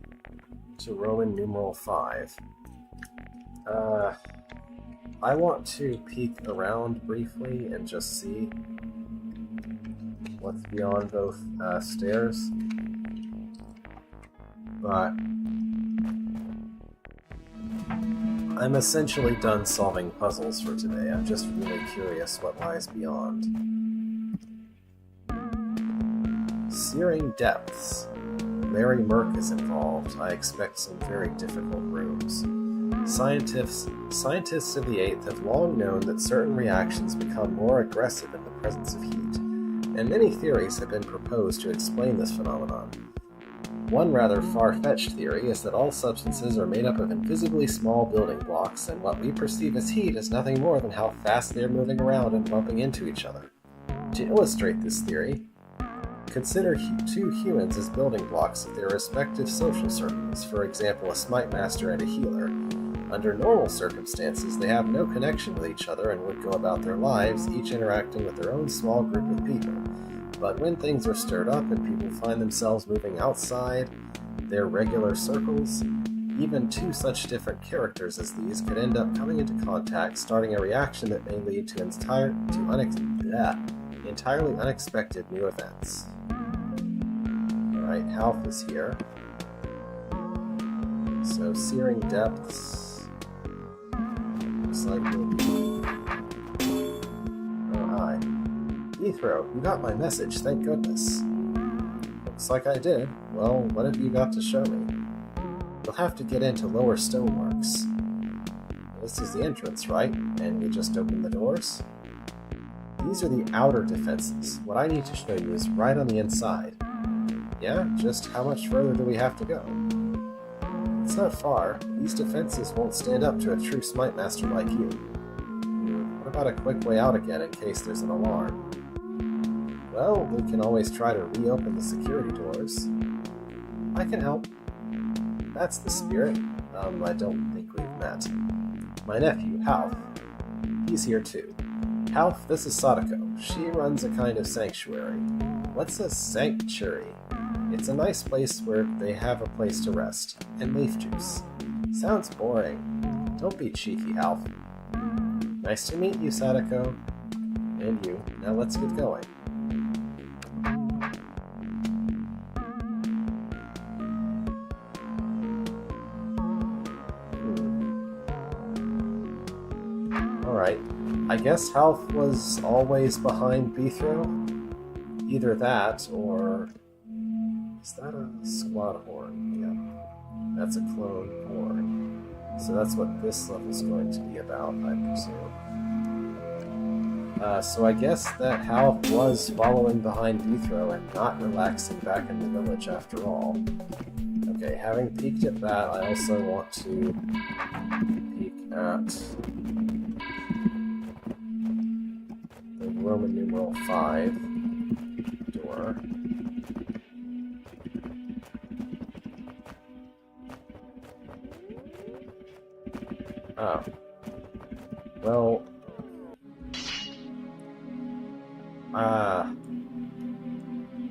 to Roman numeral 5. I want to peek around briefly and just see what's beyond both stairs, but I'm essentially done solving puzzles for today. I'm just really curious what lies beyond. Searing depths. Larry Merck is involved. I expect some very difficult rooms. Scientists of the 8th have long known that certain reactions become more aggressive in the presence of heat, and many theories have been proposed to explain this phenomenon. One rather far-fetched theory is that all substances are made up of invisibly small building blocks, and what we perceive as heat is nothing more than how fast they're moving around and bumping into each other. To illustrate this theory, consider two humans as building blocks of their respective social circles, for example, a smite master and a healer. Under normal circumstances, they have no connection with each other and would go about their lives, each interacting with their own small group of people. But when things are stirred up and people find themselves moving outside their regular circles, even two such different characters as these could end up coming into contact, starting a reaction that may lead to entirely unexpected new events. Alright, Half is here. So, Searing Depths. Looks like we'll be... Oh, hi. Ethro, you got my message, thank goodness. Looks like I did. Well, what have you got to show me? You'll have to get into lower stoneworks. This is the entrance, right? And we just open the doors? These are the outer defenses. What I need to show you is right on the inside. Yeah? Just how much further do we have to go? It's not far. These defenses won't stand up to a true smite master like you. What about a quick way out again in case there's an alarm? Well, we can always try to reopen the security doors. I can help. That's the spirit. I don't think we've met. My nephew, Half. He's here too. Half, this is Sadako. She runs a kind of sanctuary. What's a sanctuary? It's a nice place where they have a place to rest. And leaf juice. Sounds boring. Don't be cheeky, Half. Nice to meet you, Sadako. And you. Now let's get going. Alright. I guess Half was always behind Bethro? Either that, or... Is that a squad horn? Yeah. That's a clone horn. So that's what this level's going to be about, I presume. So I guess that Half was following behind Bethro and not relaxing back in the village after all. Okay, having peeked at that, I also want to peek at the Roman numeral 5 door. Oh. Well...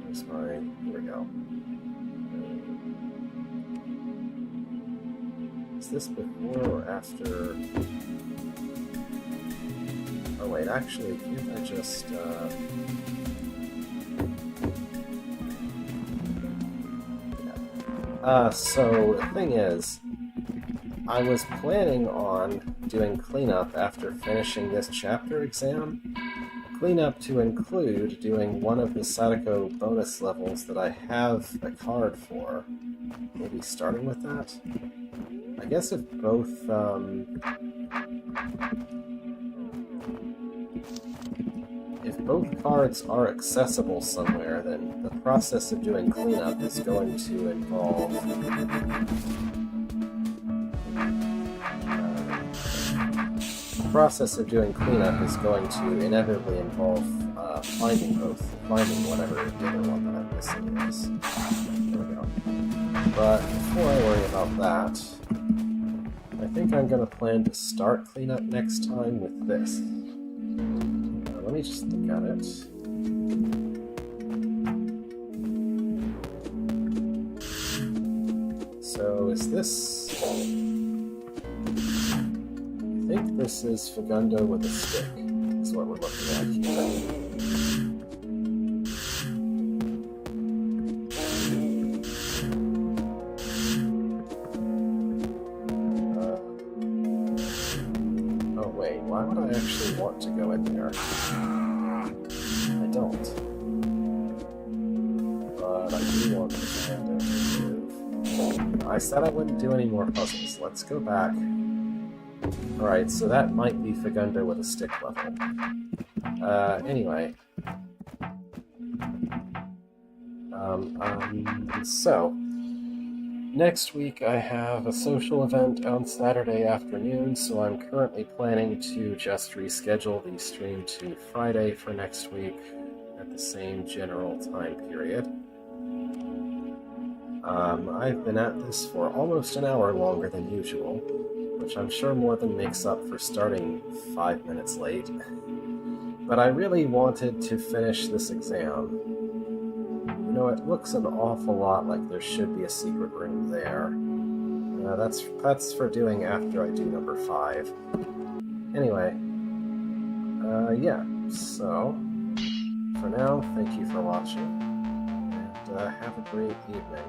Where's my... Here we go. Is this before or after... Oh wait, actually, can't I just, yeah. So, the thing is, I was planning on doing cleanup after finishing this chapter exam. Cleanup to include doing one of the Sadako bonus levels that I have a card for. Maybe starting with that? I guess if both, if both cards are accessible somewhere, then the process of doing cleanup is going to involve... the process of doing cleanup is going to inevitably involve finding whatever the other one that I'm missing is. There we go. But before I worry about that, I think I'm going to plan to start cleanup next time with this. Let me just look at it. So is this... I think this is Fagundo with a stick, is what we're looking at here. Oh wait, why would I actually want to go in there? I don't. But I do want Fagundo to move. I said I wouldn't do any more puzzles. Let's go back. Alright, so that might be Fagundo with a stick level. Anyway. So, Next week, I have a social event on Saturday afternoon, so I'm currently planning to just reschedule the stream to Friday for next week at the same general time period. I've been at this for almost an hour longer than usual, which I'm sure more than makes up for starting 5 minutes late. But I really wanted to finish this exam. You know, it looks an awful lot like there should be a secret room there. That's for doing after I do number 5. Anyway, yeah, so, for now, thank you for watching, and have a great evening.